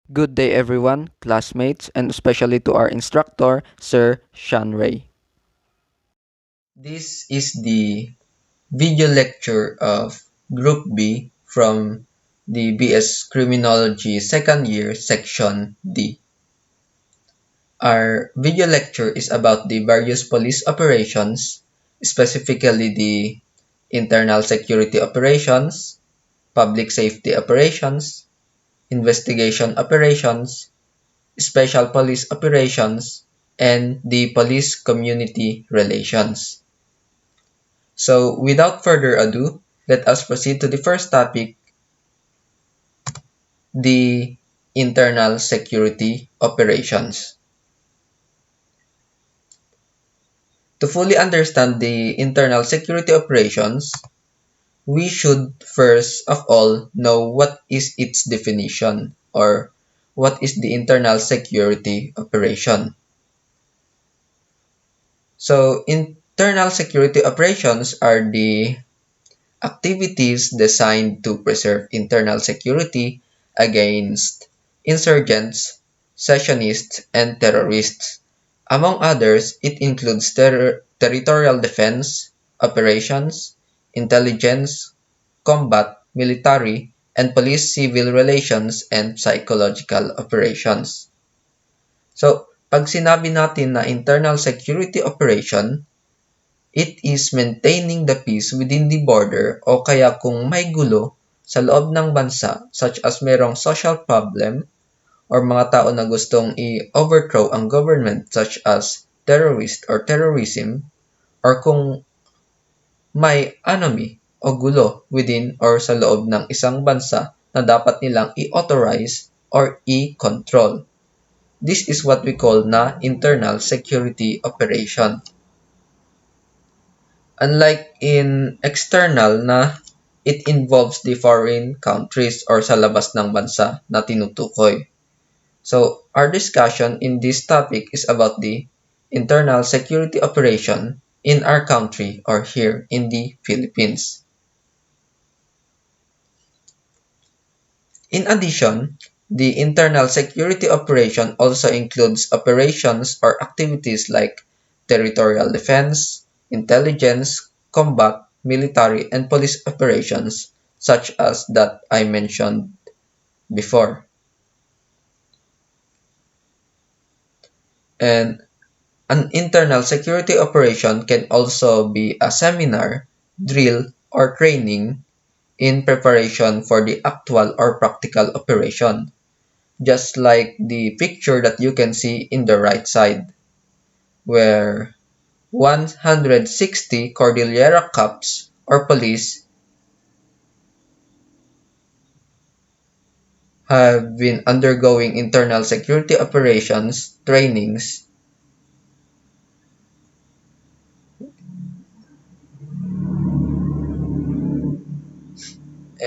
Good day everyone, classmates, and especially to our instructor, Sir Sean Ray. This is the video lecture of Group B from the BS Criminology second year section D. Our video lecture is about the various police operations, specifically the internal security operations, public safety operations, investigation operations, special police operations, and the police-community relations. So without further ado, let us proceed to the first topic, the internal security operations. To fully understand the internal security operations, we should first of all know what is its definition or what is the internal security operation. So internal security operations are the activities designed to preserve internal security against insurgents, secessionists, and terrorists. Among others, it includes territorial defense, operations, intelligence, combat, military, and police civil relations and psychological operations. So, pag sinabi natin na internal security operation, it is maintaining the peace within the border o kaya kung may gulo sa loob ng bansa such as merong social problem or mga tao na gustong i-overthrow ang government such as terrorist or terrorism or kung may anomy o gulo within or sa loob ng isang bansa na dapat nilang i-authorize or i-control. This is what we call na internal security operation. Unlike in external na it involves the foreign countries or sa labas ng bansa na tinutukoy. So, our discussion in this topic is about the internal security operation in our country or here in the Philippines. In addition, the internal security operation also includes operations or activities like territorial defense, intelligence, combat, military, and police operations, such as that I mentioned before. And an internal security operation can also be a seminar, drill, or training in preparation for the actual or practical operation, just like the picture that you can see in the right side, where 160 Cordillera Cops or police have been undergoing internal security operations trainings,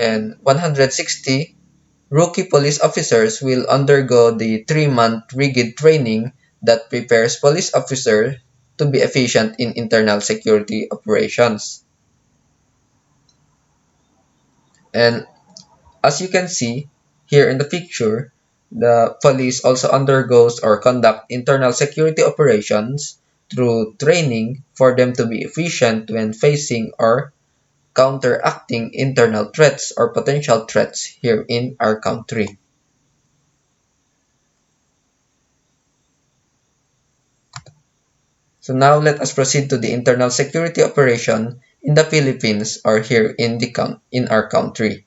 and 160 rookie police officers will undergo the 3-month rigid training that prepares police officers to be efficient in internal security operations. And as you can see here in the picture, the police also undergoes or conduct internal security operations through training for them to be efficient when facing or counteracting internal threats or potential threats here in our country. So now let us proceed to the internal security operation in the Philippines or here in our country.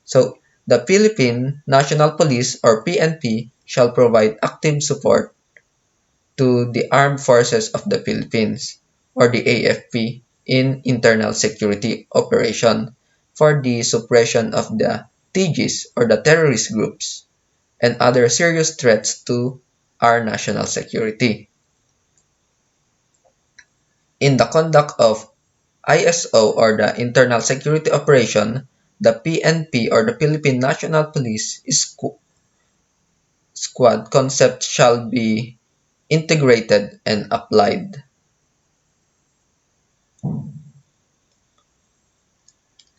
So the Philippine National Police or PNP shall provide active support to the Armed Forces of the Philippines or the AFP in internal security operation for the suppression of the TGs or the terrorist groups and other serious threats to our national security. In the conduct of ISO or the internal security operation, the PNP or the Philippine National Police squad concept shall be integrated and applied.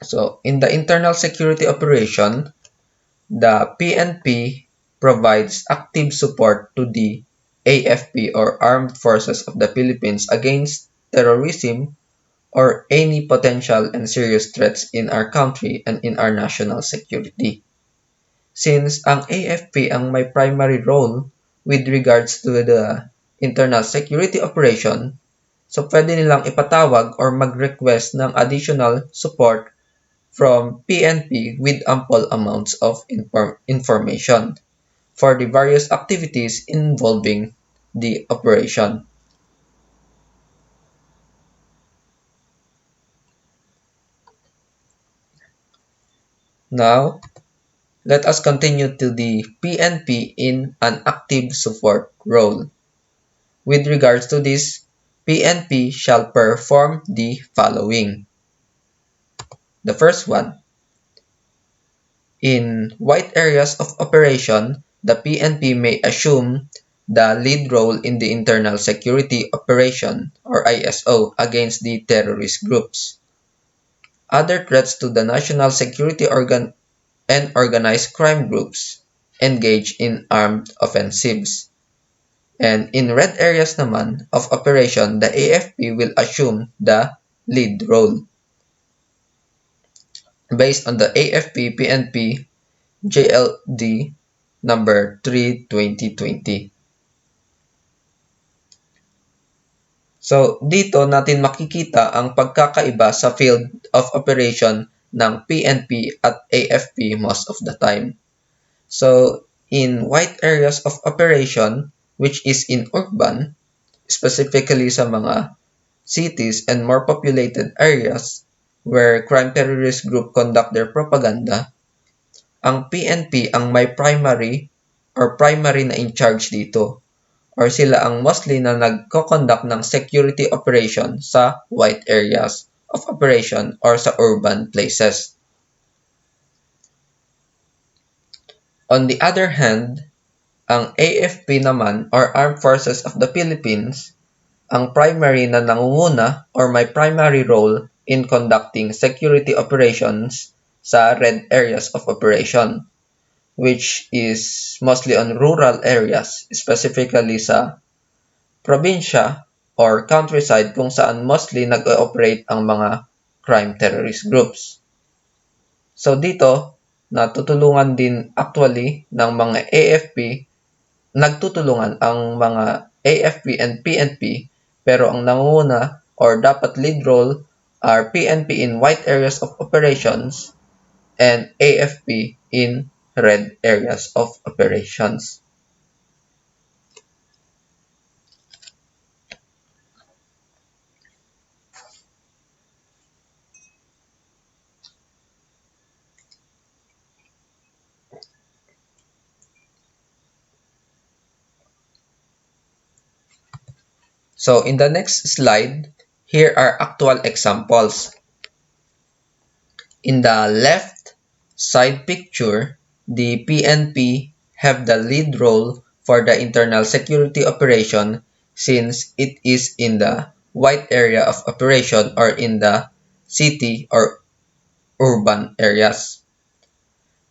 So, in the internal security operation, the PNP provides active support to the AFP or Armed Forces of the Philippines against terrorism or any potential and serious threats in our country and in our national security. Since ang AFP ang may primary role with regards to the internal security operation, so pwede nilang ipatawag or mag-request ng additional support from PNP with ample amounts of information for the various activities involving the operation. Now, let us continue to the PNP in an active support role. With regards to this, PNP shall perform the following. The first one, in wide areas of operation, the PNP may assume the lead role in the internal security operation or ISO against the terrorist groups. Other threats to the national security and organized crime groups engage in armed offensives. And in red areas naman of operation, the AFP will assume the lead role based on the AFP-PNP JLD number 3/2020. So, dito natin makikita ang pagkakaiba sa field of operation ng PNP at AFP most of the time. So, in wide areas of operation, which is in urban, specifically sa mga cities and more populated areas where crime terrorist group conduct their propaganda, ang PNP ang may primary na in charge dito or sila ang mostly na nagko-conduct ng security operation sa wide areas of operation or sa urban places. On the other hand, ang AFP naman or Armed Forces of the Philippines, ang primary na nangunguna or may primary role in conducting security operations sa red areas of operation, which is mostly on rural areas, specifically sa probinsya or countryside kung saan mostly nag-ooperate ang mga crime terrorist groups. So dito, natutulungan din actually ng mga AFP, nagtutulungan ang mga AFP and PNP, pero ang nangunguna or dapat lead role are PNP in white areas of operations and AFP in red areas of operations. So in the next slide, here are actual examples. In the left side picture, the PNP have the lead role for the internal security operation since it is in the white area of operation or in the city or urban areas.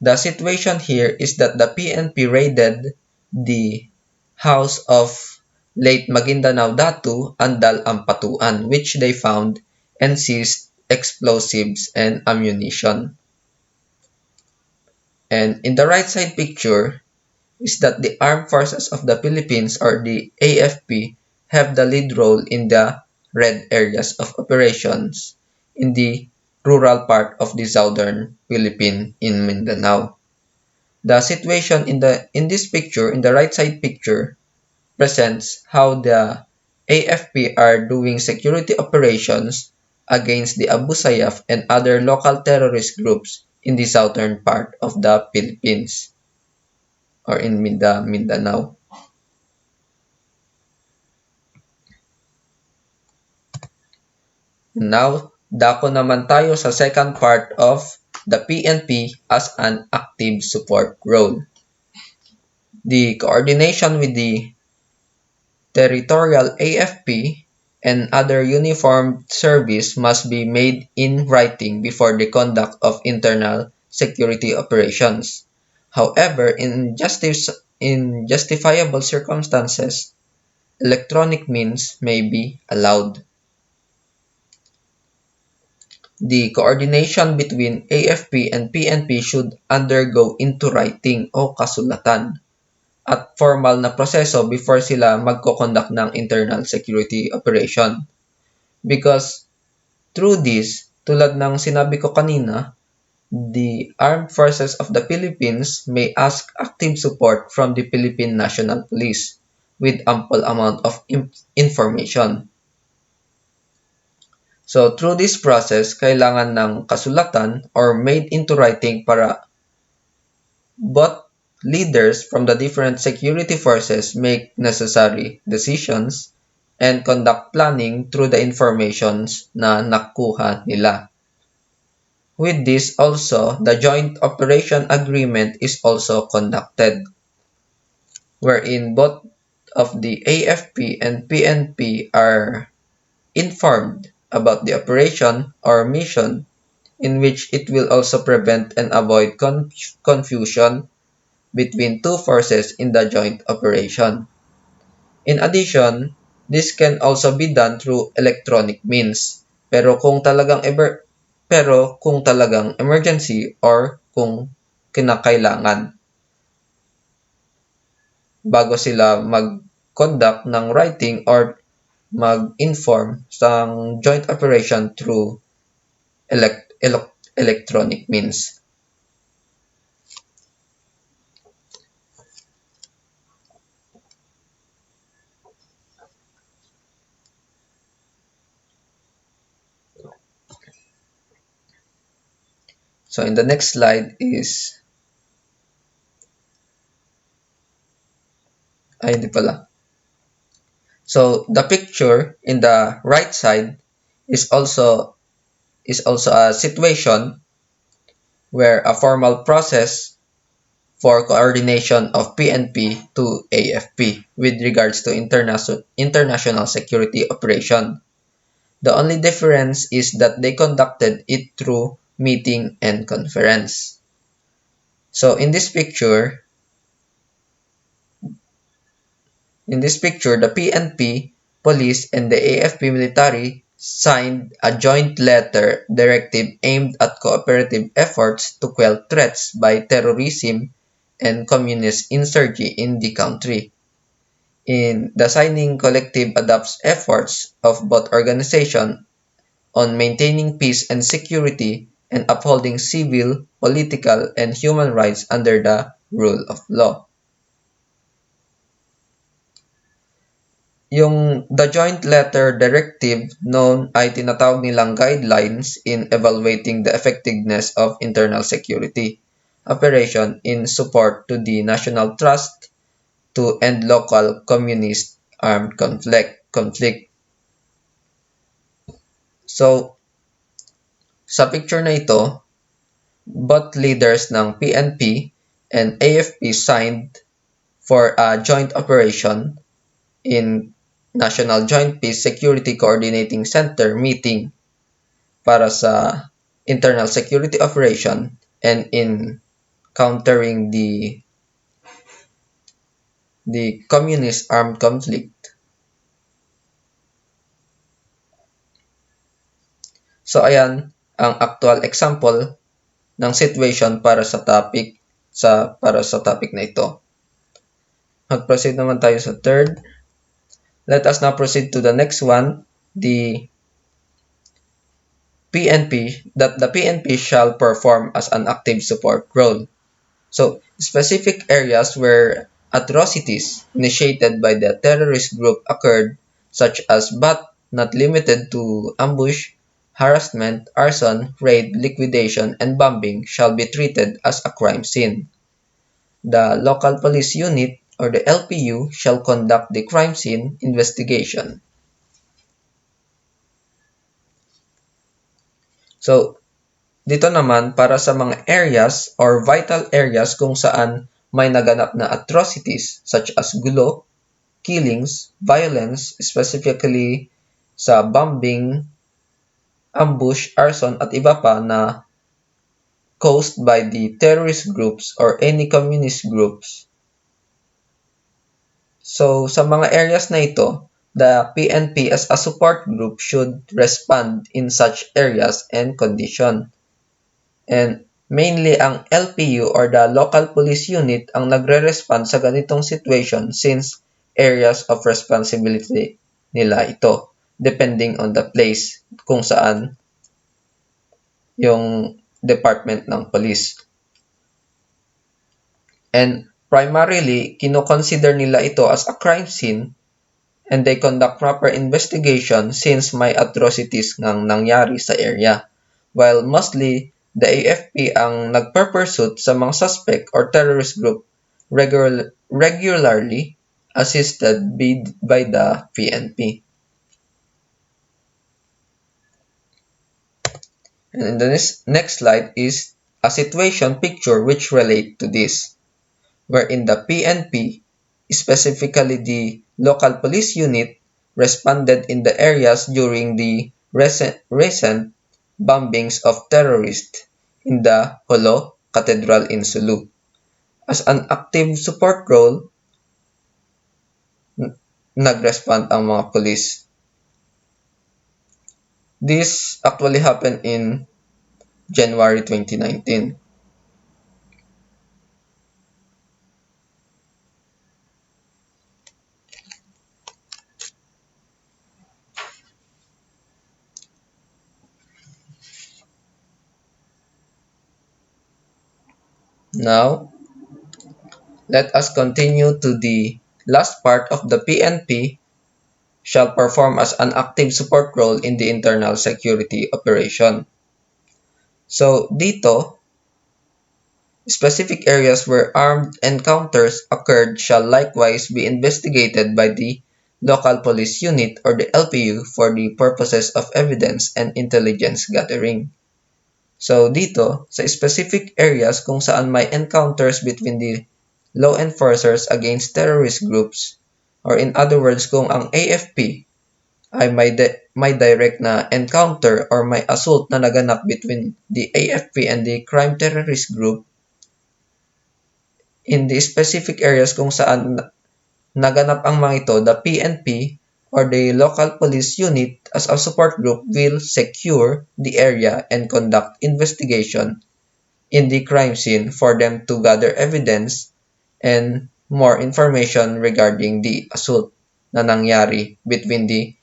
The situation here is that the PNP raided the house of late Maguindanao Datu Andal Ampatuan, which they found and seized explosives and ammunition. And in the right side picture is that the Armed Forces of the Philippines or the AFP have the lead role in the red areas of operations in the rural part of the southern Philippines in Mindanao. The situation in this picture, in the right side picture, presents how the AFP are doing security operations against the Abu Sayyaf and other local terrorist groups in the southern part of the Philippines or in Mindanao. Now, dako naman tayo sa second part of the PNP as an active support role. The coordination with the territorial AFP and other uniformed service must be made in writing before the conduct of internal security operations. However, in in justifiable circumstances, electronic means may be allowed. The coordination between AFP and PNP should undergo into writing o kasulatan at formal na proseso before sila magko-conduct ng internal security operation. Because through this, tulad ng sinabi ko kanina, the Armed Forces of the Philippines may ask active support from the Philippine National Police with ample amount of information. So through this process, kailangan ng kasulatan or made into writing para both leaders from the different security forces make necessary decisions and conduct planning through the informations na nakuha nila. With this also, the Joint Operation Agreement is also conducted, wherein both of the AFP and PNP are informed about the operation or mission, in which it will also prevent and avoid confusion between two forces in the joint operation. In addition, this can also be done through electronic means. Pero kung talagang emergency or kung kinakailangan bago sila mag-conduct ng writing or mag-inform sa joint operation through electronic means. So in the next slide is hindi pala. So the picture in the right side is also a situation where a formal process for coordination of PNP to AFP with regards to international security operation. The only difference is that they conducted it through meeting and conference. So in this picture, the PNP, police, and the AFP military signed a joint letter directive aimed at cooperative efforts to quell threats by terrorism and communist insurgency in the country. In the signing collective adopts efforts of both organizations on maintaining peace and security and upholding civil, political, and human rights under the rule of law. The joint letter directive noon ay tinatawag nilang guidelines in evaluating the effectiveness of internal security operation in support to the national trust to end local communist armed conflict. So, sa picture na ito, both leaders ng PNP and AFP signed for a joint operation in National Joint Peace Security Coordinating Center meeting para sa internal security operation and in countering the communist armed conflict. So ayan ang actual example ng situation para sa topic na ito. Mag-proceed naman tayo sa third. Let us now proceed to the next one, the PNP shall perform as an active support role. So, specific areas where atrocities initiated by the terrorist group occurred, such as but not limited to ambush, harassment, arson, raid, liquidation, and bombing, shall be treated as a crime scene. The local police unit or the LPU shall conduct the crime scene investigation. So, dito naman para sa mga areas or vital areas kung saan may naganap na atrocities such as gulo, killings, violence, specifically sa bombing, ambush, arson at iba pa na caused by the terrorist groups or any communist groups. So, sa mga areas na ito, the PNP as a support group should respond in such areas and condition. And mainly ang LPU or the local police unit ang nagre-respond sa ganitong situation since areas of responsibility nila ito depending on the place kung saan yung department ng police. And primarily, kino-consider nila ito as a crime scene and they conduct proper investigation since may atrocities ngang nangyari sa area. While mostly, the AFP ang nagper-pursuit sa mga suspect or terrorist group regularly assisted by the PNP. And in the next slide is a situation picture which relate to this, wherein the PNP, specifically the local police unit, responded in the areas during the recent bombings of terrorists in the Holo Cathedral in Sulu. As an active support role, nag-respond ang mga police. This actually happened in January 2019. Now, let us continue to the last part of the PNP shall perform as an active support role in the internal security operation. So, dito, specific areas where armed encounters occurred shall likewise be investigated by the local police unit or the LPU for the purposes of evidence and intelligence gathering. So, dito, sa specific areas kung saan may encounters between the law enforcers against terrorist groups, or in other words, kung ang AFP ay may direct na encounter or may assault na naganap between the AFP and the crime terrorist group in the specific areas kung saan naganap ang mga ito, the PNP or the local police unit as a support group will secure the area and conduct investigation in the crime scene for them to gather evidence and more information regarding the assault na nangyari between the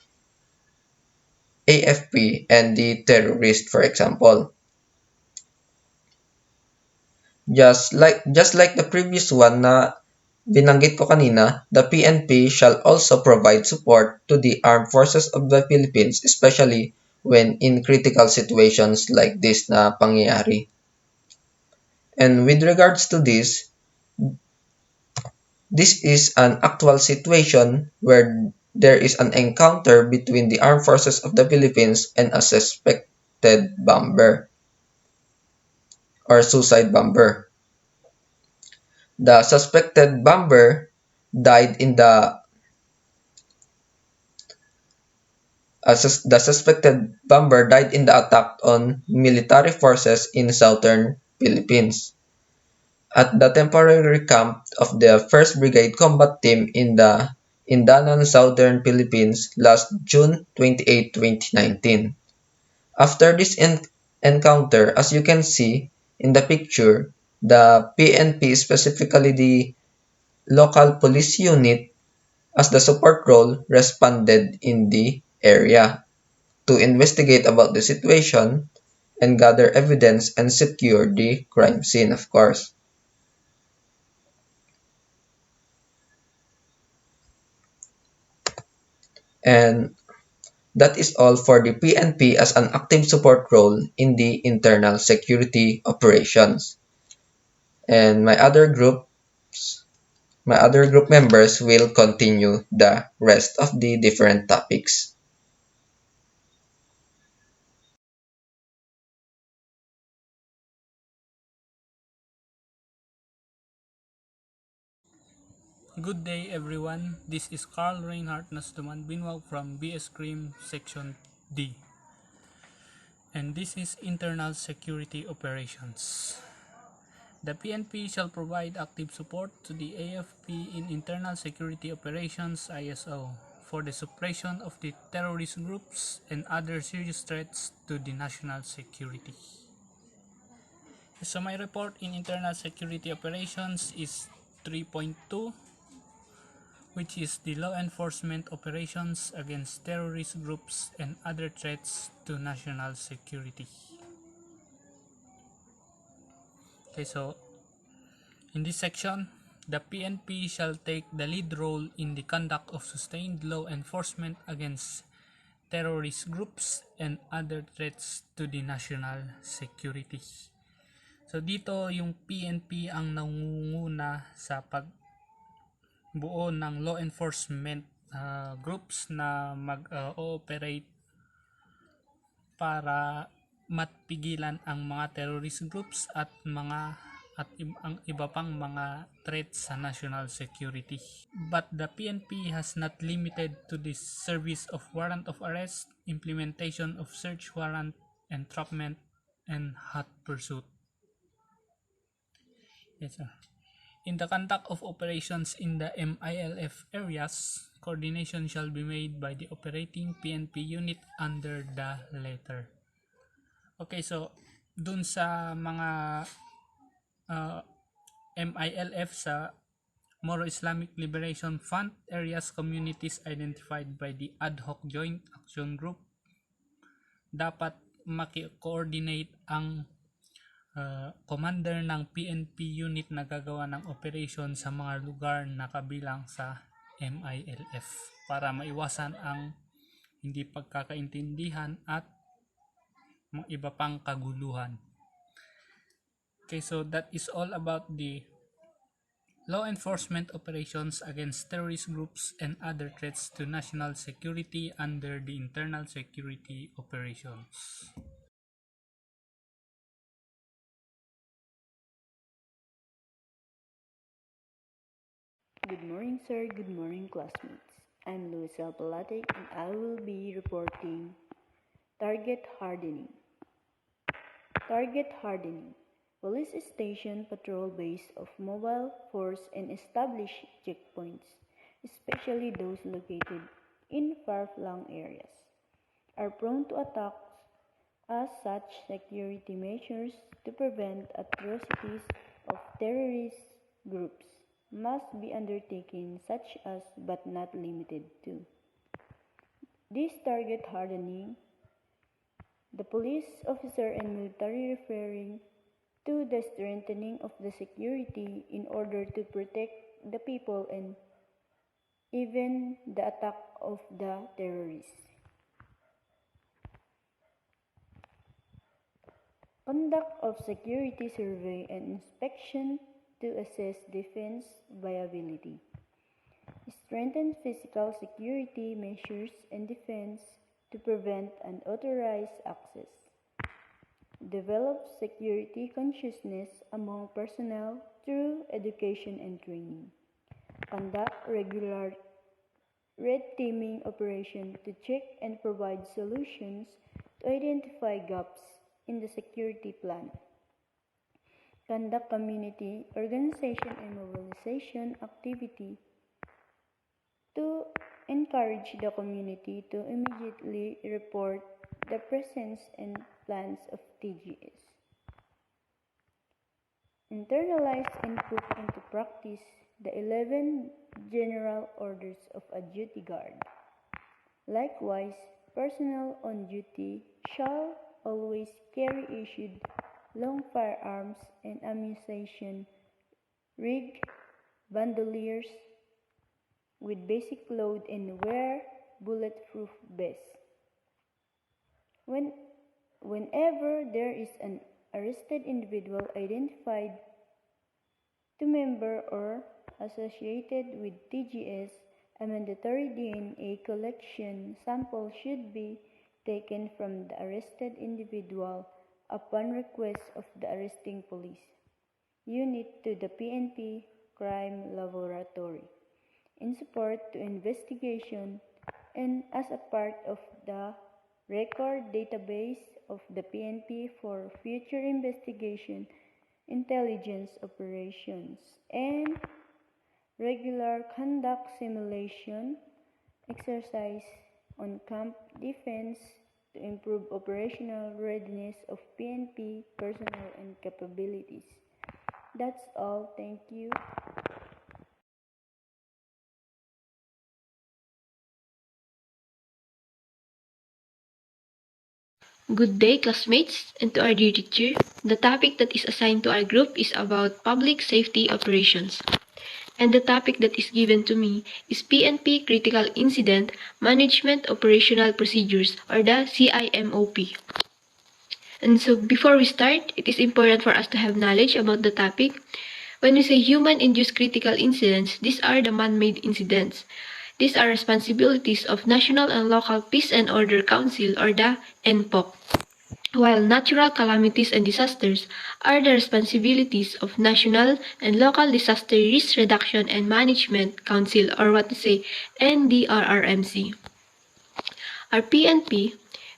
AFP and the terrorist, for example. Just like the previous one na binanggit ko kanina, the PNP shall also provide support to the armed forces of the Philippines, especially when in critical situations like this na pangyayari. And with regards to this is an actual situation where there is an encounter between the armed forces of the Philippines and a suspected bomber or suicide bomber. The suspected bomber died in the attack on military forces in southern Philippines at the temporary camp of the 1st Brigade Combat Team in the Indanan, southern Philippines last June 28, 2019. After this encounter, as you can see in the picture, the PNP, specifically the local police unit, as the support role, responded in the area to investigate about the situation and gather evidence and secure the crime scene, of course. And that is all for the PNP as an active support role in the internal security operations. And my other group members will continue the rest of the different topics. Good day everyone, this is Carl Reinhardt Nasduman Binwag from BS Crim Section D. And this is Internal Security Operations. The PNP shall provide active support to the AFP in internal security operations (ISO) for the suppression of the terrorist groups and other serious threats to the national security. So my report in internal security operations is 3.2, which is the law enforcement operations against terrorist groups and other threats to national security. Okay, so in this section, the PNP shall take the lead role in the conduct of sustained law enforcement against terrorist groups and other threats to the national security. So dito yung PNP ang nangunguna sa pagbuo ng law enforcement groups na mag-ooperate para matpigilan ang mga terrorist groups at ang iba pang mga threats sa national security. But the PNP has not limited to the service of warrant of arrest, implementation of search warrant, entrapment, and hot pursuit. Yes, sir. In the conduct of operations in the MILF areas, coordination shall be made by the operating PNP unit under the letter. Okay, so dun sa mga MILF sa Moro Islamic Liberation Front areas communities identified by the Ad Hoc Joint Action Group, dapat maki-coordinate ang commander ng PNP unit na gagawa ng operation sa mga lugar na kabilang sa MILF para maiwasan ang hindi pagkakaintindihan at mga iba pang kaguluhan. Okay, so that is all about the law enforcement operations against terrorist groups and other threats to national security under the internal security operations. Good morning, sir. Good morning, classmates. I'm Luisa Palatic and I will be reporting target hardening. Target hardening. Police station patrol base of mobile force and established checkpoints, especially those located in far-flung areas, are prone to attacks. As such, security measures to prevent atrocities of terrorist groups must be undertaken, such as but not limited to this target hardening. The police officer and military referring to the strengthening of the security in order to protect the people and even the attack of the terrorists. Conduct of security survey and inspection to assess defense viability. Strengthen physical security measures and defense to prevent unauthorized access. Develop security consciousness among personnel through education and training. Conduct regular red teaming operation to check and provide solutions to identify gaps in the security plan. Conduct community organization and mobilization activity to encourage the community to immediately report the presence and plans of TGS. Internalize and put into practice the 11 general orders of a duty guard. Likewise, personnel on duty shall always carry issued long firearms and ammunition, rig, bandoliers with basic load and wear bulletproof vests. Whenever there is an arrested individual identified to member or associated with TGS, a mandatory DNA collection sample should be taken from the arrested individual upon request of the arresting police unit to the PNP crime laboratory in support to investigation and as a part of the record database of the PNP for future investigation intelligence operations, and regular conduct simulation exercise on camp defense to improve operational readiness of PNP personnel and capabilities. That's all. Thank you. Good day, classmates, and to our dear teacher. The topic that is assigned to our group is about public safety operations. And the topic that is given to me is PNP Critical Incident Management Operational Procedures, or the CIMOP. And so before we start, it is important for us to have knowledge about the topic. When we say human-induced critical incidents, these are the man-made incidents. These are responsibilities of National and Local Peace and Order Council, or the NPOC. While natural calamities and disasters are the responsibilities of National and Local Disaster Risk Reduction and Management Council, or what we say, NDRRMC. Our PNP,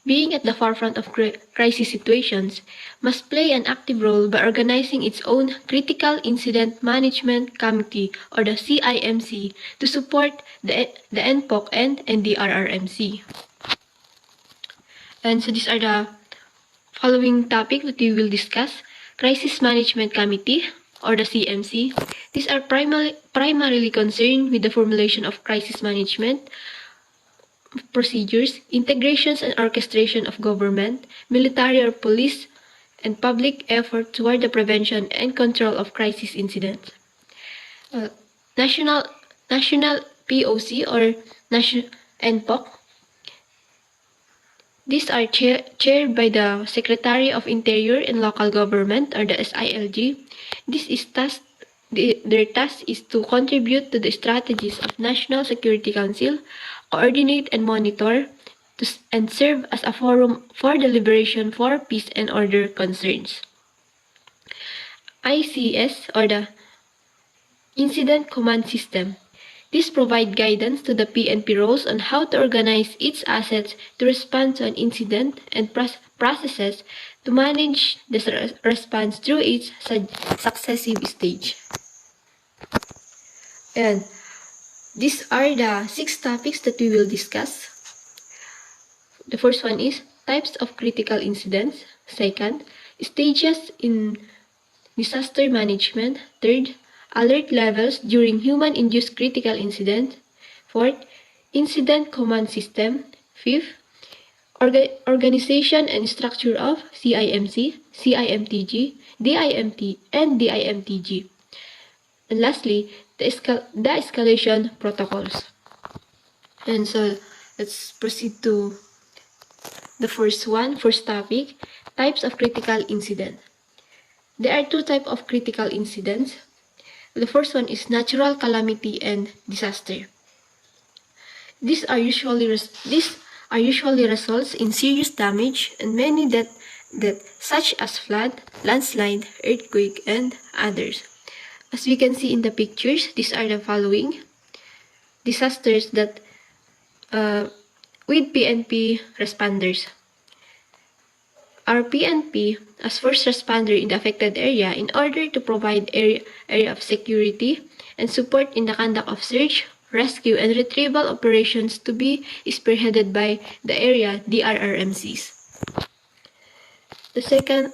being at the forefront of crisis situations, must play an active role by organizing its own Critical Incident Management Committee, or the CIMC, to support the NPOC and NDRRMC. And so these are the following topic that we will discuss: Crisis Management Committee, or the CMC. These are primarily concerned with the formulation of crisis management procedures, integrations and orchestration of government, military or police, and public effort toward the prevention and control of crisis incidents. National POC, or National NPOC. These are chaired by the Secretary of Interior and Local Government, or the SILG. Their task is to contribute to the strategies of National Security Council, coordinate and monitor, and serve as a forum for deliberation for peace and order concerns. ICS, or the Incident Command System. This provides guidance to the PNP roles on how to organize its assets to respond to an incident and processes to manage the response through its successive stage. And these are the 6 topics that we will discuss. The first one is types of critical incidents. Second, stages in disaster management. Third, alert levels during human-induced critical incident. Fourth, incident command system. Fifth, organization and structure of CIMC, CIMTG, DIMT, and DIMTG. And lastly, the escalation protocols. And so let's proceed to the first topic, types of critical incident. There are 2 types of critical incidents. The first one is natural calamity and disaster. These are usually results in serious damage and many death, such as flood, landslide, earthquake, and others. As we can see in the pictures, these are the following disasters that with PNP responders. Our PNP, as first responder in the affected area, in order to provide area of security and support in the conduct of search, rescue, and retrieval operations to be spearheaded by the area DRRMCs. The second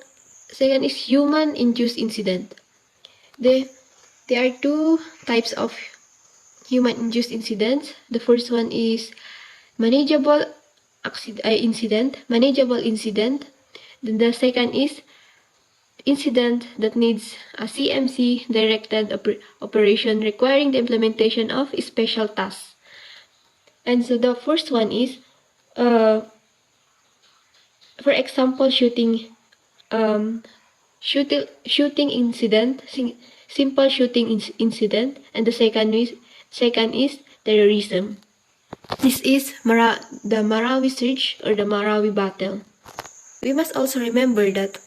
is human-induced incident. There are 2 types of human-induced incidents. The first one is manageable incident. Then the second is incident that needs a CMC directed operation requiring the implementation of special tasks. And so the first one is, for example, shooting incident, simple shooting incident, and the second is terrorism. This is the Marawi Surge, or the Marawi Battle. We must also remember that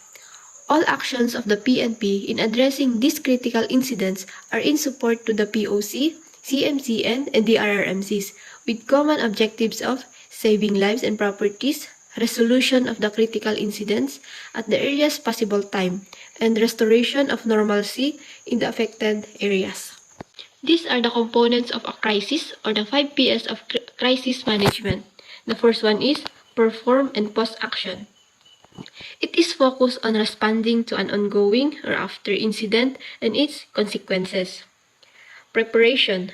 all actions of the PNP in addressing these critical incidents are in support to the POC, CMC, and DRRMCs, with common objectives of saving lives and properties, resolution of the critical incidents at the earliest possible time, and restoration of normalcy in the affected areas. These are the components of a crisis, or the 5 Ps of crisis management. The first one is perform and post-action. It is focused on responding to an ongoing or after incident and its consequences. Preparation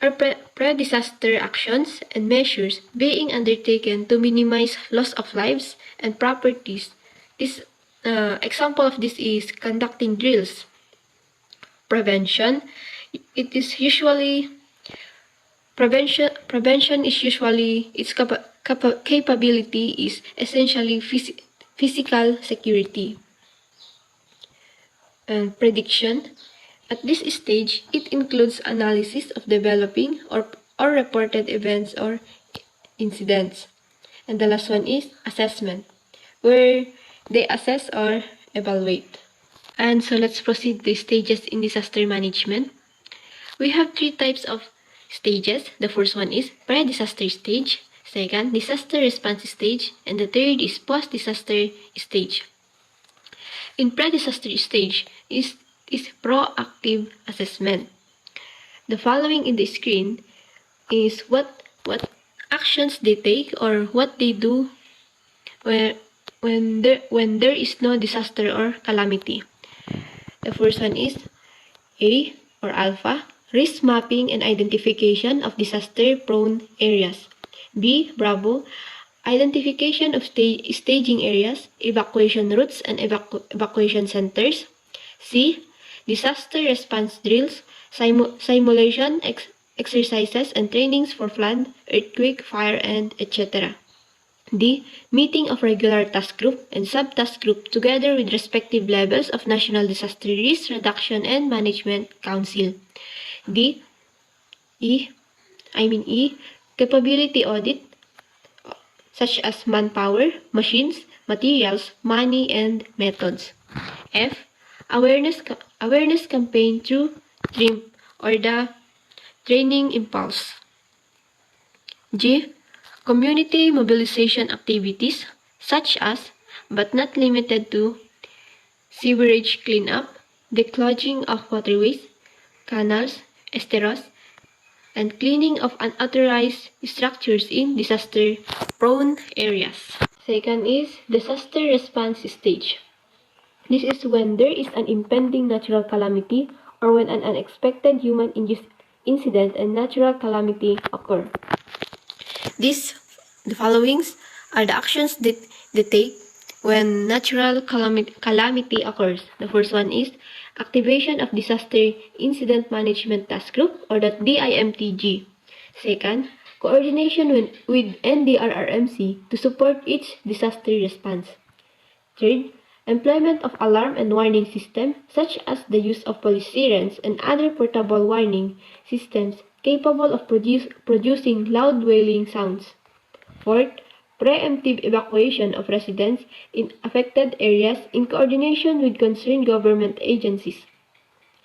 are pre-disaster actions and measures being undertaken to minimize loss of lives and properties. This example of this is conducting drills. Prevention. It is usually prevention is usually its capability is essentially physical security. And prediction. At this stage, it includes analysis of developing or reported events or incidents. And the last one is assessment, where they assess or evaluate. And so let's proceed to stages in disaster management. We have 3 types of stages. The first one is pre-disaster stage, second, disaster response stage, and the third is post-disaster stage. In pre-disaster stage is proactive assessment. The following in the screen is what actions they take or what they do when there is no disaster or calamity. The first one is A or alpha, risk mapping and identification of disaster-prone areas. B, Bravo, identification of staging areas, evacuation routes and evacuation centers. C, disaster response drills, simulation exercises and trainings for flood, earthquake, fire, and etc. D. Meeting of regular task group and sub-task group together with respective levels of National Disaster Risk Reduction and Management Council. D. E. Capability audit such as manpower, machines, materials, money, and methods. F. Awareness campaign through TRIM or the Training Impulse. G. Community mobilization activities such as, but not limited to, sewerage cleanup, declogging of waterways, canals, estuaries, and cleaning of unauthorized structures in disaster-prone areas. Second is disaster response stage. This is when there is an impending natural calamity or when an unexpected human-induced incident and natural calamity occur. The followings are the actions that they take when natural calamity occurs. The first one is activation of Disaster Incident Management Task Group or the DIMTG. Second, coordination with NDRRMC to support its disaster response. Third, employment of alarm and warning systems such as the use of police sirens and other portable warning systems capable of producing loud wailing sounds. Fourth, preemptive evacuation of residents in affected areas in coordination with concerned government agencies.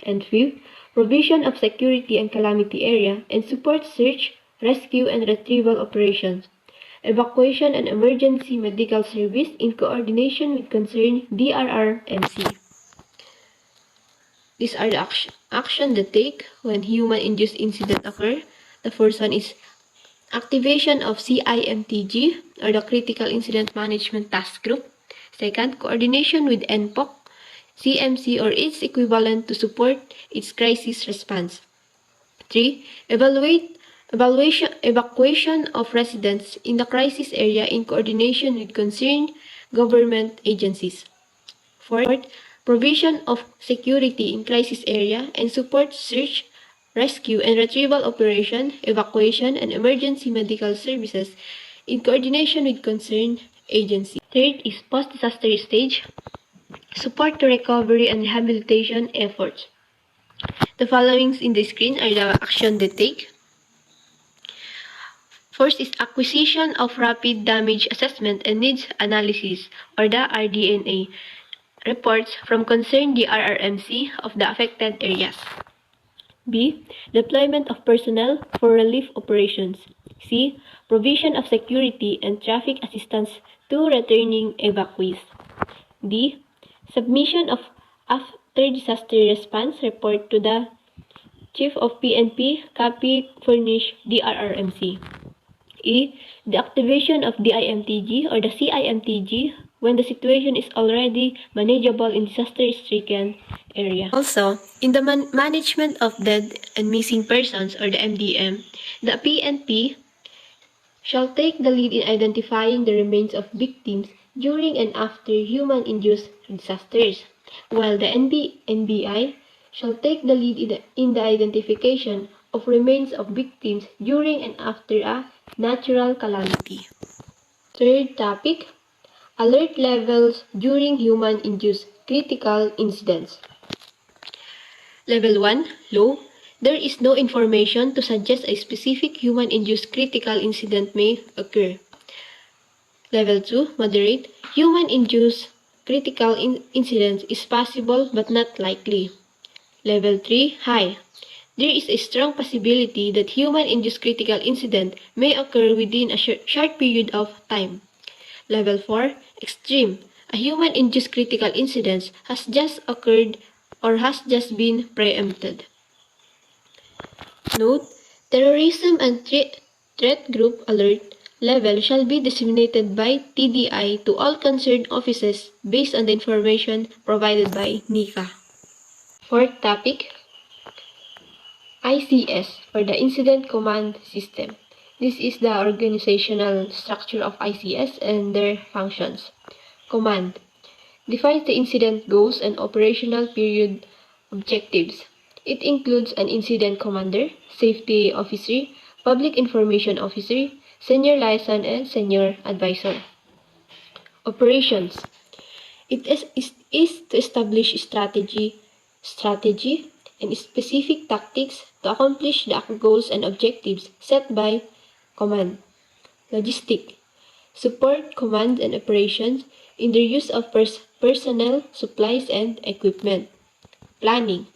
And fifth, provision of security and calamity area and support search, rescue, and retrieval operations. Evacuation and emergency medical service in coordination with concerned DRRMC. These are the action they take when human-induced incident occur. The first one is activation of CIMTG or the Critical Incident Management Task Group. Second, coordination with NPOC, CMC or its equivalent to support its crisis response. 3. Evacuation of residents in the crisis area in coordination with concerned government agencies. 4th, provision of security in crisis area and support search, rescue and retrieval operation, evacuation, and emergency medical services in coordination with concerned agencies. Third is post-disaster stage, support to recovery and rehabilitation efforts. The followings in the screen are the action they take. First is acquisition of rapid damage assessment and needs analysis or the RDNA reports from concerned DRRMC of the affected areas. B. Deployment of personnel for relief operations. C. Provision of security and traffic assistance to returning evacuees. D. Submission of after disaster response report to the Chief of PNP, copy furnish DRRMC. E. The activation of DIMTG or the CIMTG when the situation is already manageable in disaster-stricken area. Also, in the management of dead and missing persons or the MDM, the PNP shall take the lead in identifying the remains of victims during and after human-induced disasters, while the NBI shall take the lead in the identification of remains of victims during and after a natural calamity. Third topic, alert levels during human-induced critical incidents. Level 1, low. There is no information to suggest a specific human-induced critical incident may occur. Level 2, moderate. Human-induced critical incidents is possible but not likely. Level 3, high. There is a strong possibility that human-induced critical incident may occur within a short period of time. Level 4, extreme. A human-induced critical incident has just occurred or has just been preempted. Note, terrorism and threat group alert level shall be disseminated by TDI to all concerned offices based on the information provided by NICA. Fourth topic, ICS or the Incident Command System. This is the organizational structure of ICS and their functions. Command defines the incident goals and operational period objectives. It includes an incident commander, safety officer, public information officer, senior liaison, and senior advisor. Operations. It is to establish strategy, and specific tactics to accomplish the goals and objectives set by command. Logistic. Support command and operations in the use of personnel, supplies, and equipment. Planning.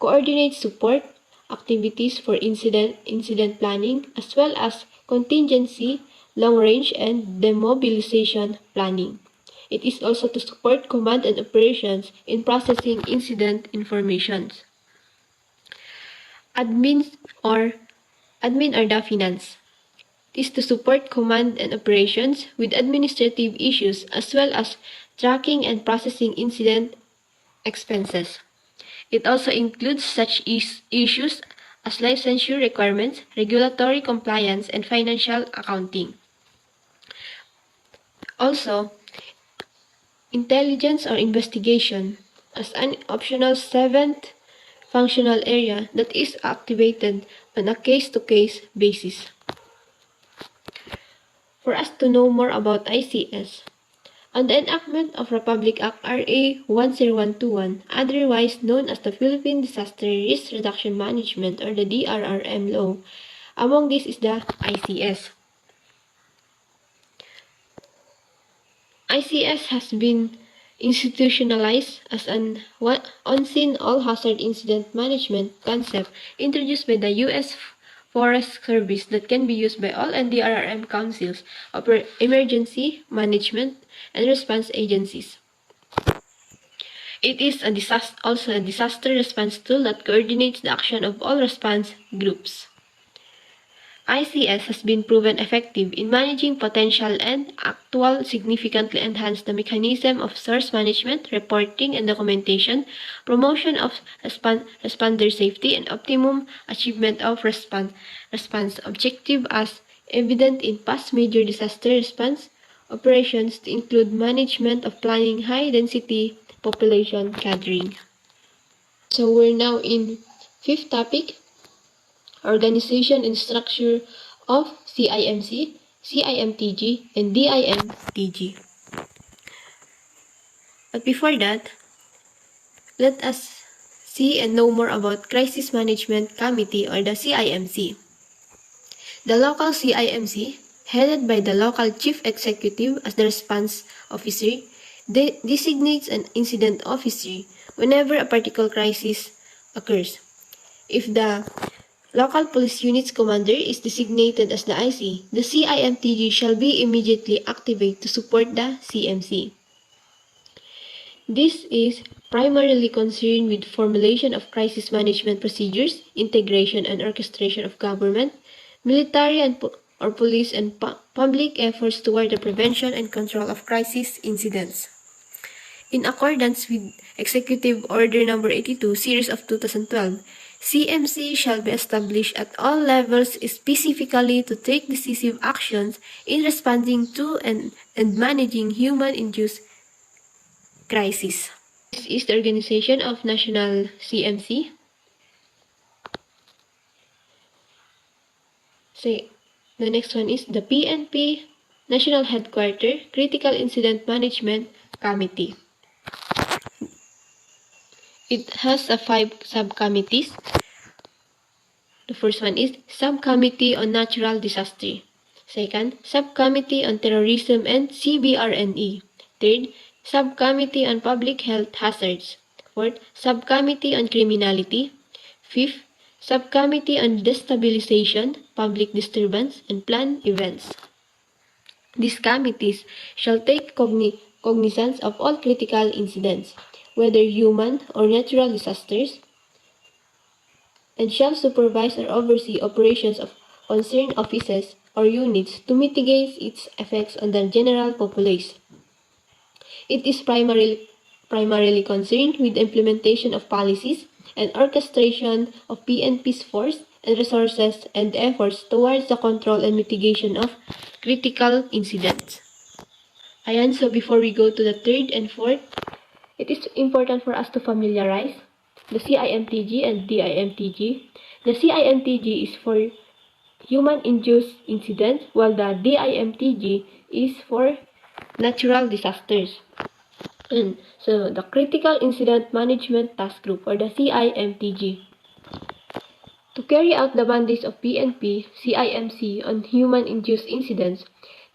Coordinate support activities for incident planning as well as contingency, long-range, and demobilization planning. It is also to support command and operations in processing incident informations. Admin or the finance. It is to support command and operations with administrative issues as well as tracking and processing incident expenses. It also includes such issues as licensure requirements, regulatory compliance, and financial accounting. Also, intelligence or investigation as an optional seventh functional area that is activated on a case-to-case basis. For us to know more about ICS, on the enactment of Republic Act RA 10121, otherwise known as the Philippine Disaster Risk Reduction Management or the DRRM law, among these is the ICS. ICS has been institutionalized as an on-scene all-hazard incident management concept introduced by the U.S. Forest Service that can be used by all NDRRM councils of emergency management and response agencies. It is also a disaster response tool that coordinates the action of all response groups. ICS has been proven effective in managing potential and actual significantly enhance the mechanism of source management, reporting and documentation, promotion of responder safety, and optimum achievement of response objective as evident in past major disaster response operations to include management of planning high-density population gathering. So we're now in fifth topic, organization and structure of CIMC, CIMTG, and DIMTG. But before that, let us see and know more about Crisis Management Committee or the CIMC. The local CIMC, headed by the local chief executive as the response officer, designates an incident officer whenever a particular crisis occurs. If the local police unit's commander is designated as the IC, the CIMTG shall be immediately activated to support the CMC. This is primarily concerned with formulation of crisis management procedures, integration and orchestration of government, military or police and public efforts toward the prevention and control of crisis incidents. In accordance with Executive Order No. 82, Series of 2012, CMC shall be established at all levels specifically to take decisive actions in responding to and managing human-induced crisis. This is the organization of National CMC. So, the next one is the PNP National Headquarters Critical Incident Management Committee. It has 5 subcommittees. The first one is Subcommittee on Natural Disaster. Second, Subcommittee on Terrorism and CBRNE. Third, Subcommittee on Public Health Hazards. Fourth, Subcommittee on Criminality. Fifth, Subcommittee on Destabilization, Public Disturbance, and Planned Events. These committees shall take cognizance of all critical incidents, whether human or natural disasters, and shall supervise or oversee operations of concerned offices or units to mitigate its effects on the general populace. It is primarily concerned with the implementation of policies and orchestration of PNP's force and resources and efforts towards the control and mitigation of critical incidents. Ayan, so before we go to the third and fourth, it is important for us to familiarize the CIMTG and DIMTG. The CIMTG is for human-induced incidents, while the DIMTG is for natural disasters. And so the Critical Incident Management Task Group, or the CIMTG. To carry out the mandates of PNP, CIMC on human-induced incidents,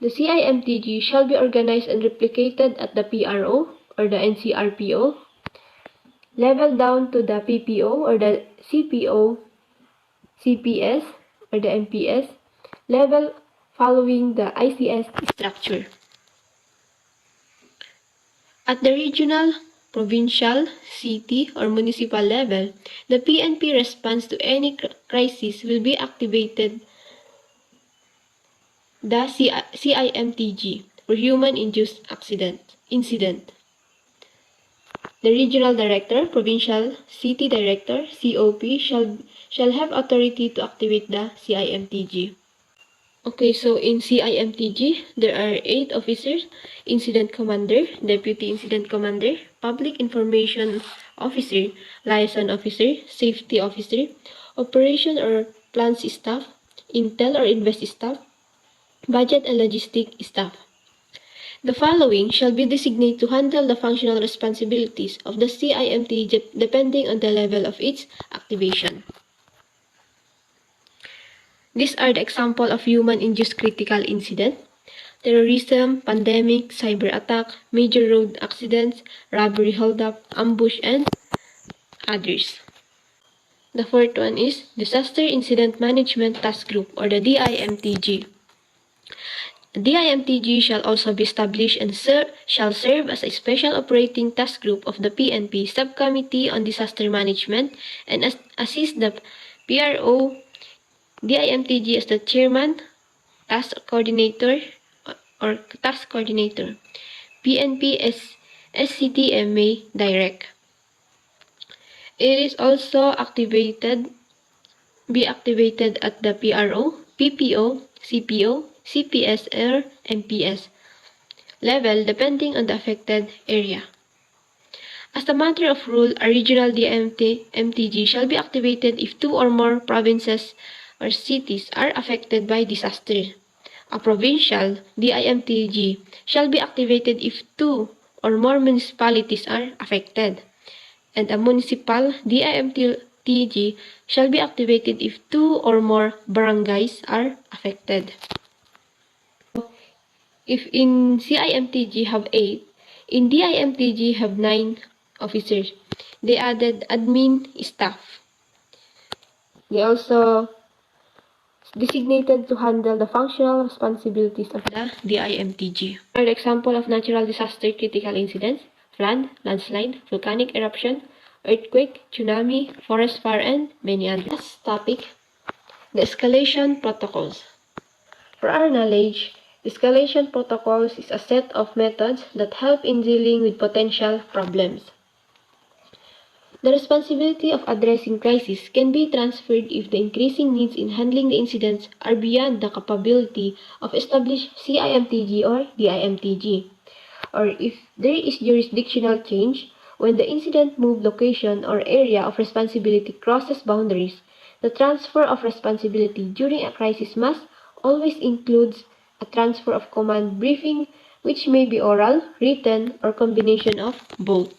the CIMTG shall be organized and replicated at the PRO, or the NCRPO, level down to the PPO, or the CPO, CPS, or the MPS, level following the ICS structure. At the regional, provincial, city, or municipal level, the PNP response to any crisis will be activated the CIMTG, or Human-Induced Incident. The regional director, provincial, city director, COP, shall have authority to activate the CIMTG. Okay, so in CIMTG, there are 8 officers: Incident Commander, Deputy Incident Commander, Public Information Officer, Liaison Officer, Safety Officer, Operation or Plans Staff, Intel or Invest Staff, Budget and Logistic Staff. The following shall be designated to handle the functional responsibilities of the CIMTG depending on the level of its activation. These are the example of human-induced critical incident: terrorism, pandemic, cyber attack, major road accidents, robbery holdup, ambush, and others. The fourth one is Disaster Incident Management Task Group, or the DIMTG. DIMTG shall also be established and shall serve as a special operating task group of the PNP Subcommittee on Disaster Management and assist the PRO. DIMTG as the chairman, task coordinator, PNP SCTMA direct. It is also be activated at the PRO, PPO, CPO, CPS, or MPS level depending on the affected area. As a matter of rule, a regional DIMTG shall be activated if 2 or more provinces or cities are affected by disaster. A provincial DIMTG shall be activated if 2 or more municipalities are affected. And a municipal DIMTG shall be activated if 2 or more barangays are affected. If in CIMTG have 8, in DIMTG have 9 officers. They added admin staff. They also designated to handle the functional responsibilities of the DIMTG. For the example of natural disaster critical incidents, flood, landslide, volcanic eruption, earthquake, tsunami, forest fire, and many others. Last topic, the escalation protocols. For our knowledge, escalation protocols is a set of methods that help in dealing with potential problems. The responsibility of addressing crises can be transferred if the increasing needs in handling the incidents are beyond the capability of established CIMTG or DIMTG, or if there is jurisdictional change when the incident move location or area of responsibility crosses boundaries. The transfer of responsibility during a crisis must always include a transfer of command briefing, which may be oral, written, or combination of both.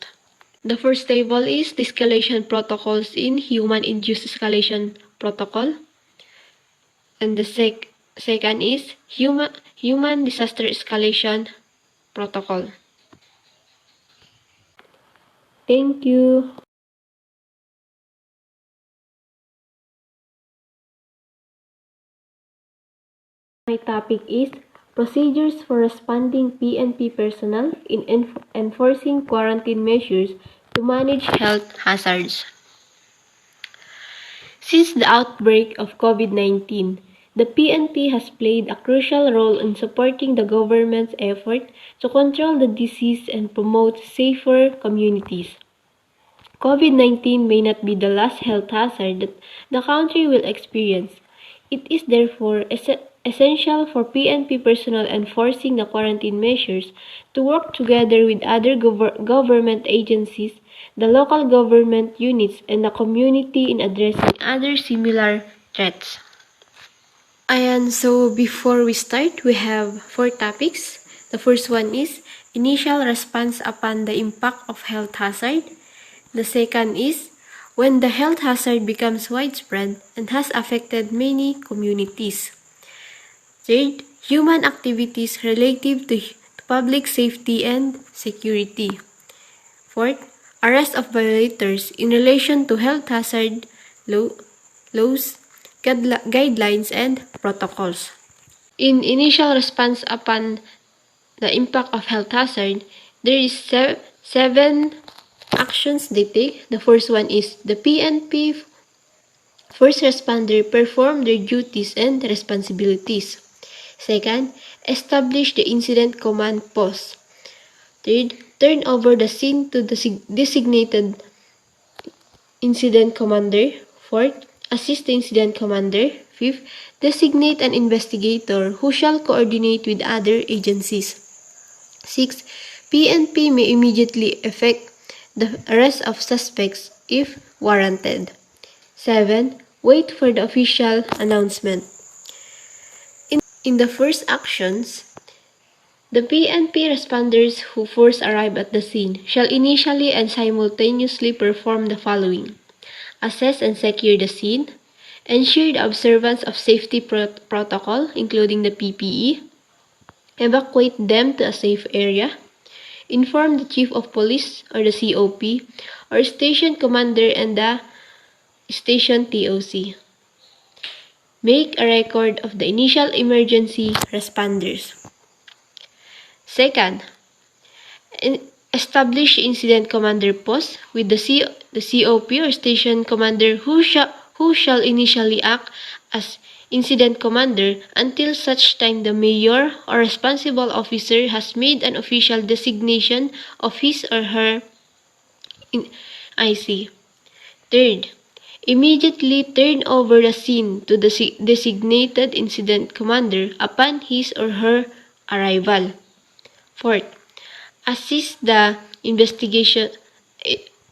The first table is the escalation protocols in human-induced escalation protocol, and the second is human disaster escalation protocol. Thank you. My topic is procedures for responding PNP personnel in enforcing quarantine measures to manage health hazards. Since the outbreak of COVID-19, the PNP has played a crucial role in supporting the government's effort to control the disease and promote safer communities. COVID-19 may not be the last health hazard that the country will experience. It is therefore essential for PNP personnel enforcing the quarantine measures to work together with other government agencies, the local government units, and the community in addressing other similar threats. And so before we start, we have 4 topics. The first one is initial response upon the impact of health hazard. The second is when the health hazard becomes widespread and has affected many communities. Third, human activities relative to public safety and security. Fourth, arrest of violators in relation to health hazard laws, guidelines, and protocols. In initial response upon the impact of health hazard, there is 7 actions they take. The first one is the PNP first responder perform their duties and responsibilities. Second, establish the incident command post. Third, turn over the scene to the designated incident commander. Fourth, assist the incident commander. Fifth, designate an investigator who shall coordinate with other agencies. Sixth, PNP may immediately effect the arrest of suspects if warranted. 7. Wait for the official announcement. In the first actions, the PNP responders who first arrive at the scene shall initially and simultaneously perform the following: assess and secure the scene, ensure the observance of safety protocol including the PPE, evacuate them to a safe area, inform the Chief of Police or the COP or Station Commander and the Station TOC. Make a record of the initial emergency responders. Second, establish incident commander post with the COP or Station Commander who shall initially act as incident commander until such time the mayor or responsible officer has made an official designation of his or her IC. Third, immediately turn over the scene to the designated incident commander upon his or her arrival. Fourth, assist the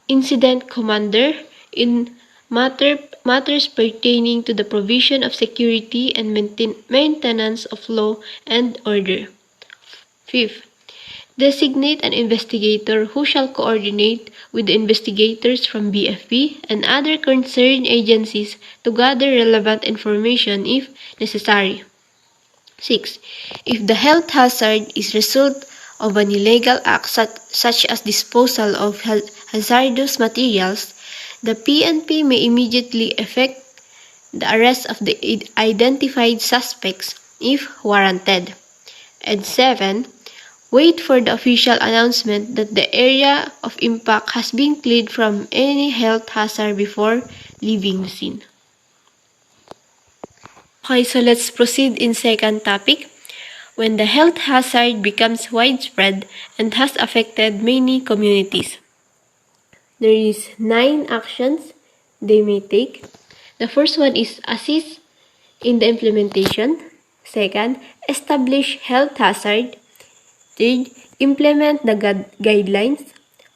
incident commander in matters pertaining to the provision of security and maintenance of law and order. Fifth, designate an investigator who shall coordinate with the investigators from BFP and other concerned agencies to gather relevant information if necessary. 6. If the health hazard is result of an illegal act such as disposal of hazardous materials, the PNP may immediately effect the arrest of the identified suspects if warranted. And 7. Wait for the official announcement that the area of impact has been cleared from any health hazard before leaving the scene. Okay, so let's proceed in second topic. When the health hazard becomes widespread and has affected many communities. There is 9 actions they may take. The first one is assist in the implementation. Second, establish health hazard. Third, implement the guidelines.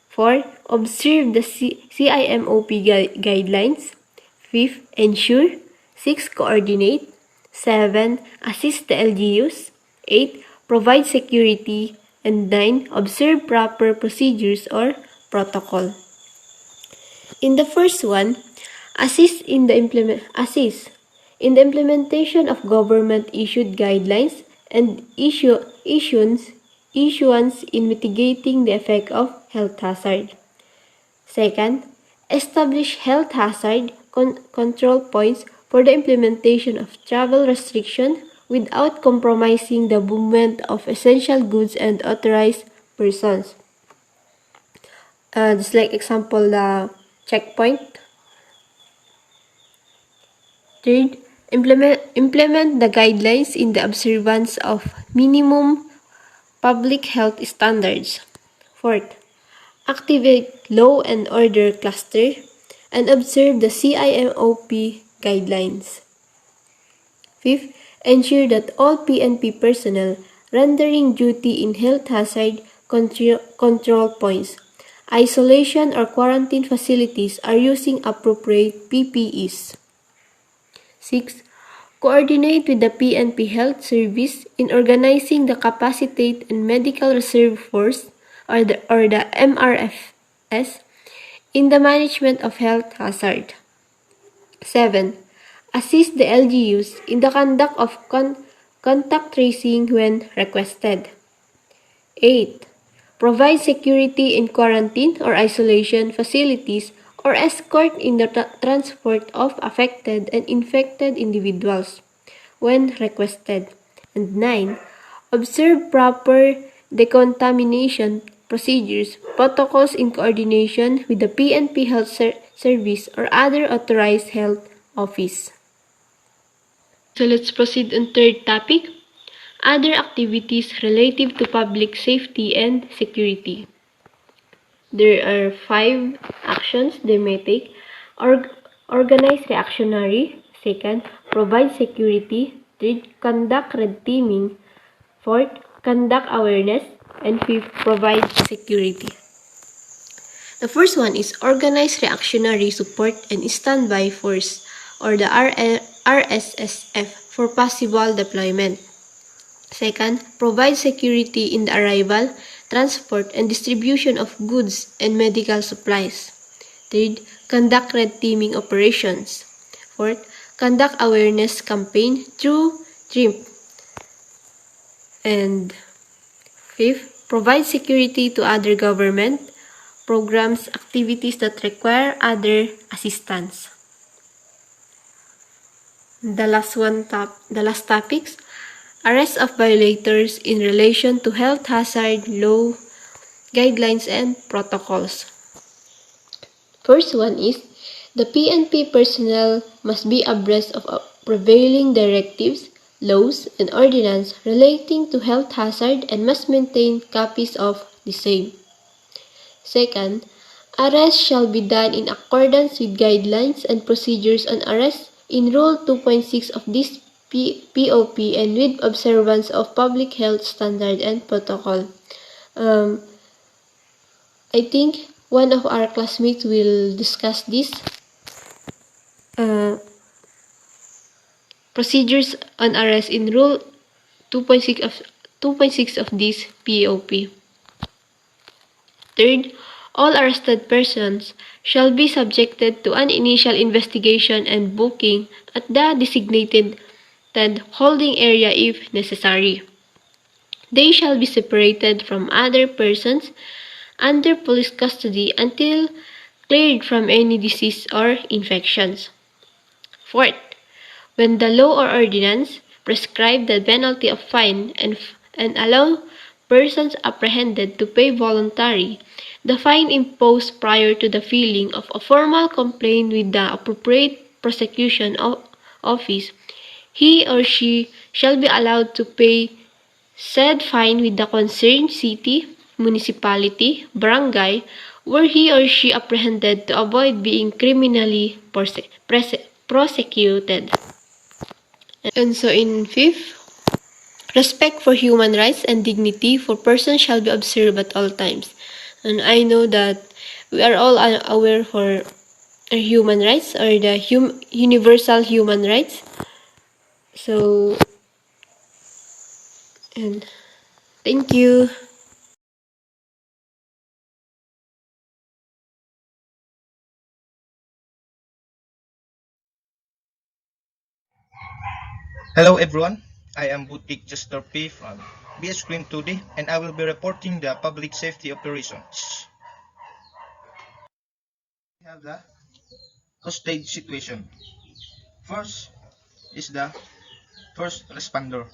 Fourth, observe the CIMOP guidelines. Fifth, ensure. Six, coordinate. 7, assist the LGUs. 8, provide security. And 9, observe proper procedures or protocol. In the first one, assist in the implementation of government-issued guidelines and issuance in mitigating the effect of health hazard. Second, establish health hazard control points for the implementation of travel restriction without compromising the movement of essential goods and authorized persons. Just like example, the checkpoint. Third, implement the guidelines in the observance of minimum public health standards. Fourth, activate law and order cluster and observe the CIMOP guidelines. Fifth, ensure that all PNP personnel rendering duty in health hazard control points, isolation or quarantine facilities are using appropriate PPEs. 6. Coordinate with the PNP Health Service in organizing the Capacitate and Medical Reserve Force or the MRFS in the management of health hazard. 7. Assist the LGUs in the conduct of contact tracing when requested. 8. Provide security in quarantine or isolation facilities or escort in the transport of affected and infected individuals when requested. And 9. Observe proper decontamination procedures, protocols in coordination with the PNP Health Service or other authorized health office. So let's proceed on third topic, other activities relative to public safety and security. There are 5 actions they may take. Organize reactionary. Second, provide security. Third, conduct red teaming. Fourth, conduct awareness. And fifth, provide security. The first one is organize reactionary support and standby force or the RSSF for possible deployment. Second, provide security in the arrival, transport, and distribution of goods and medical supplies. Third, conduct red teaming operations. Fourth, conduct awareness campaign through TRIMP. And fifth, provide security to other government programs, activities that require other assistance. The last topics, arrest of violators in relation to health hazard law, guidelines, and protocols. First one is, the PNP personnel must be abreast of prevailing directives, laws, and ordinances relating to health hazard and must maintain copies of the same. Second, arrest shall be done in accordance with guidelines and procedures on arrest in Rule 2.6 of this POP and with observance of public health standard and protocol. I think one of our classmates will discuss this. Procedures on arrest in Rule 2.6 of this POP. Third, all arrested persons shall be subjected to an initial investigation and booking at the designated holding area if necessary. They shall be separated from other persons under police custody until cleared from any disease or infections. Fourth, when the law or ordinance prescribe the penalty of fine and allow persons apprehended to pay voluntary the fine imposed prior to the filing of a formal complaint with the appropriate prosecution office, he or she shall be allowed to pay said fine with the concerned city, municipality, barangay, where he or she apprehended to avoid being criminally prosecuted. And so in fifth, respect for human rights and dignity for persons shall be observed at all times. And I know that we are all aware for human rights or the universal human rights. So, and thank you. Hello everyone, I am Boutique Jester P from BS Cream 2D and I will be reporting the public safety operations. We have the hostage situation. First is the first responder.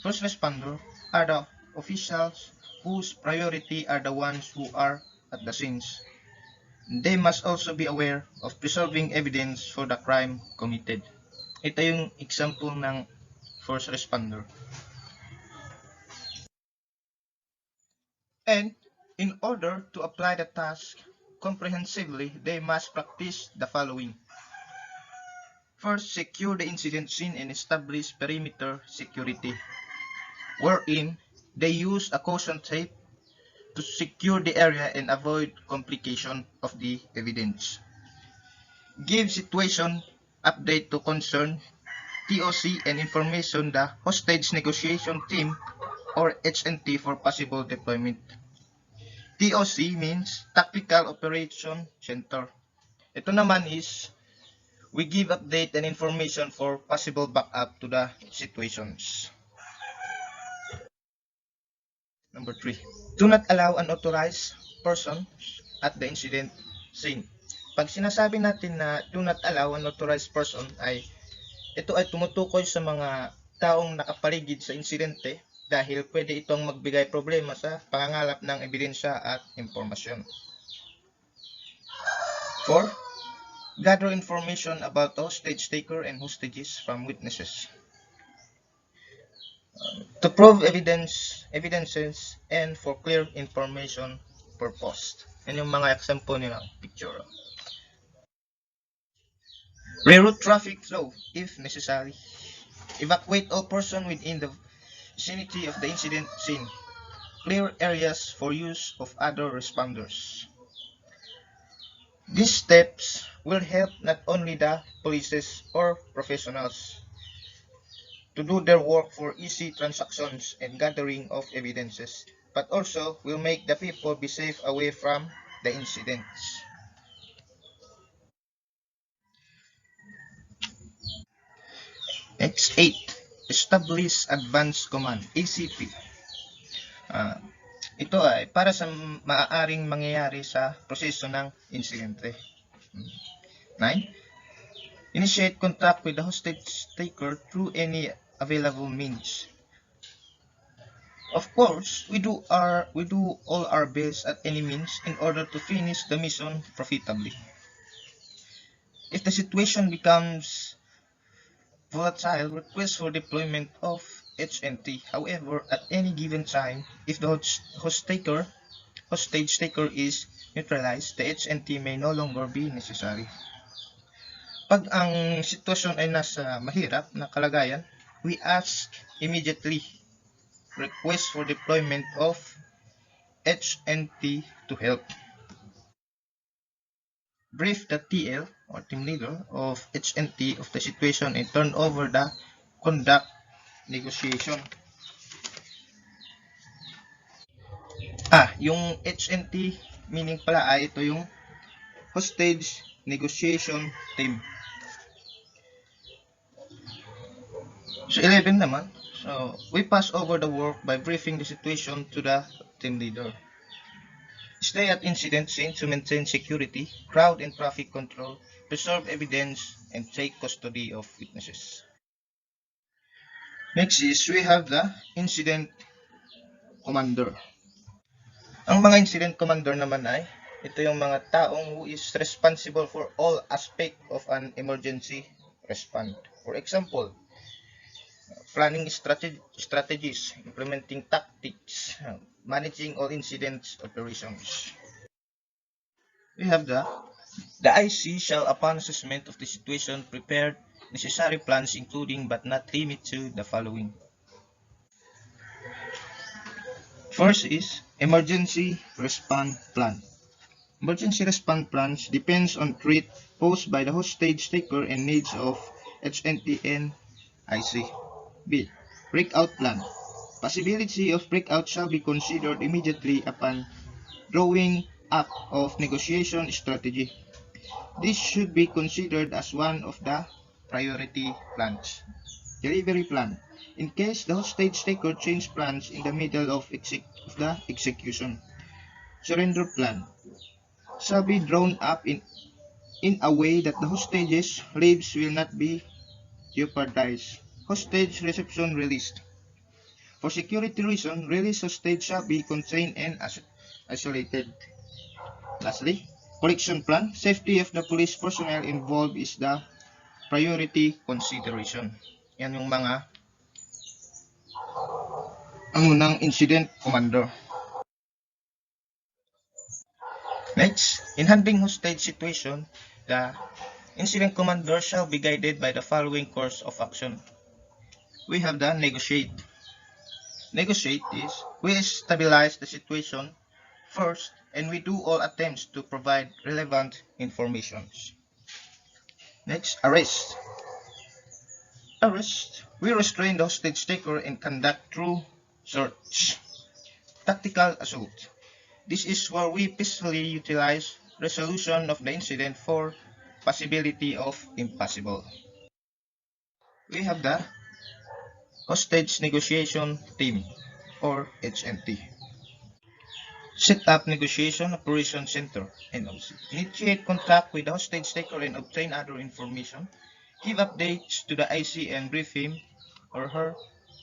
First responder are the officials whose priority are the ones who are at the scenes. They must also be aware of preserving evidence for the crime committed. Ito yung example ng first responder. And in order to apply the task comprehensively, they must practice the following. First, secure the incident scene and establish perimeter security, wherein they use a caution tape to secure the area and avoid complication of the evidence. Give situation update to concern TOC and information the hostage negotiation team or HNT for possible deployment. TOC means Tactical Operation Center. Ito naman is we give update and information for possible backup to the situations. Number 3. Do not allow unauthorized person at the incident scene. Pag sinasabi natin na do not allow unauthorized person ay ito ay tumutukoy sa mga taong nakapaligid sa insidente dahil pwede itong magbigay problema sa pangangalap ng ebidensya at impormasyon. 4. Gather information about hostage taker and hostages from witnesses. To prove evidences and for clear information purpose. Yan yung mga example nila picture. Reroute traffic flow if necessary. Evacuate all persons within the vicinity of the incident scene. Clear areas for use of other responders. These steps will help not only the police or professionals to do their work for easy transactions and gathering of evidences, but also will make the people be safe away from the incidents. Next, 8. Establish Advanced Command, ACP. Ito ay para sa maaaring mangyayari sa proseso ng insidente. 9. Initiate contact with the hostage taker through any available means. Of course, we do all our best at any means in order to finish the mission profitably. If the situation becomes volatile, request for deployment of HNT. However, at any given time, if the hostage taker is neutralized, the HNT may no longer be necessary. Pag ang sitwasyon ay nasa mahirap na kalagayan, we ask immediately request for deployment of HNT to help. Brief the TL or team leader of HNT of the situation and turn over the conduct negotiation. Yung HNT meaning pala ay ito yung hostage negotiation team. So 11 naman. So we pass over the work by briefing the situation to the team leader. Stay at incident scene to maintain security, crowd and traffic control, preserve evidence, and take custody of witnesses. Next is we have the incident commander. Ang mga incident commander naman ay ito yung mga taong who is responsible for all aspect of an emergency response. For example, planning strategies, implementing tactics, managing all incidents operations. We have the IC shall upon assessment of the situation prepare necessary plans including but not limited to the following. First is emergency response plan. Emergency response plans depends on threat posed by the hostage taker and needs of HNT and IC. B. Breakout plan. Possibility of breakout shall be considered immediately upon drawing up of negotiation strategy. This should be considered as one of the priority plans. Delivery plan. In case the hostage taker change plans in the middle of the execution. Surrender plan shall be drawn up in a way that the hostage's lives will not be jeopardized. Hostage reception released. For security reasons, released hostage shall be contained and isolated. Lastly, collection plan. Safety of the police personnel involved is the priority consideration. Yan yung mga ang unang incident commander. Next, in handling hostage situation, the incident commander shall be guided by the following course of action. We have the negotiate. Negotiate is we stabilize the situation first and we do all attempts to provide relevant information. Next, arrest. Arrest. We restrain the hostage taker and conduct thorough search. Tactical assault. This is where we peacefully utilize resolution of the incident for possibility of impossible. We have the hostage negotiation team or HNT. Set up negotiation operation center NOC. Initiate contact with the hostage taker and obtain other information. Give updates to the IC and brief him or her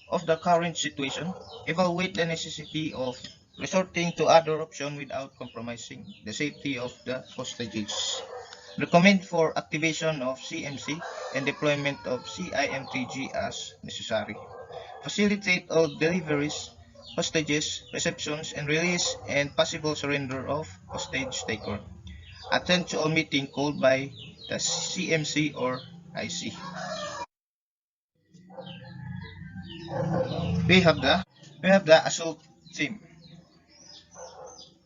of the current situation. Evaluate the necessity of resorting to other options without compromising the safety of the hostages. Recommend for activation of CMC and deployment of CIMTG as necessary. Facilitate all deliveries, hostages, receptions and release and possible surrender of hostage taker. Attend to all meeting called by the CMC or IC. We have the assault team.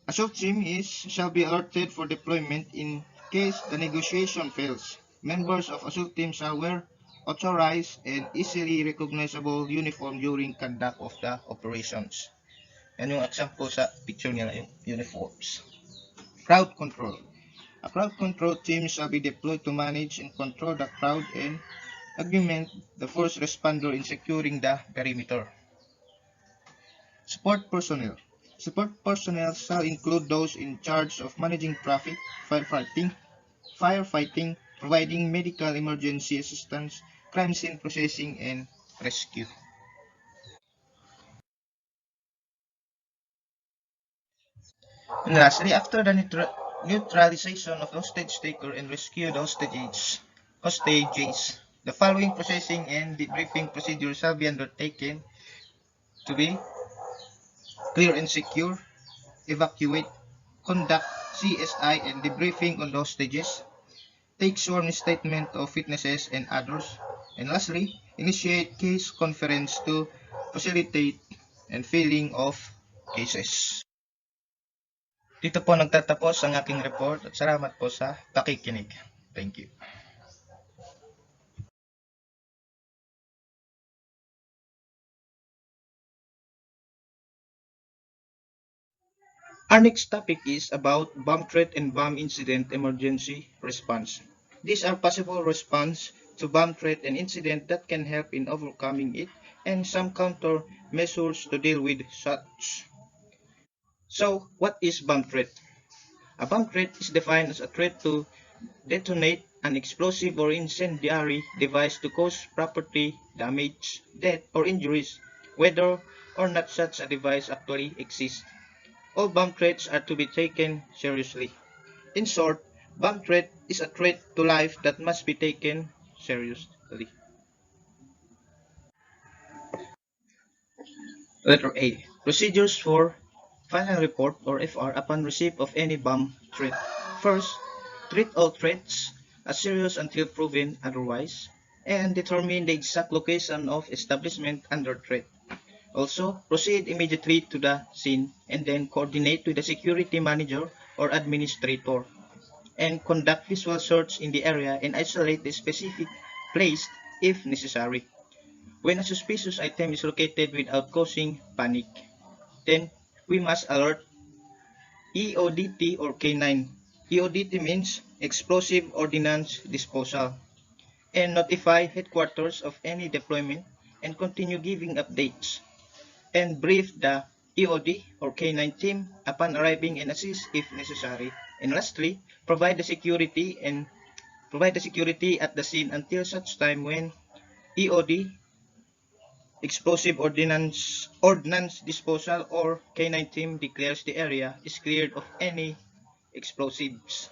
Assault team shall be alerted for deployment in case the negotiation fails. Members of assault team shall wear authorized and easily recognizable uniform during conduct of the operations. Yan yung example sa picture nila, yung uniforms. Crowd control. A crowd control team shall be deployed to manage and control the crowd and augment the first responder in securing the perimeter. Support personnel. Support personnel shall include those in charge of managing traffic, firefighting, providing medical emergency assistance, crime scene processing, and rescue. And lastly, after the neutralization of hostage taker and rescue the hostages, the following processing and debriefing procedures shall be undertaken to be clear and secure, evacuate, conduct CSI and debriefing on the hostages, take sworn statement of witnesses and others, and lastly, initiate case conference to facilitate and filing of cases. Dito po nagtatapos ang aking report at salamat po sa pakikinig. Thank you. Our next topic is about bomb threat and bomb incident emergency response. These are possible response to bomb threat and incident that can help in overcoming it and some counter measures to deal with such. So, what is bomb threat? A bomb threat is defined as a threat to detonate an explosive or incendiary device to cause property damage, death, or injuries, whether or not such a device actually exists. All bomb threats are to be taken seriously. In short, bomb threat is a threat to life that must be taken seriously. Letter A. Procedures for final report or FR upon receipt of any bomb threat. First, treat all threats as serious until proven otherwise, and determine the exact location of establishment under threat. Also, proceed immediately to the scene and then coordinate with the security manager or administrator and conduct visual search in the area and isolate the specific place if necessary. When a suspicious item is located without causing panic, then we must alert EODT or K9. EODT means Explosive Ordnance Disposal, and notify headquarters of any deployment and continue giving updates and brief the EOD or K9 team upon arriving and assist if necessary. And lastly, provide the security at the scene until such time when EOD Ordnance Disposal or K9 team declares the area is cleared of any explosives.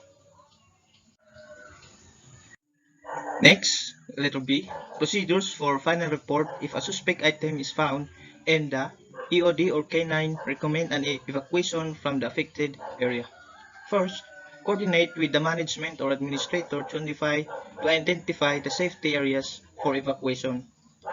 Next, letter B, procedures for final report if a suspect item is found and the EOD or K9 recommend an evacuation from the affected area. First, coordinate with the management or administrator to identify the safety areas for evacuation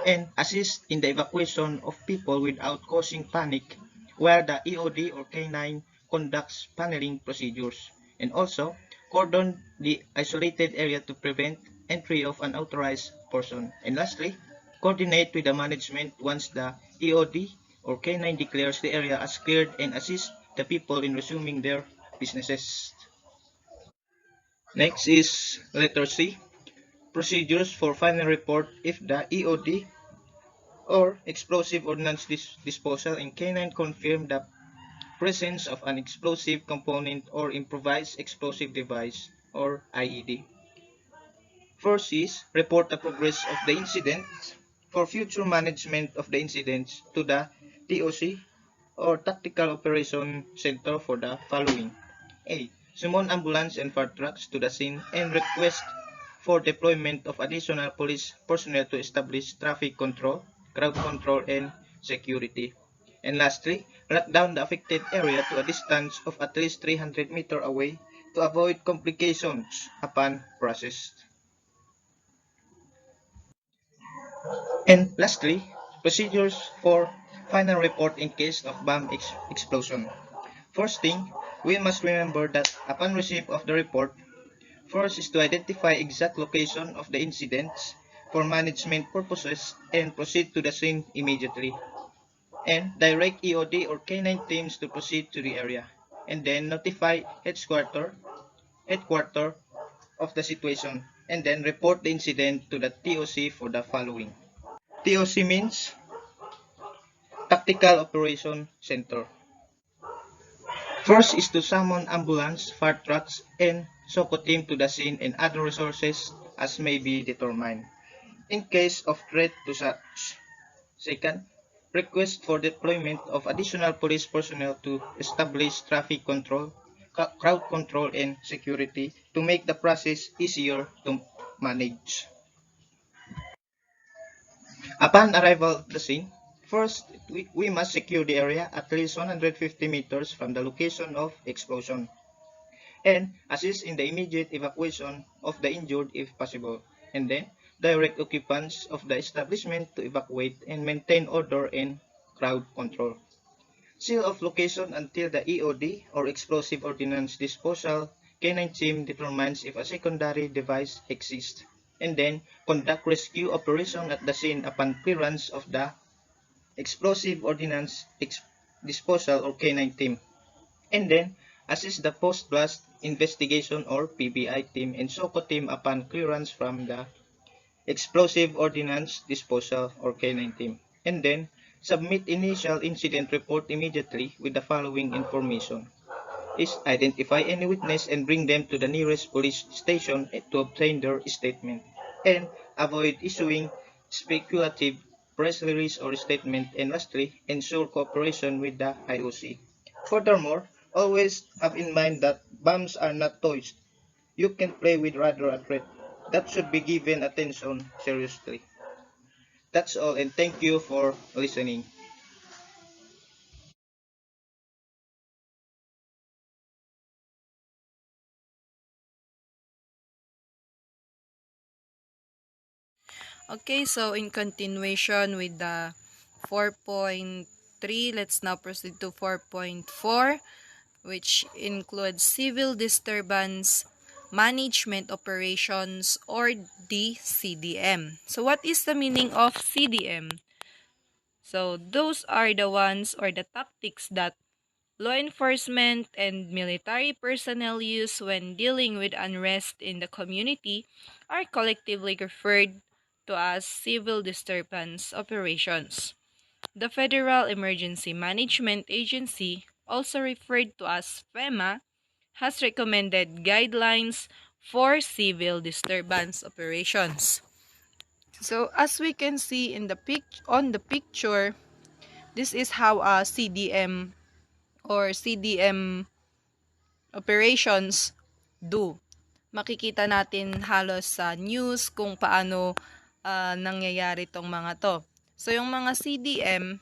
and assist in the evacuation of people without causing panic where the EOD or K9 conducts paneling procedures, and also cordon the isolated area to prevent entry of unauthorized person. And lastly, coordinate with the management once the EOD or K9 declares the area as cleared and assist the people in resuming their businesses. Next is letter C, procedures for final report if the EOD or explosive ordnance disposal in K9 confirm the presence of an explosive component or improvised explosive device or IED. First is report the progress of the incident for future management of the incidents to the TOC or Tactical Operation Center for the following. A. Summon ambulance and fire trucks to the scene and request for deployment of additional police personnel to establish traffic control, crowd control, and security. And lastly, lock down the affected area to a distance of at least 300 meters away to avoid complications upon process. And lastly, procedures for final report in case of bomb explosion. First thing, we must remember that upon receipt of the report, first is to identify exact location of the incidents for management purposes and proceed to the scene immediately. And direct EOD or K9 teams to proceed to the area. And then notify headquarter of the situation. And then report the incident to the TOC for the following. TOC means Tactical Operation Center. First is to summon ambulance, fire trucks, and SOCO team to the scene and other resources as may be determined. In case of threat to such. Second, request for deployment of additional police personnel to establish traffic control, crowd control, and security to make the process easier to manage. Upon arrival at the scene, first we must secure the area at least 150 meters from the location of explosion and assist in the immediate evacuation of the injured if possible, and then direct occupants of the establishment to evacuate and maintain order and crowd control. Seal of location until the EOD or explosive ordnance disposal K9 team determines if a secondary device exists, and then conduct rescue operation at the scene upon clearance of the explosive ordnance disposal or K9 team, and then assist the post-blast investigation or PBI team and SOCO team upon clearance from the explosive ordnance disposal or K9 team, and then submit initial incident report immediately with the following information. Is identify any witness and bring them to the nearest police station to obtain their statement, and avoid issuing speculative press release or statement, and lastly, ensure cooperation with the IOC. Furthermore, always have in mind that bombs are not toys you can play with, rather a threat that should be given attention seriously. That's all, and thank you for listening. Okay, so in continuation with the 4.3, let's now proceed to 4.4, which includes civil disturbance management operations, or the CDM. So what is the meaning of CDM? So those are the ones or the tactics that law enforcement and military personnel use when dealing with unrest in the community are collectively referred to as civil disturbance operations. The Federal Emergency Management Agency, also referred to as FEMA, has recommended guidelines for civil disturbance operations. So as we can see in the on the picture, this is how a CDM or CDM operations do. Makikita natin halos sa news kung paano nangyayari tong mga to. So yung mga CDM,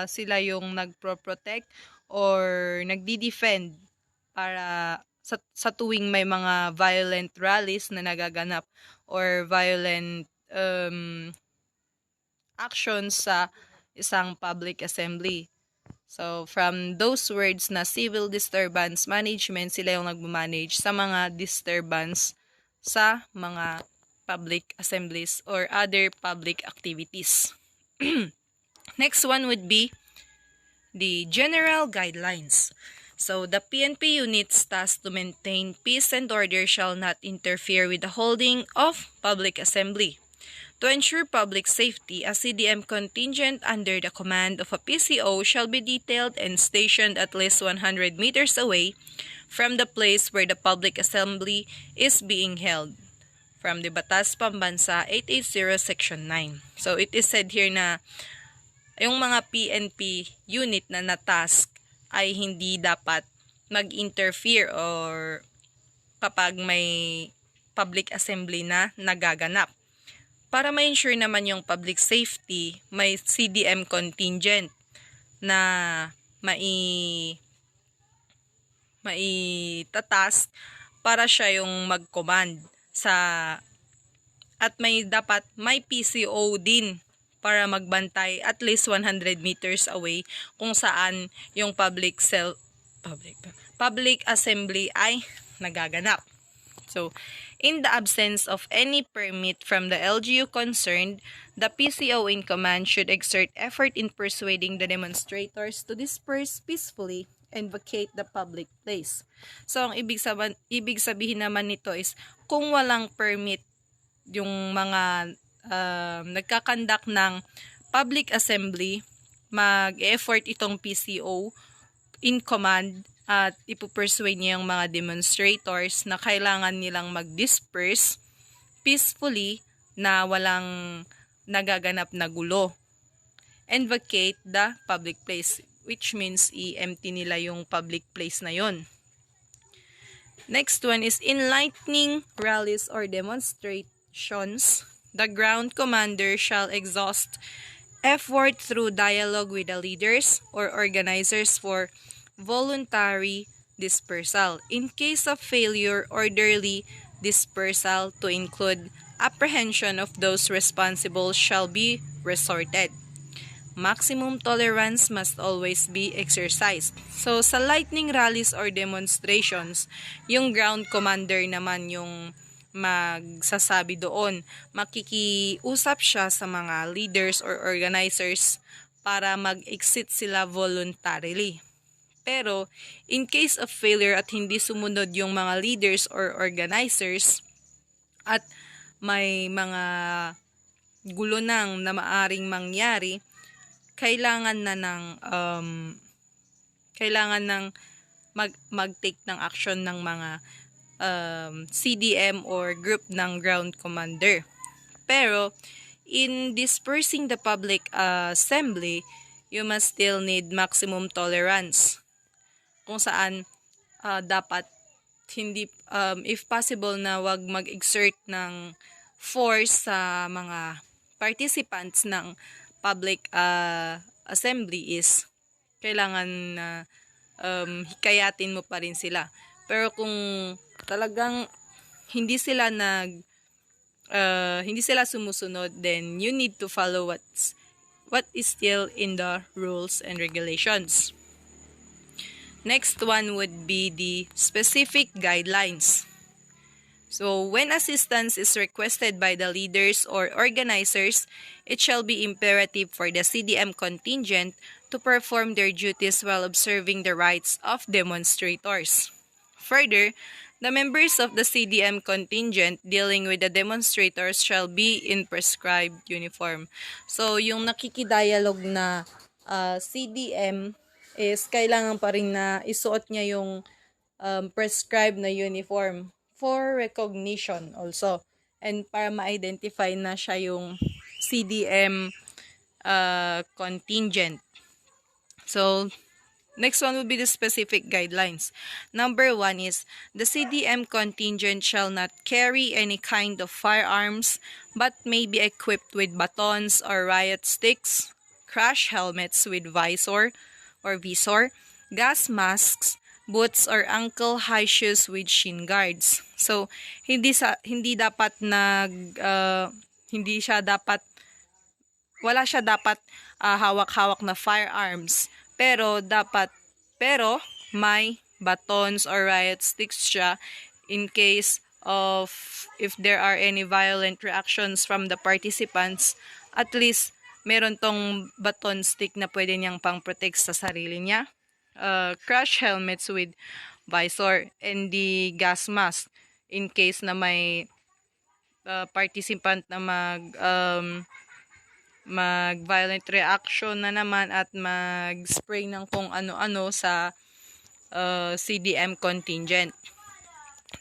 sila yung nagpro-protect or nagdi-defend para sa tuwing may mga violent rallies na nagaganap or violent actions sa isang public assembly. So, from those words na civil disturbance management, sila yung nagmamanage sa mga disturbance sa mga public assemblies or other public activities. Next one would be the general guidelines. So, the PNP units tasked to maintain peace and order shall not interfere with the holding of public assembly. To ensure public safety, a CDM contingent under the command of a PCO shall be detailed and stationed at least 100 meters away from the place where the public assembly is being held. From the Batas Pambansa 880 Section 9. So it is said here na yung mga PNP unit na natask ay hindi dapat mag-interfere or kapag may public assembly na nagaganap. Para ma-ensure naman yung public safety, may CDM contingent na maitatas para siya yung mag-command at may PCO din para magbantay at least 100 meters away kung saan yung public assembly ay nagaganap. So, in the absence of any permit from the LGU concerned, the PCO in command should exert effort in persuading the demonstrators to disperse peacefully and vacate the public place. So, ang ibig sabihin naman nito is, kung walang permit yung mga nagkakandak ng public assembly, mag-effort itong PCO in command at ipupersuade niya yung mga demonstrators na kailangan nilang mag-disperse peacefully na walang nagaganap na gulo and vacate the public place, which means i-empty nila yung public place na yon. Next one is in lightning rallies or demonstrations, the ground commander shall exhaust effort through dialogue with the leaders or organizers for voluntary dispersal. In case of failure, orderly dispersal to include apprehension of those responsible shall be resorted. Maximum tolerance must always be exercised. So, sa lightning rallies or demonstrations, yung ground commander naman yung magsasabi doon. Makikiusap siya sa mga leaders or organizers para mag-exit sila voluntarily. Pero, in case of failure at hindi sumunod yung mga leaders or organizers at may mga gulo nang na maaring mangyari, kailangan ng mag-take ng action ng mga CDM or group ng ground commander. Pero, In dispersing the public assembly, you must still need maximum tolerance kung saan dapat hindi if possible na wag mag-exert ng force sa mga participants ng public assembly is kailangan na hikayatin mo pa rin sila. Pero kung talagang hindi sila hindi sila sumusunod, then you need to follow what is still in the rules and regulations. Next one would be the specific guidelines. So, when assistance is requested by the leaders or organizers, it shall be imperative for the CDM contingent to perform their duties while observing the rights of demonstrators. Further, the members of the CDM contingent dealing with the demonstrators shall be in prescribed uniform. So, yung nakikidialogue na CDM is kailangan pa rin na isuot niya yung prescribed na uniform for recognition also. And para ma-identify na siya yung CDM contingent. So, next one will be the specific guidelines. Number 1 is, the CDM contingent shall not carry any kind of firearms but may be equipped with batons or riot sticks, crash helmets with visor, gas masks, boots or ankle-high shoes with shin guards. So, wala siya dapat hawak-hawak na firearms. Pero may batons or riot sticks siya in case of if there are any violent reactions from the participants. At least meron tong baton stick na pwede niyang pang-protect sa sarili niya. Crash helmets with visor and the gas mask in case na may participant na mag-violent reaction na naman at mag-spray ng kung ano-ano sa CDM contingent.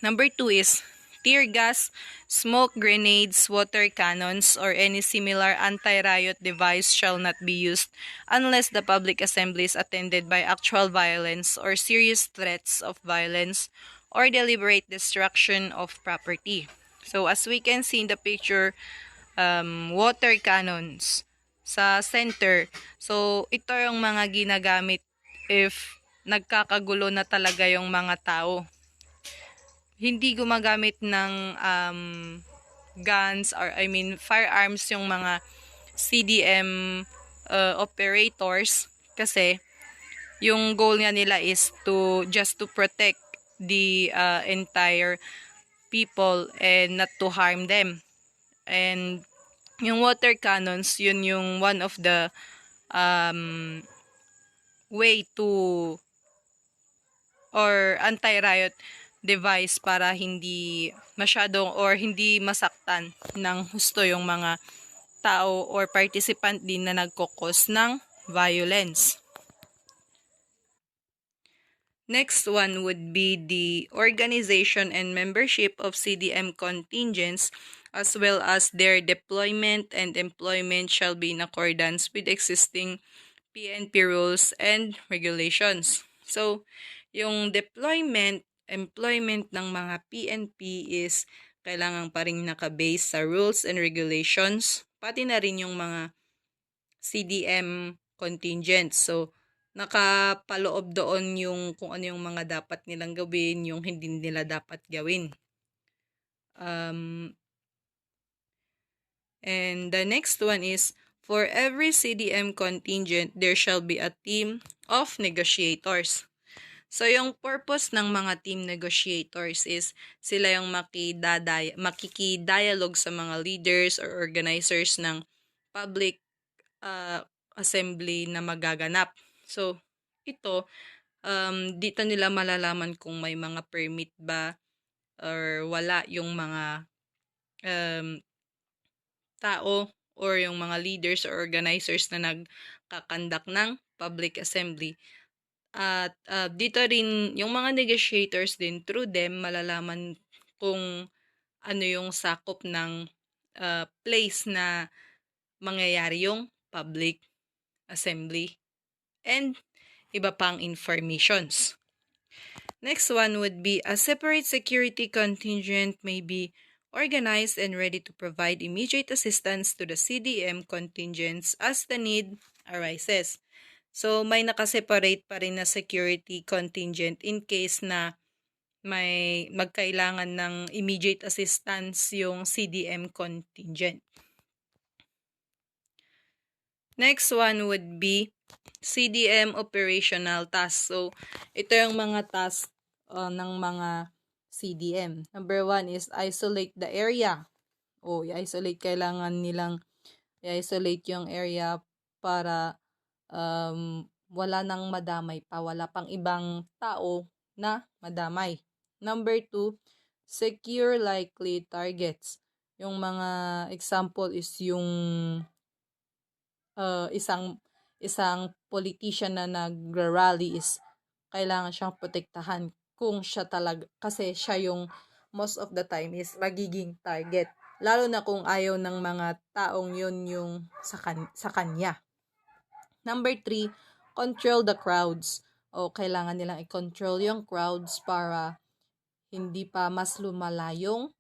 Number 2 is tear gas, smoke grenades, water cannons, or any similar anti-riot device shall not be used unless the public assembly is attended by actual violence or serious threats of violence or deliberate destruction of property. So, as we can see in the picture, water cannons sa center. So, ito yung mga ginagamit if nagkakagulo na talaga yung mga tao. Hindi gumagamit ng guns or firearms yung mga CDM operators kasi yung goal nga nila is just to protect the entire people and not to harm them. And yung water cannons, yun yung one of the way to or anti-riot device para hindi masyadong or hindi masaktan ng husto yung mga tao or participant din na nagkokos ng violence. Next one would be the organization and membership of CDM contingents as well as their deployment and employment shall be in accordance with existing PNP rules and regulations. So, yung employment ng mga PNP is kailangan pa rin nakabase sa rules and regulations, pati na rin yung mga CDM contingents. So, nakapaloob doon yung kung ano yung mga dapat nilang gawin, yung hindi nila dapat gawin. And the next one is, for every CDM contingent, there shall be a team of negotiators. So, yung purpose ng mga team negotiators is sila yung makikidialogue sa mga leaders or organizers ng public assembly na magaganap. So, ito, dito nila malalaman kung may mga permit ba or wala yung mga tao or yung mga leaders or organizers na nagkakandak ng public assembly. At dito rin, yung mga negotiators din, through them, malalaman kung ano yung sakop ng place na mangyayari yung public assembly, and iba pang informations. Next one would be a separate security contingent may be organized and ready to provide immediate assistance to the CDM contingents as the need arises. So, may nakaseparate pa rin na security contingent in case na may magkailangan ng immediate assistance yung CDM contingent. Next one would be CDM operational task. So, ito yung mga task ng mga CDM. Number 1 is isolate the area. Kailangan nilang i-isolate yung area para wala nang madamay pa, wala pang ibang tao na madamay. Number 2, secure likely targets. Yung mga example is yung isang politician na nag-rally is kailangan siyang protektahan kung siya talaga, kasi siya yung most of the time is magiging target. Lalo na kung ayaw ng mga taong yun yung sa kanya. Number 3, control the crowds. Kailangan nilang i-control yung crowds para hindi pa mas lumala yung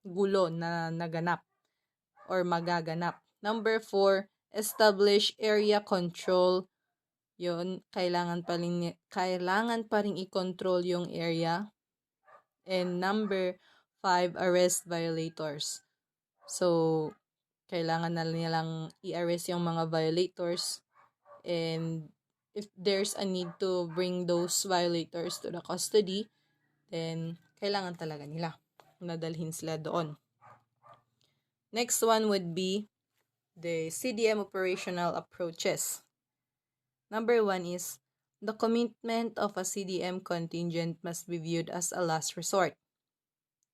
gulo na naganap or magaganap. Number 4, establish area control. Yun, kailangan pa rin i-control yung area. And number 5, arrest violators. So, kailangan na nilang i-arrest yung mga violators, and if there's a need to bring those violators to the custody, then kailangan talaga nila nadalhin sila doon. Next one would be the CDM operational approaches. Number 1 is the commitment of a CDM contingent must be viewed as a last resort.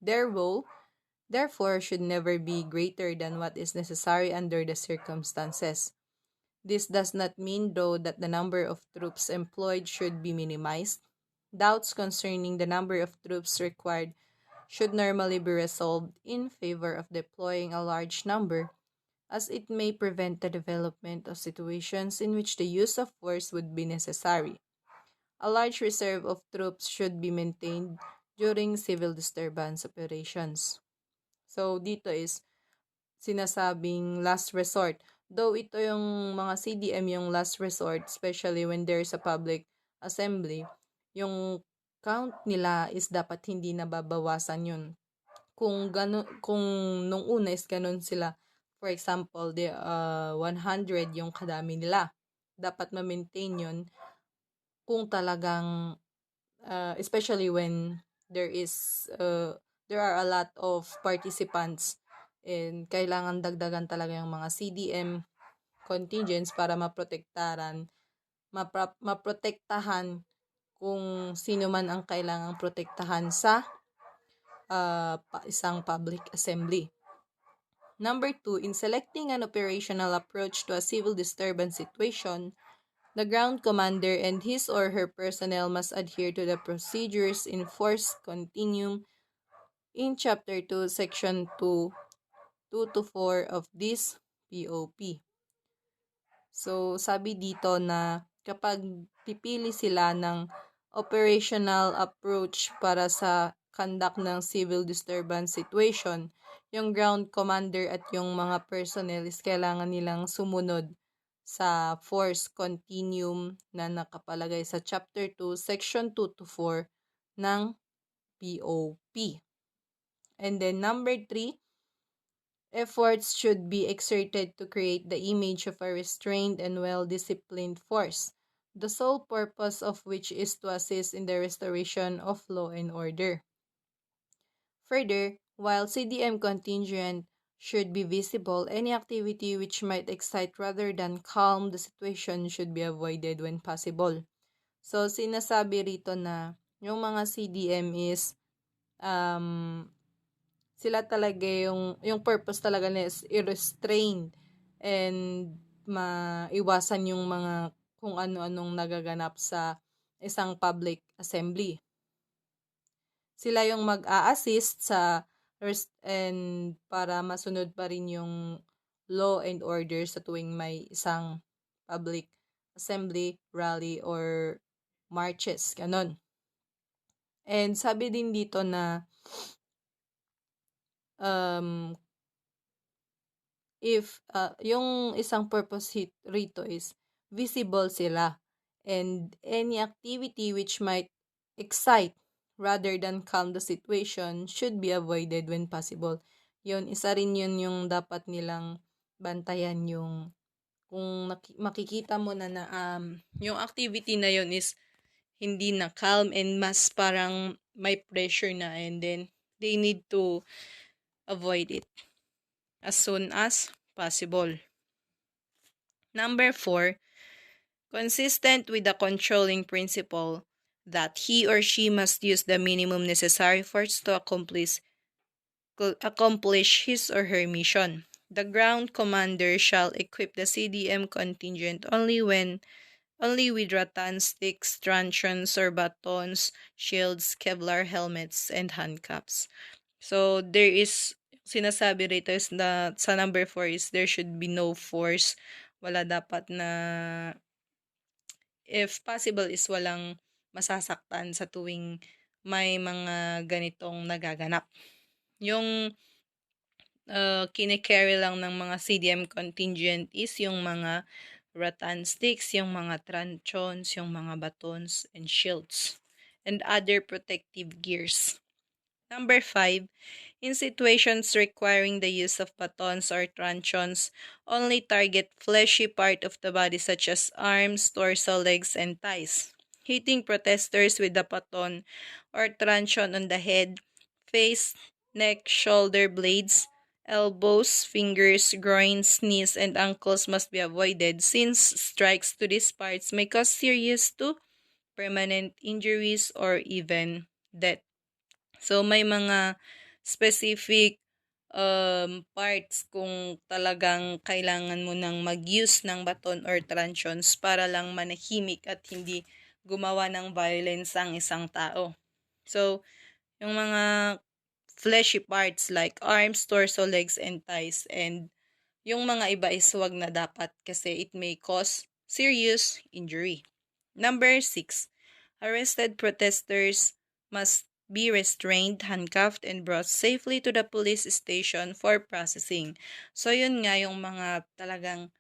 Their role, therefore, should never be greater than what is necessary under the circumstances. This does not mean, though, that the number of troops employed should be minimized. Doubts concerning the number of troops required should normally be resolved in favor of deploying a large number, as it may prevent the development of situations in which the use of force would be necessary. A large reserve of troops should be maintained during civil disturbance operations. So, dito is sinasabing last resort. Though ito yung mga CDM yung last resort, especially when there's a public assembly, yung count nila is dapat hindi nababawasan yun. Kung nung una is ganun sila, for example, 100 yung kadami nila, dapat ma-maintain yun kung talagang especially when there are a lot of participants, and kailangan dagdagan talaga yung mga CDM contingents para maprotektahan kung sino man ang kailangang protektahan sa isang public assembly. Number 2, in selecting an operational approach to a civil disturbance situation, the ground commander and his or her personnel must adhere to the procedures in Force Continuum in Chapter 2, Section 2 to 4 of this POP. So, sabi dito na kapag pipili sila ng operational approach para sa conduct ng civil disturbance situation, yung ground commander at yung mga personnel is kailangan nilang sumunod sa force continuum na nakapalagay sa Chapter 2, Section 2 to 4 ng POP. And then number 3, efforts should be exerted to create the image of a restrained and well-disciplined force, the sole purpose of which is to assist in the restoration of law and order. Further, while CDM contingent should be visible, any activity which might excite rather than calm the situation should be avoided when possible. So, sinasabi rito na yung mga CDM is sila talaga yung purpose talaga nila is i-restrain and maiwasan yung mga kung ano-anong nagaganap sa isang public assembly. Sila yung mag-a-assist and para masunod pa rin yung law and order sa tuwing may isang public assembly, rally, or marches. Ganon. And sabi din dito na if yung isang purpose rito is visible sila and any activity which might excite rather than calm the situation should be avoided when possible. Yun, isa rin yun yung dapat nilang bantayan, yung kung makikita mo na yung activity na yun is hindi na calm and mas parang may pressure na, and then they need to avoid it as soon as possible. Number 4, consistent with the controlling principle that he or she must use the minimum necessary force to accomplish his or her mission. The ground commander shall equip the CDM contingent only with rattan sticks, truncheons or batons, shields, Kevlar helmets, and handcuffs. So, there is, sinasabi rito is na sa number 4 is there should be no force. Wala dapat na, if possible is walang masasaktan sa tuwing may mga ganitong nagaganap. Yung kine-carry lang ng mga CDM contingent is yung mga rattan sticks, yung mga truncheons, yung mga batons and shields, and other protective gears. Number 5, in situations requiring the use of batons or truncheons, only target fleshy part of the body such as arms, torso, legs, and thighs. Hitting protesters with the baton or truncheon on the head, face, neck, shoulder blades, elbows, fingers, groins, knees, and ankles must be avoided since strikes to these parts may cause serious to permanent injuries or even death. So, may mga specific parts kung talagang kailangan mo nang mag-use ng baton or truncheons para lang manahimik at hindi gumawa ng violence ang isang tao. So, yung mga fleshy parts like arms, torso, legs, and thighs, and yung mga iba is wag na dapat kasi it may cause serious injury. Number 6, arrested protesters must be restrained, handcuffed, and brought safely to the police station for processing. So, yun nga yung mga talagang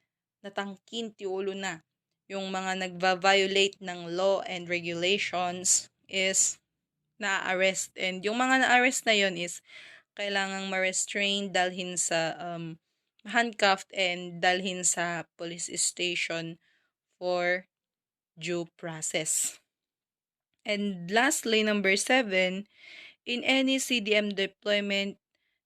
natangkin tiulo na. Yung mga nagva-violate ng law and regulations is na-arrest. And yung mga na-arrest na yun is kailangang ma-restrain, dalhin sa handcuffed, and dalhin sa police station for due process. And lastly, number 7, in any CDM deployment,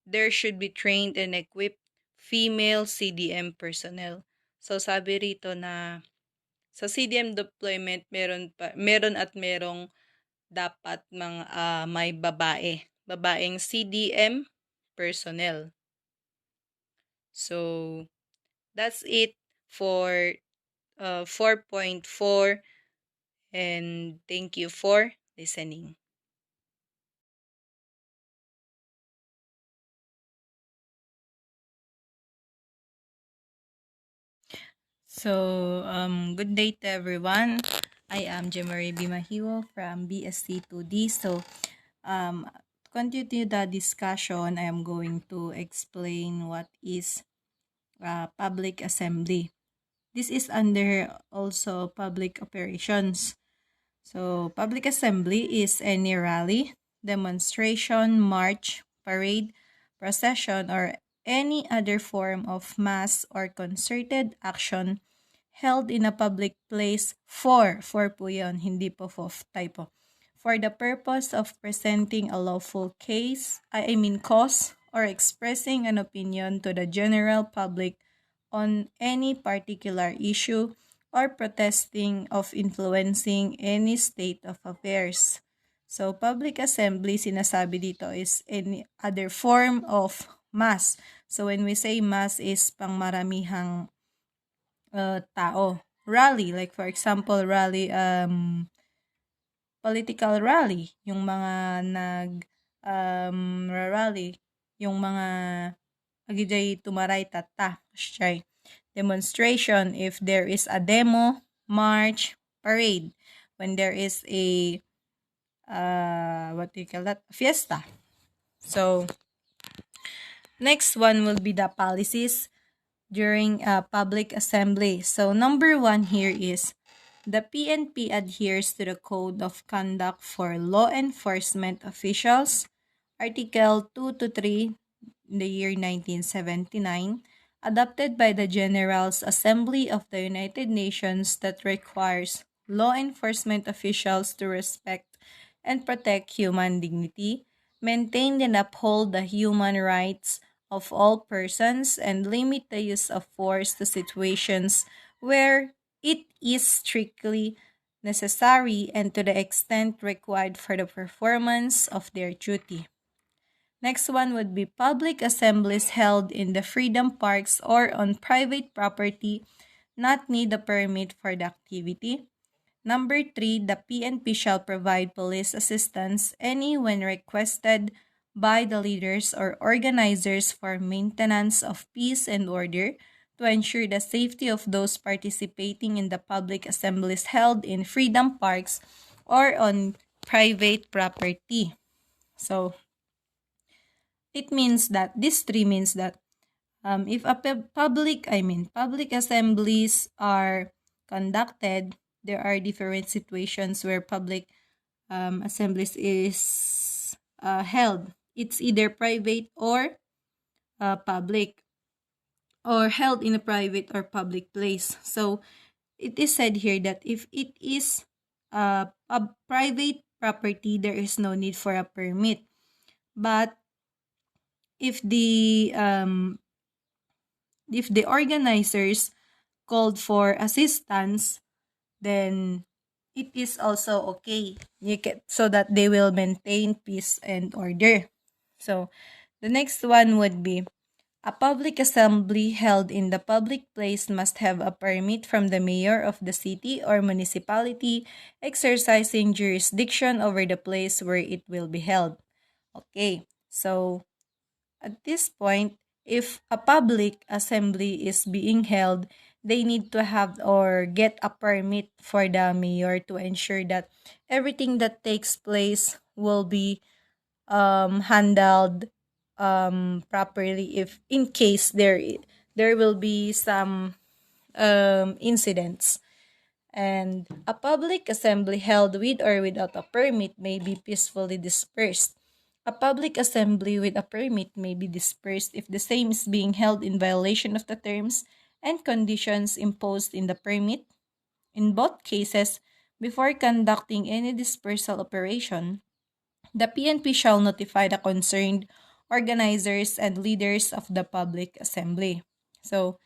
there should be trained and equipped female CDM personnel. So, sabi rito na sa CDM deployment, meron at merong dapat mga may babaeng CDM personnel. So, that's it for 4.4, and thank you for listening. So, good day to everyone. I am Jemarie Bimahiwo from BSC2D. So, to continue the discussion, I am going to explain what is public assembly. This is under also public operations. So, public assembly is any rally, demonstration, march, parade, procession, or any other form of mass or concerted action held in a public place for po yun, hindi po typo, for the purpose of presenting a lawful cause or expressing an opinion to the general public on any particular issue or protesting of influencing any state of affairs. So, public assembly, sinasabi dito, is any other form of mass. So, when we say mass is pangmaramihang tao. Rally, like for example, political rally, yung mga rally, yung mga agijay tumaray tata. Siyay. Demonstration if there is a demo, march, parade. When there is a what do you call that? Fiesta. So next one will be the policies during a public assembly. So number 1 here is the PNP adheres to the Code of Conduct for Law Enforcement Officials, Article 2 to 3, in the year 1979, adopted by the General Assembly of the United Nations that requires law enforcement officials to respect and protect human dignity, maintain and uphold the human rights of all persons, and limit the use of force to situations where it is strictly necessary and to the extent required for the performance of their duty. Next one would be public assemblies held in the freedom parks or on private property not need a permit for the activity. Number 3, the PNP shall provide police assistance any when requested by the leaders or organizers for maintenance of peace and order to ensure the safety of those participating in the public assemblies held in freedom parks or on private property. So, it means that these 3 means that if a public assemblies are conducted, there are different situations where public assemblies is held. It's either private or public, or held in a private or public place. So it is said here that if it is a private property, there is no need for a permit. But if the organizers called for assistance, then it is also okay. So that they will maintain peace and order. So the next one would be a public assembly held in the public place must have a permit from the mayor of the city or municipality exercising jurisdiction over the place where it will be held. Okay, so at this point, if a public assembly is being held, they need to have or get a permit for the mayor to ensure that everything that takes place will be handled properly if in case there will be some incidents. And a public assembly held with or without a permit may be peacefully dispersed. A public assembly with a permit may be dispersed if the same is being held in violation of the terms and conditions imposed in the permit. In both cases, before conducting any dispersal operation, the PNP shall notify the concerned organizers and leaders of the public assembly. So,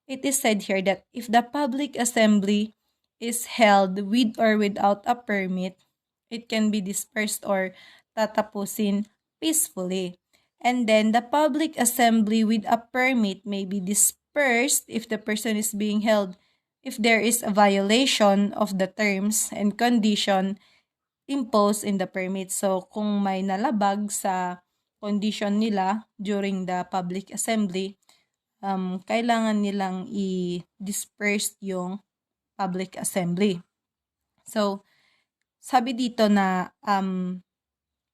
it is said here that if the public assembly is held with or without a permit, it can be dispersed or tatapusin peacefully. And then the public assembly with a permit may be dispersed if the person is being held if there is a violation of the terms and condition imposed in the permit. So, kung may nalabag sa condition nila during the public assembly, kailangan nilang i-disperse yung public assembly. So, sabi dito na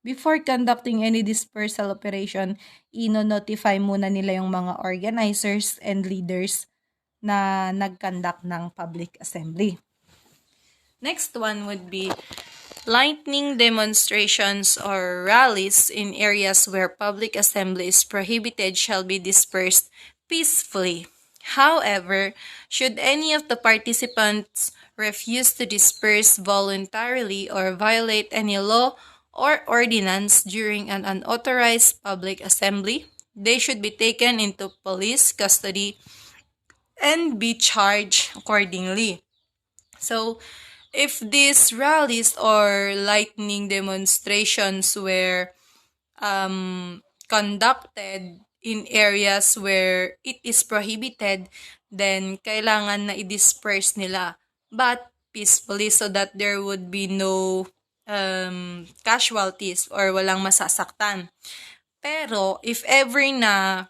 before conducting any dispersal operation, ino-notify muna nila yung mga organizers and leaders na nag-conduct ng public assembly. Next one would be lightning demonstrations or rallies in areas where public assembly is prohibited shall be dispersed peacefully. However, should any of the participants refuse to disperse voluntarily or violate any law or ordinance during an unauthorized public assembly, they should be taken into police custody and be charged accordingly. So, if these rallies or lightning demonstrations were conducted in areas where it is prohibited, then kailangan na i-disperse nila, but peacefully so that there would be no casualties or walang masasaktan. Pero if ever na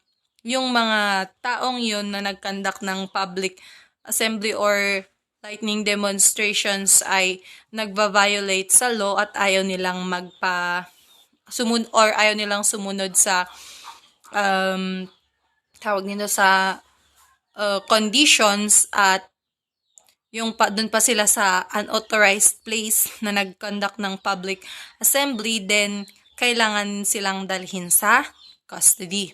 yung mga taong yun na nag-conduct ng public assembly or lightning demonstrations ay nagva-violate sa law at ayaw nilang ayaw nilang sumunod sa tawag nito sa conditions at doon pa sila sa unauthorized place na nag-conduct ng public assembly, then kailangan silang dalhin sa custody.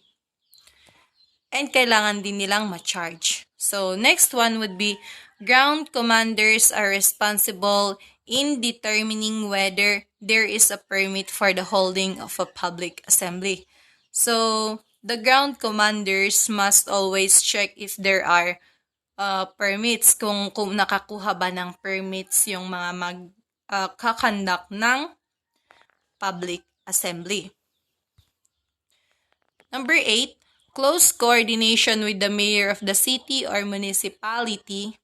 And kailangan din nilang ma-charge. So, next one would be, ground commanders are responsible in determining whether there is a permit for the holding of a public assembly. So, the ground commanders must always check if there are permits, kung nakakuha ba ng permits yung mga kakandak ng public assembly. Number 8, close coordination with the mayor of the city or municipality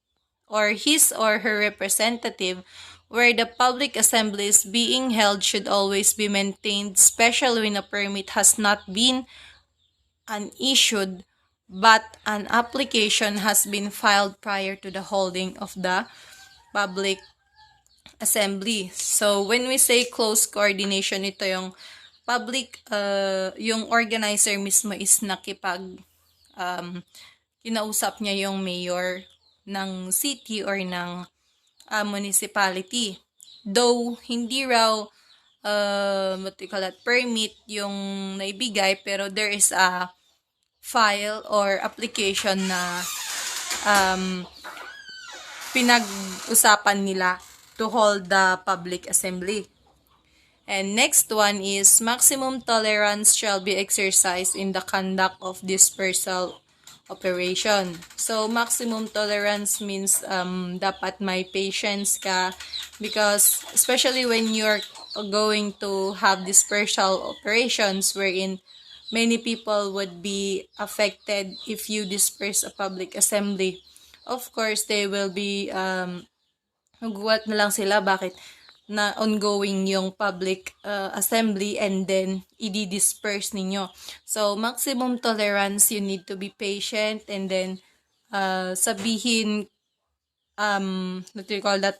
or his or her representative where the public assembly is being held should always be maintained, especially when a permit has not been issued but an application has been filed prior to the holding of the public assembly. So, when we say close coordination, ito yung yung organizer mismo is kinausap niya yung mayor ng city or ng municipality. Though, hindi raw permit yung naibigay, pero there is a file or application na pinag-usapan nila to hold the public assembly. And next one is, maximum tolerance shall be exercised in the conduct of dispersal operation. So, maximum tolerance means dapat may patience ka because especially when you're going to have dispersal operations wherein many people would be affected if you disperse a public assembly. Of course, they will be, nagulat na lang sila bakit na ongoing yung public assembly and then i-disperse ninyo. So, maximum tolerance, you need to be patient and then sabihin, what do you call that,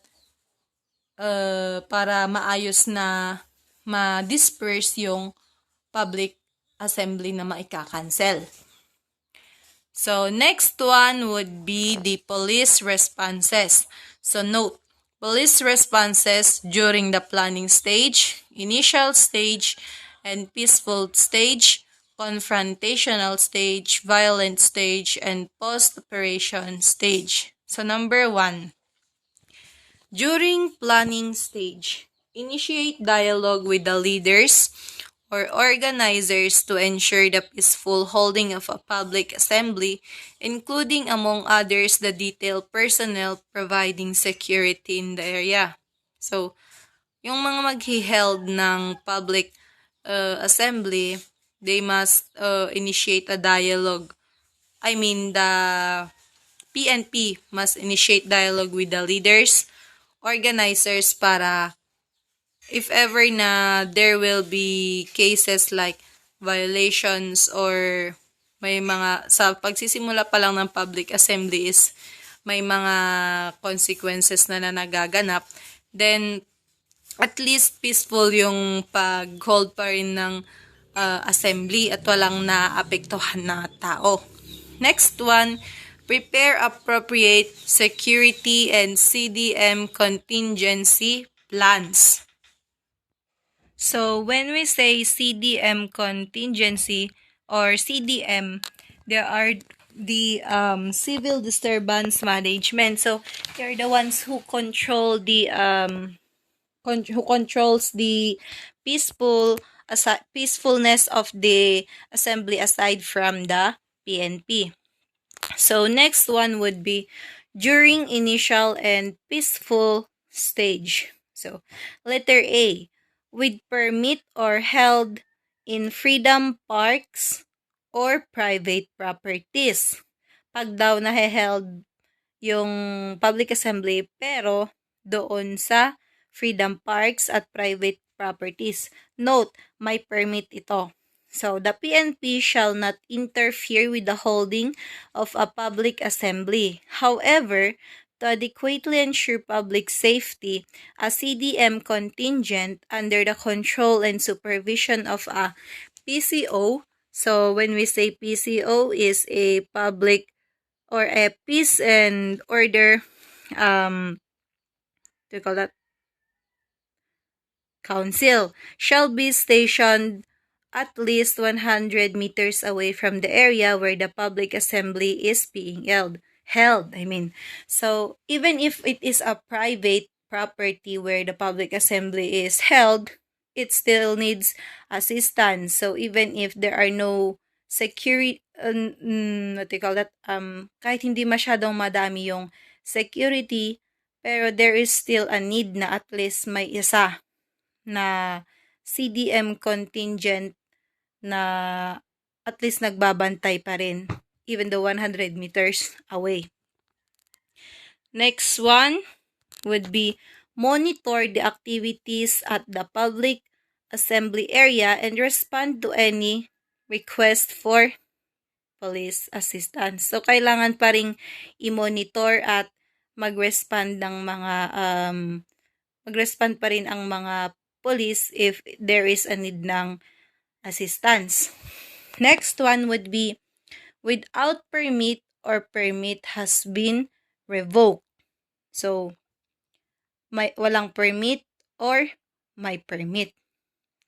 para maayos na ma-disperse yung public assembly na maika-cancel. So, next one would be the police responses. So, note, police responses during the planning stage, initial stage, and peaceful stage, confrontational stage, violent stage, and post-operation stage. So, number 1, during planning stage, initiate dialogue with the leaders or organizers to ensure the peaceful holding of a public assembly, including among others the detailed personnel providing security in the area. So, yung mga mag-held ng public assembly, they must initiate a dialogue. I mean, the PNP must initiate dialogue with the leaders, organizers para if ever na there will be cases like violations or may mga, sa pagsisimula pa lang ng public assembly is may mga consequences na nagaganap, then at least peaceful yung pag-hold pa rin ng assembly at walang naapektuhan na tao. Next one, prepare appropriate security and CDM contingency plans. So, when we say CDM contingency or CDM, there are the civil disturbance management. So, they're the ones who control the who controls the peacefulness of the assembly aside from the PNP. So, next one would be during initial and peaceful stage. So, letter A, with permit or held in freedom parks or private properties. Pag daw held yung public assembly pero doon sa freedom parks at private properties. Note, may permit ito. So, the PNP shall not interfere with the holding of a public assembly. However, to adequately ensure public safety, a CDM contingent under the control and supervision of a PCO. So, when we say PCO is a public or a peace and order, what do you call that? Council shall be stationed at least 100 meters away from the area where the public assembly is being held. So even if it is a private property where the public assembly is held, it still needs assistance. So even if there are no security, what do you call that? Kahit hindi masyadong madami yung security, pero there is still a need na at least may isa na CDM contingent na at least nagbabantay pa rin even though 100 meters away. Next one would be monitor the activities at the public assembly area and respond to any request for police assistance. So, kailangan pa ring i-monitor at mag-respond pa rin ang mga police if there is a need ng assistance. Next one would be without permit or permit has been revoked. So, walang permit or may permit.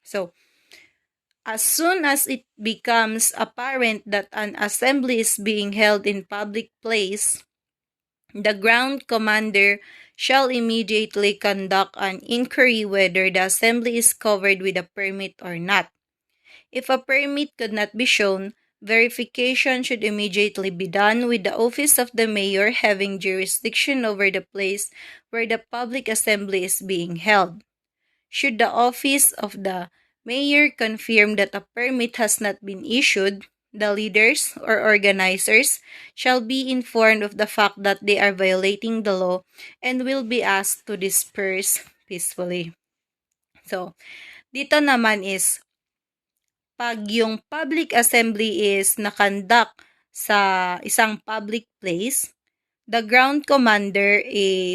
So, as soon as it becomes apparent that an assembly is being held in public place, the ground commander shall immediately conduct an inquiry whether the assembly is covered with a permit or not. If a permit could not be shown, verification should immediately be done with the office of the mayor having jurisdiction over the place where the public assembly is being held. Should the office of the mayor confirm that a permit has not been issued, the leaders or organizers shall be informed of the fact that they are violating the law and will be asked to disperse peacefully. So, dito naman is pag yung public assembly is nakandak sa isang public place, the ground commander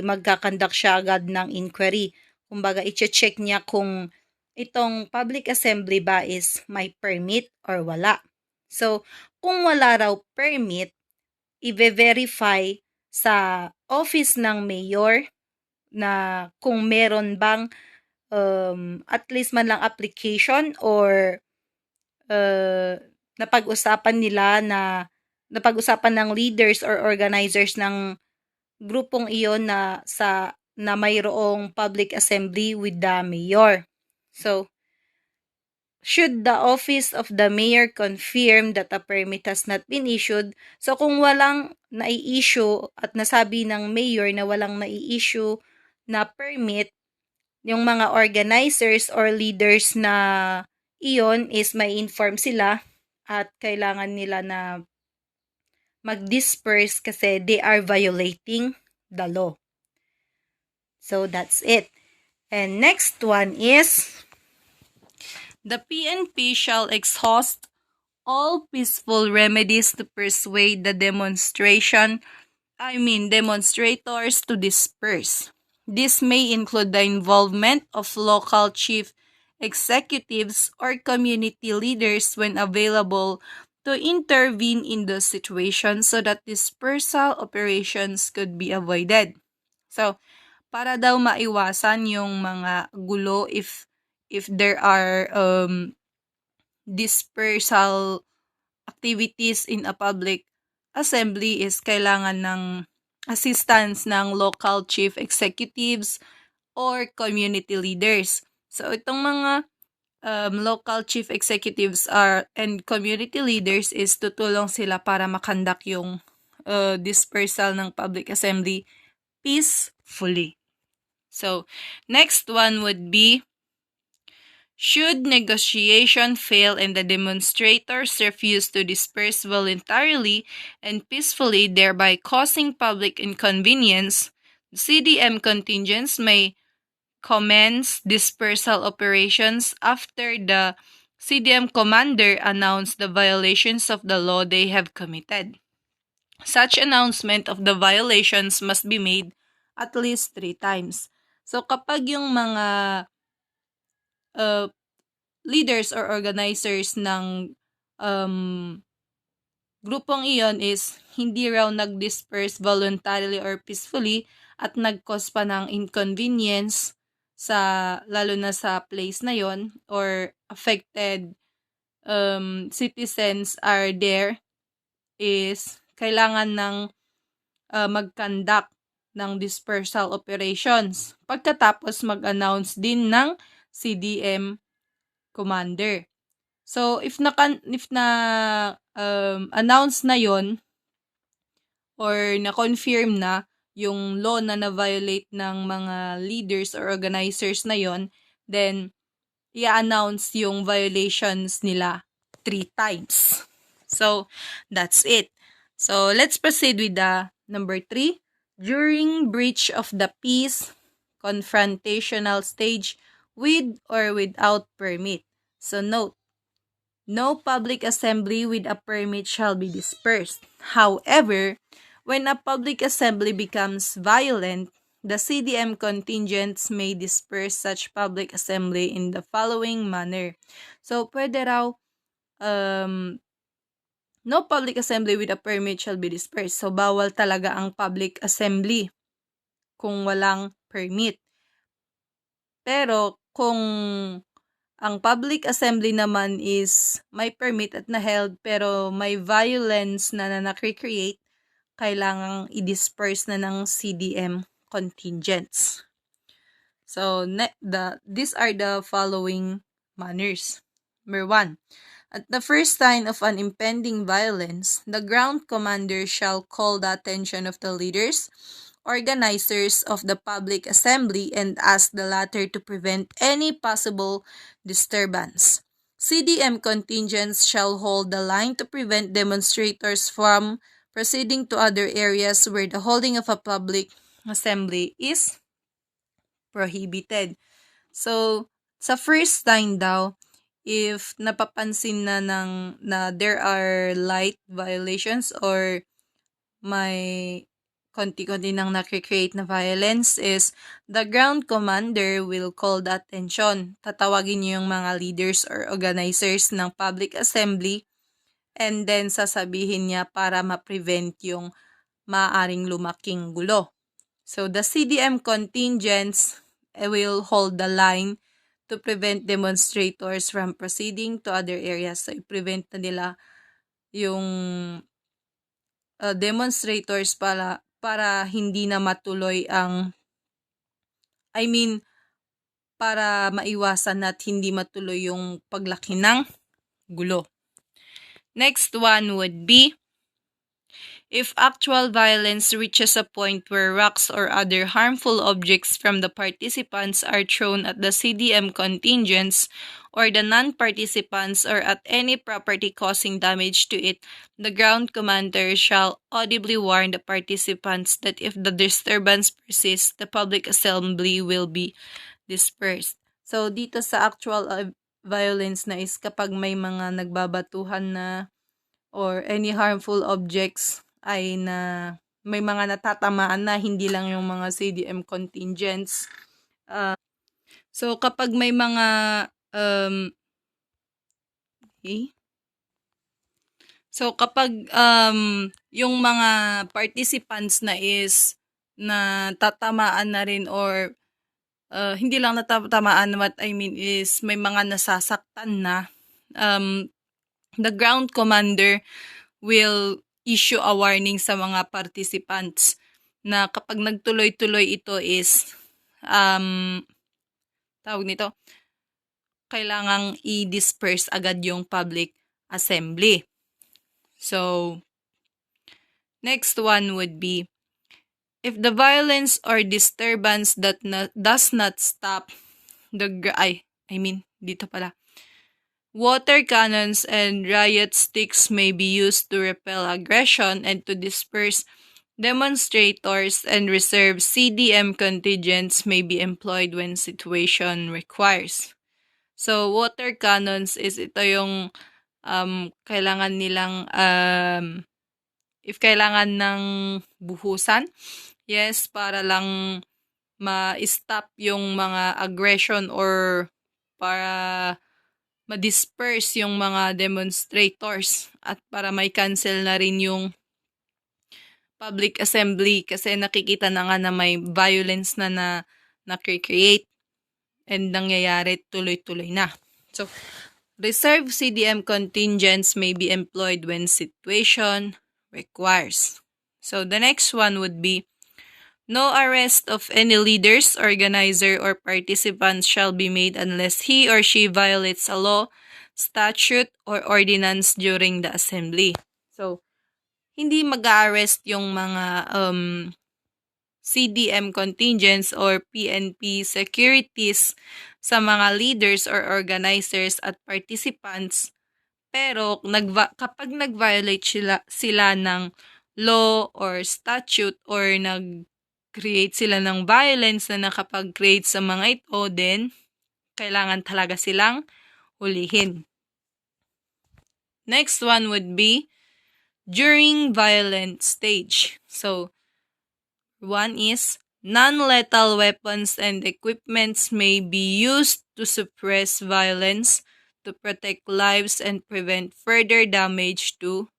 magkakandak siya agad ng inquiry. Kumbaga, i-check niya kung itong public assembly ba is may permit or wala. So, kung wala raw permit, i-verify sa office ng mayor na kung meron bang at least man lang application or napag-usapan ng leaders or organizers ng grupong iyon na mayroong public assembly with the mayor. So, should the office of the mayor confirm that a permit has not been issued, so kung walang nai-issue at nasabi ng mayor na walang nai-issue na permit, yung mga organizers or leaders na iyon is may inform sila at kailangan nila na mag-disperse kasi they are violating the law. So, that's it. And next one is, the PNP shall exhaust all peaceful remedies to persuade the demonstrators to disperse. This may include the involvement of local chief executives or community leaders when available to intervene in the situation so that dispersal operations could be avoided. So, para daw maiwasan yung mga gulo if there are dispersal activities in a public assembly is kailangan ng assistance ng local chief executives or community leaders. So, itong mga local chief executives and community leaders is tutulong sila para makandak yung dispersal ng public assembly peacefully. So, next one would be, should negotiation fail and the demonstrators refuse to disperse voluntarily and peacefully, thereby causing public inconvenience, CDM contingents may commence dispersal operations after the CDM commander announce the violations of the law they have committed. Such announcement of the violations must be made at least 3 times. So kapag yung mga leaders or organizers ng grupong iyon is hindi raw nag-disperse voluntarily or peacefully at nag-cause pa ng inconvenience lalo na sa place na yon, or affected citizens are there, is kailangan ng mag-conduct ng dispersal operations. Pagkatapos mag-announce din ng CDM commander. So if na announce na yon or na-confirm na yung law na na-violate ng mga leaders or organizers na yon, then i-announce yung violations nila 3 times. So, that's it. So, let's proceed with the number 3. During breach of the peace, confrontational stage with or without permit. So, note, no public assembly with a permit shall be dispersed. However, when a public assembly becomes violent, the CDM contingents may disperse such public assembly in the following manner. So, pwede raw, no public assembly with a permit shall be dispersed. So, bawal talaga ang public assembly kung walang permit. Pero, kung ang public assembly naman is may permit at na-held pero may violence na nakrecreate, kailangang i-disperse na ng CDM contingents. So, these are the following manners. Number 1. At the first sign of an impending violence, the ground commander shall call the attention of the leaders, organizers of the public assembly and ask the latter to prevent any possible disturbance. CDM contingents shall hold the line to prevent demonstrators from proceeding to other areas where the holding of a public assembly is prohibited. So, sa first time daw, if napapansin na there are light violations or may konti-konti nang nakikreate na violence, is the ground commander will call the attention. Tatawagin niyo yung mga leaders or organizers ng public assembly and then sasabihin niya para ma-prevent yung maaaring lumaking gulo. So, the CDM contingents will hold the line to prevent demonstrators from proceeding to other areas. So, i-prevent na nila yung demonstrators para hindi na matuloy para maiwasan at hindi matuloy yung paglaki ng gulo. Next one would be, if actual violence reaches a point where rocks or other harmful objects from the participants are thrown at the CDM contingents or the non-participants or at any property causing damage to it, the ground commander shall audibly warn the participants that if the disturbance persists, the public assembly will be dispersed. So, dito sa actual violence na is kapag may mga nagbabatuhan na or any harmful objects ay na may mga natatamaan na, hindi lang yung mga CDM contingents. So, kapag may mga So, kapag yung mga participants na is natatamaan na rin or hindi lang natatamaan, what I mean is may mga nasasaktan na, the ground commander will issue a warning sa mga participants na kapag nagtuloy-tuloy ito is kailangang i-disperse agad yung public assembly. So, next one would be, if the violence or disturbance that does not stop water cannons and riot sticks may be used to repel aggression and to disperse demonstrators, and reserve CDM contingents may be employed when situation requires. So, water cannons is ito yung kailangan nilang if kailangan ng buhusan, yes, para lang ma-stop yung mga aggression or para ma-disperse yung mga demonstrators at para may cancel na rin yung public assembly kasi nakikita na nga na may violence na create and nangyayari tuloy-tuloy na. So, reserve CDM contingents may be employed when situation requires. So, the next one would be no arrest of any leaders, organizer, or participants shall be made unless he or she violates a law, statute, or ordinance during the assembly. So, hindi mag-arrest yung mga CDM contingents or PNP securities sa mga leaders or organizers at participants. Pero kapag nag-violate sila ng law or statute or nag-create sila ng violence na nakapag-create sa mga ito, then kailangan talaga silang hulihin. Next one would be during violent stage. So, one is non-lethal weapons and equipments may be used to suppress violence, to protect lives, and prevent further damage to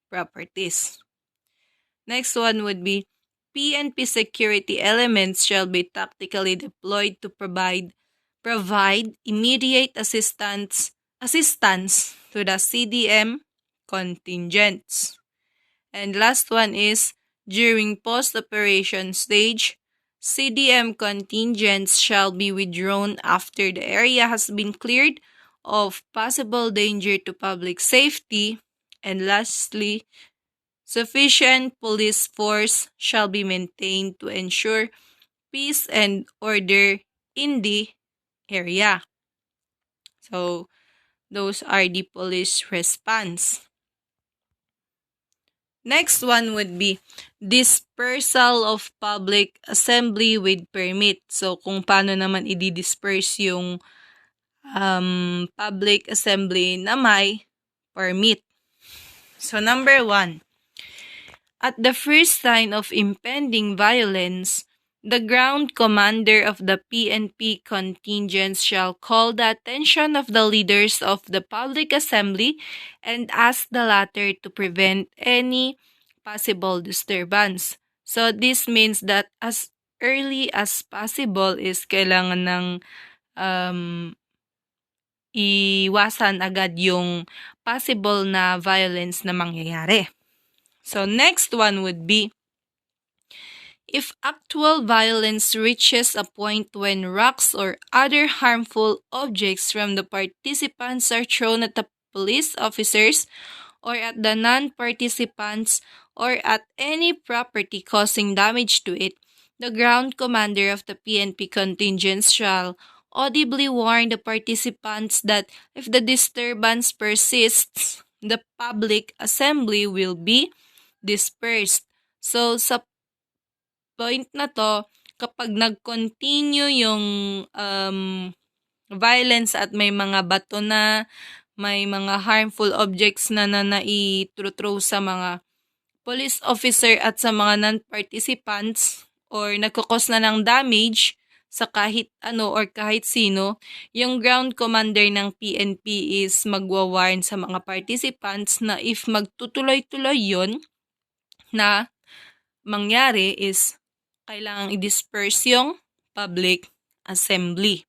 properties. Next one would be PNP security elements shall be tactically deployed to provide immediate assistance to the CDM contingents. And last one is during post-operation stage, CDM contingents shall be withdrawn after the area has been cleared of possible danger to public safety. And lastly, sufficient police force shall be maintained to ensure peace and order in the area. So, those are the police response. Next one would be dispersal of public assembly with permit. So, kung paano naman i-disperse yung public assembly na may permit. So, number 1. At the first sign of impending violence, the ground commander of the PNP contingents shall call the attention of the leaders of the public assembly and ask the latter to prevent any possible disturbance. So this means that as early as possible is kailangan ng iwasan agad yung possible na violence na mangyayari. So next one would be if actual violence reaches a point when rocks or other harmful objects from the participants are thrown at the police officers or at the non-participants or at any property causing damage to it, the ground commander of the PNP contingents shall audibly warn the participants that if the disturbance persists, the public assembly will be dispersed. So, sa point na to, kapag nag-continue yung violence at may mga bato na, may mga harmful objects na nai-throw sa mga police officer at sa mga non-participants or nagkakos na ng damage sa kahit ano or kahit sino, yung ground commander ng PNP is magwa-warn sa mga participants na if magtutuloy-tuloy yun na mangyari is kailangang i-disperse yung public assembly.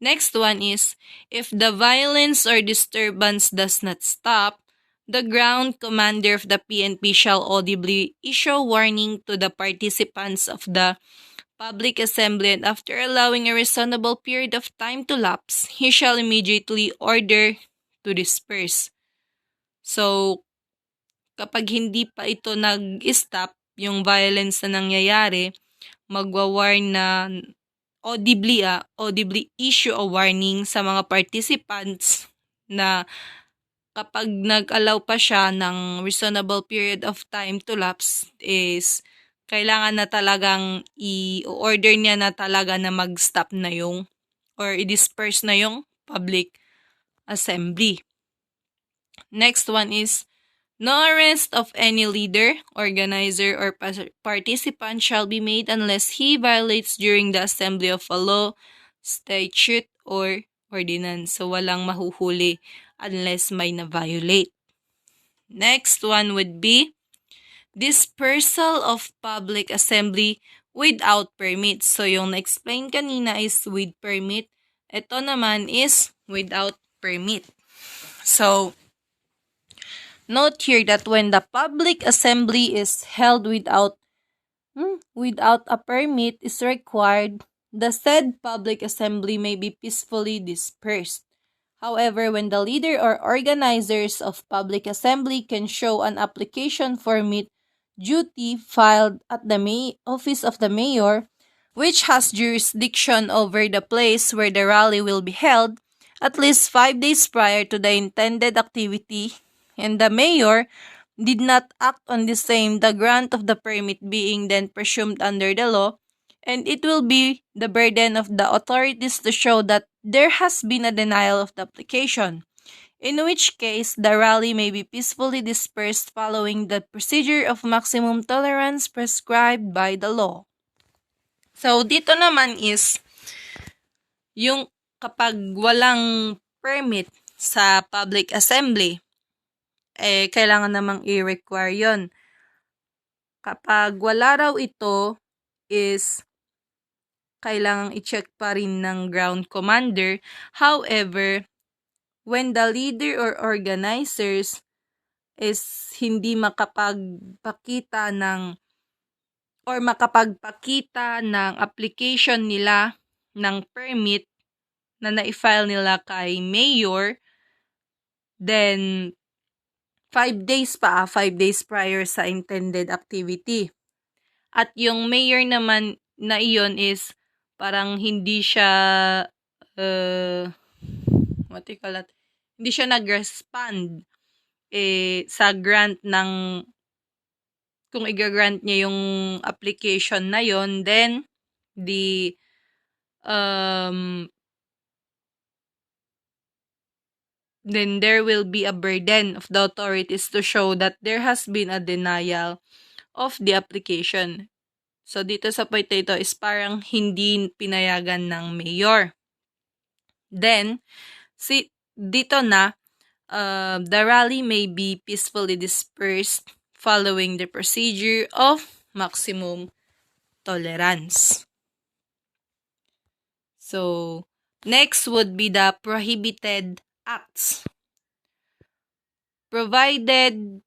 Next one is, if the violence or disturbance does not stop, the ground commander of the PNP shall audibly issue warning to the participants of the public assembly and after allowing a reasonable period of time to lapse, he shall immediately order to disperse. So, kapag hindi pa ito nag-stop, yung violence na nangyayari, magwa-warn na audibly issue a warning sa mga participants na kapag nag-allow pa siya ng reasonable period of time to lapse is kailangan na talagang i-order niya na talaga na mag-stop na yung or i-disperse na yung public assembly. Next one is, no arrest of any leader, organizer, or participant shall be made unless he violates during the assembly of a law, statute, or ordinance. So, walang mahuhuli unless may na-violate. Next one would be dispersal of public assembly without permit. So, yung na-explain kanina is with permit. Ito naman is without permit. So, note here that when the public assembly is held without a permit is required, the said public assembly may be peacefully dispersed. However, when the leader or organizers of public assembly can show an application permit duty filed at the office of the mayor, which has jurisdiction over the place where the rally will be held, at least 5 days prior to the intended activity, and the mayor did not act on the same, the grant of the permit being then presumed under the law, and it will be the burden of the authorities to show that there has been a denial of the application, in which case the rally may be peacefully dispersed following the procedure of maximum tolerance prescribed by the law. So, dito naman is yung kapag walang permit sa public assembly, kailangan namang i-require yon. Kapag wala raw ito, is kailangang i-check pa rin ng ground commander. However, when the leader or organizers is hindi makapagpakita ng application nila ng permit na na-file nila kay mayor, then 5 days prior sa intended activity. At yung mayor naman na iyon is parang hindi siya hindi siya nag-respond sa grant ng, kung i-grant niya yung application na yon, then then there will be a burden of the authorities to show that there has been a denial of the application. So, dito sa point ito is parang hindi pinayagan ng mayor. Then, dito na, the rally may be peacefully dispersed following the procedure of maximum tolerance. So, next would be the prohibited acts. Prohibited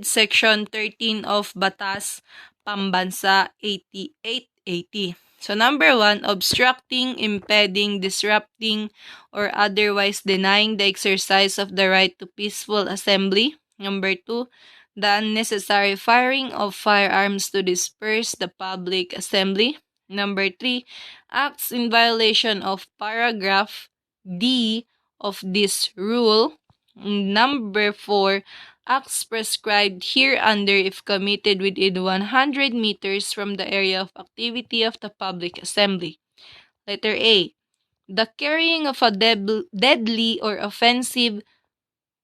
Section 13 of Batas Pambansa 8880. So, number 1, obstructing, impeding, disrupting, or otherwise denying the exercise of the right to peaceful assembly. Number 2, the unnecessary firing of firearms to disperse the public assembly. Number 3, acts in violation of paragraph D of this rule. Number 4, acts prescribed hereunder if committed within 100 meters from the area of activity of the public assembly. Letter A, the carrying of a deadly or offensive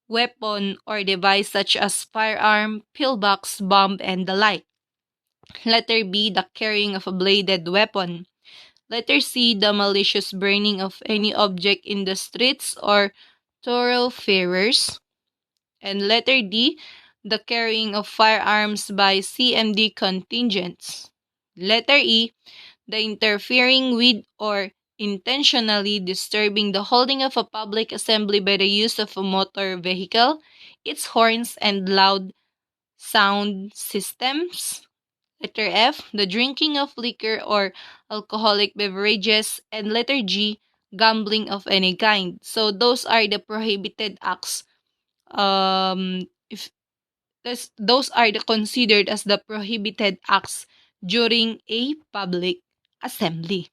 weapon or device such as firearm, pillbox, bomb, and the like. Letter B, the carrying of a bladed weapon. Letter C, the malicious burning of any object in the streets or thoroughfares. And letter D, the carrying of firearms by CMD contingents. Letter E, the interfering with or intentionally disturbing the holding of a public assembly by the use of a motor vehicle, its horns and loud sound systems. Letter F, the drinking of liquor or alcoholic beverages. And letter G, gambling of any kind. So those are the prohibited acts. Those are considered as the prohibited acts during a public assembly.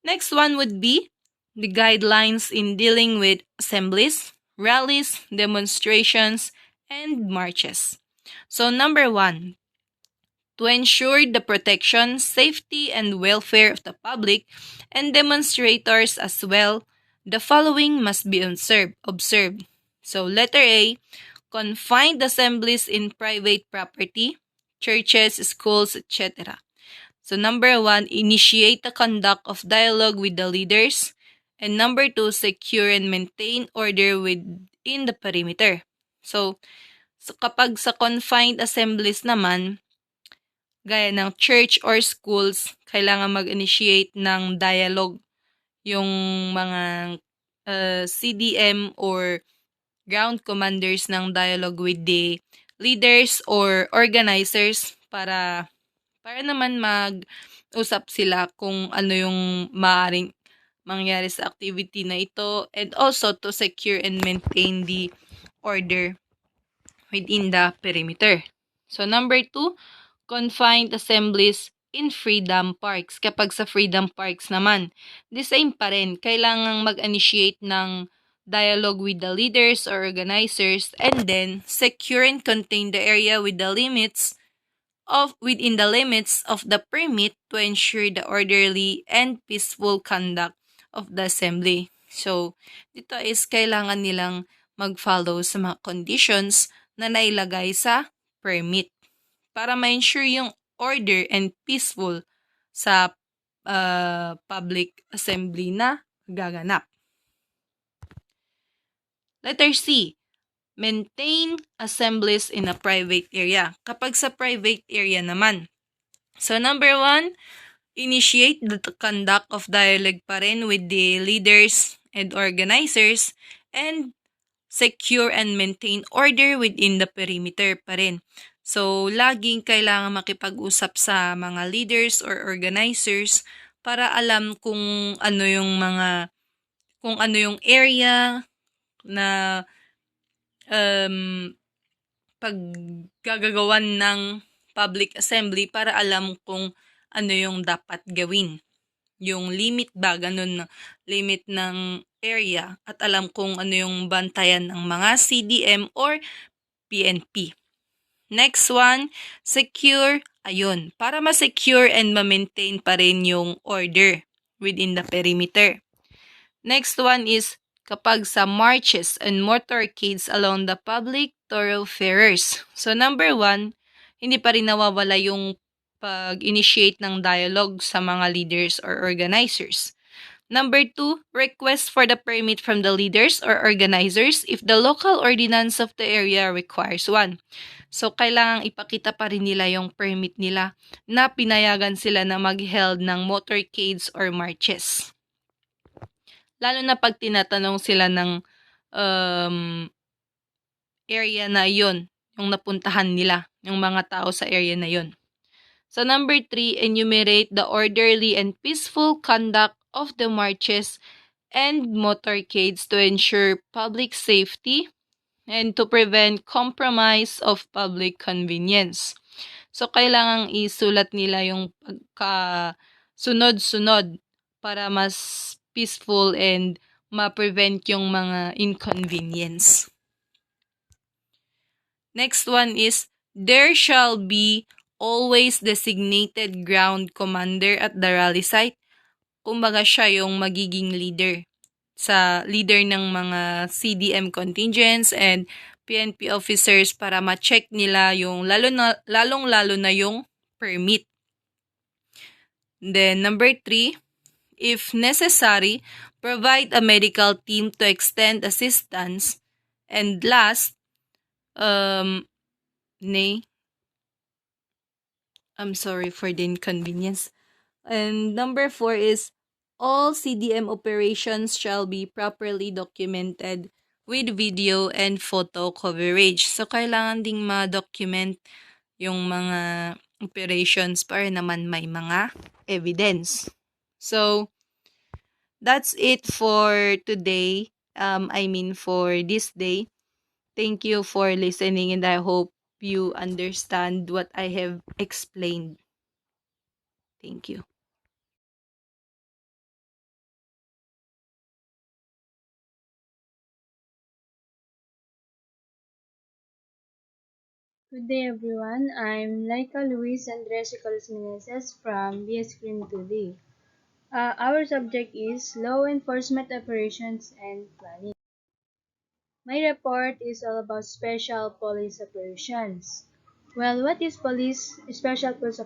Next one would be the guidelines in dealing with assemblies, rallies, demonstrations, and marches. So number 1, to ensure the protection, safety, and welfare of the public and demonstrators as well, the following must be observed. So letter A, confined assemblies in private property, churches, schools, etc. So number one, initiate the conduct of dialogue with the leaders. And number two, secure and maintain order within the perimeter. So kapag sa confined assemblies naman, gaya ng church or schools, kailangan mag-initiate ng dialogue yung mga CDM or ground commanders ng dialogue with the leaders or organizers para naman mag-usap sila kung ano yung maaaring mangyari sa activity na ito, and also to secure and maintain the order within the perimeter. So number two, confined assemblies in freedom parks. Kapag sa freedom parks naman, the same pa rin. Kailangang mag-initiate ng dialogue with the leaders or organizers, and then secure and contain the area within the limits of the permit to ensure the orderly and peaceful conduct of the assembly. So, dito is kailangan nilang mag-follow sa mga conditions na nailagay sa permit para ma-ensure yung order and peaceful sa public assembly na gaganap. Letter C, maintain assemblies in a private area. Kapag sa private area naman, so number one, initiate the conduct of dialogue pa rin with the leaders and organizers, and secure and maintain order within the perimeter pa rin. So, laging kailangan makipag-usap sa mga leaders or organizers para alam kung ano yung area na paggagawan ng public assembly, para alam kung ano yung dapat gawin. Yung limit ba, ganun na limit ng area, at alam kung ano yung bantayan ng mga CDM or PNP. Next one, secure. Ayun, para ma-secure and ma-maintain pa rin yung order within the perimeter. Next one is kapag sa marches and motorcades along the public thoroughfares. So number one, hindi pa rin nawawala yung pag-initiate ng dialogue sa mga leaders or organizers. Number two, request for the permit from the leaders or organizers if the local ordinance of the area requires one. So, kailangang ipakita pa rin nila yung permit nila na pinayagan sila na mag-held ng motorcades or marches. Lalo na pag tinatanong sila ng area na yon, yung napuntahan nila, yung mga tao sa area na yon. So number 3, enumerate the orderly and peaceful conduct of the marches and motorcades to ensure public safety and to prevent compromise of public convenience. So kailangang isulat nila yung pagka-sunod-sunod para mas peaceful and ma-prevent yung mga inconvenience. Next one is, there shall be always designated ground commander at the rally site. Kumbaga siya yung magiging leader ng mga CDM contingents and PNP officers para ma-check nila yung lalong-lalo na yung permit. Then number 3, if necessary, provide a medical team to extend assistance. And last, I'm sorry for the inconvenience. And number 4 is, all CDM operations shall be properly documented with video and photo coverage. So, kailangan ding ma-document yung mga operations para naman may mga evidence. So, that's it for today. For this day. Thank you for listening, and I hope you understand what I have explained. Thank you. Good day everyone, I'm Laika Luis Andres Meneses from BS Criminology. Our subject is Law Enforcement Operations and Planning. My report is all about special police operations. Well, what is special police operations?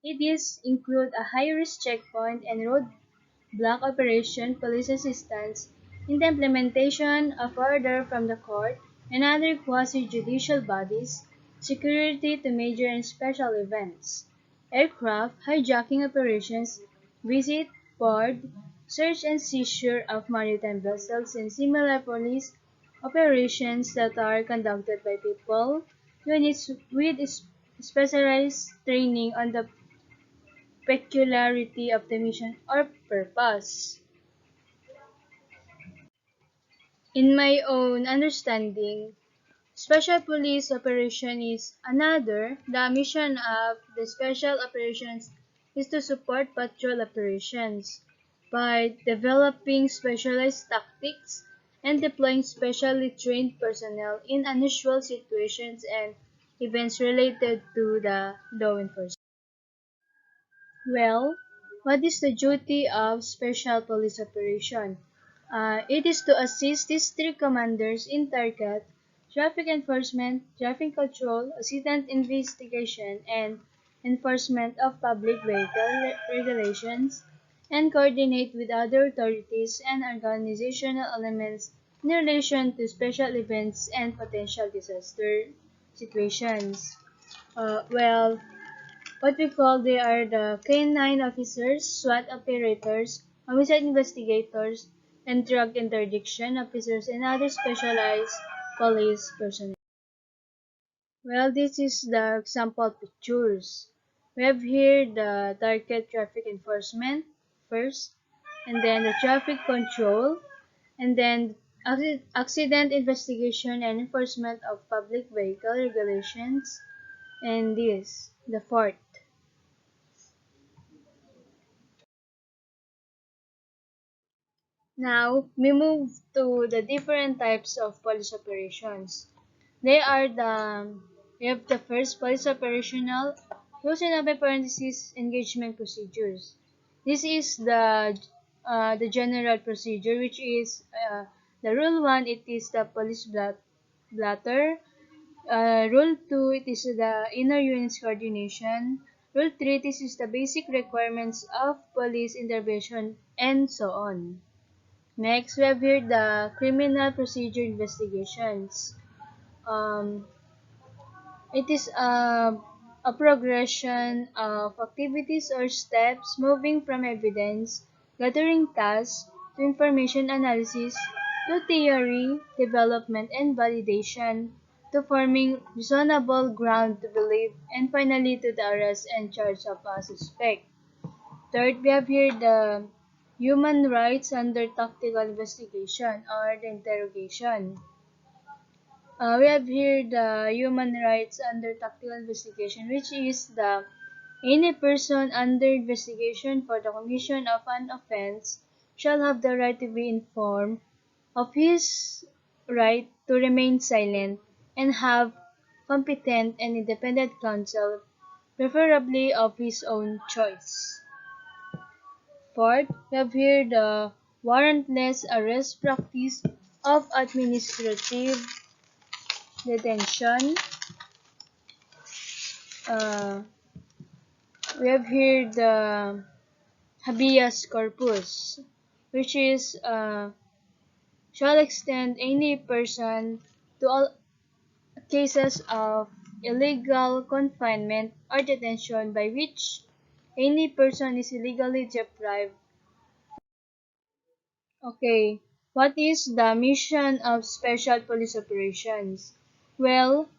It is include a high-risk checkpoint and roadblock operation, police assistance in the implementation of order from the court and other quasi-judicial bodies, security to major and special events, aircraft hijacking operations, visit, board, search and seizure of maritime vessels, and similar police operations that are conducted by people, units with specialized training on the peculiarity of the mission or purpose. In my own understanding, special police operation is another. The mission of the special operations is to support patrol operations by developing specialized tactics and deploying specially trained personnel in unusual situations and events related to the law enforcement. Well, what is the duty of special police operation? It is to assist district commanders in target, traffic enforcement, traffic control, accident investigation, and enforcement of public vehicle regulations, and coordinate with other authorities and organizational elements in relation to special events and potential disaster situations. Well, what we call they are the canine officers, SWAT operators, homicide investigators, and drug interdiction officers and other specialized police personnel. Well, this is the example pictures. We have here the target traffic enforcement first, and then the traffic control, and then accident investigation and enforcement of public vehicle regulations, and this, the fourth. Now, we move to the different types of police operations. They are we have the first police operational, using of parentheses engagement procedures. This is the general procedure, which is the rule 1, it is the police blatter. Rule 2, it is the inner units coordination. Rule 3, this is the basic requirements of police intervention, and so on. Next, we have here the criminal procedure investigations. Um, it is a progression of activities or steps moving from evidence gathering tasks to information analysis to theory development and validation to forming reasonable ground to believe and finally to the arrest and charge of a suspect. Third, we have here the human rights under tactical investigation or the interrogation. We have here the human rights under tactical investigation, which is the any person under investigation for the commission of an offense shall have the right to be informed of his right to remain silent and have competent and independent counsel, preferably of his own choice. Fourth, we have here the warrantless arrest practice of administrative detention. Uh, we have here the habeas corpus, which is shall extend any person to all cases of illegal confinement or detention by which any person is illegally deprived. Okay, what is the mission of special police operations? Well,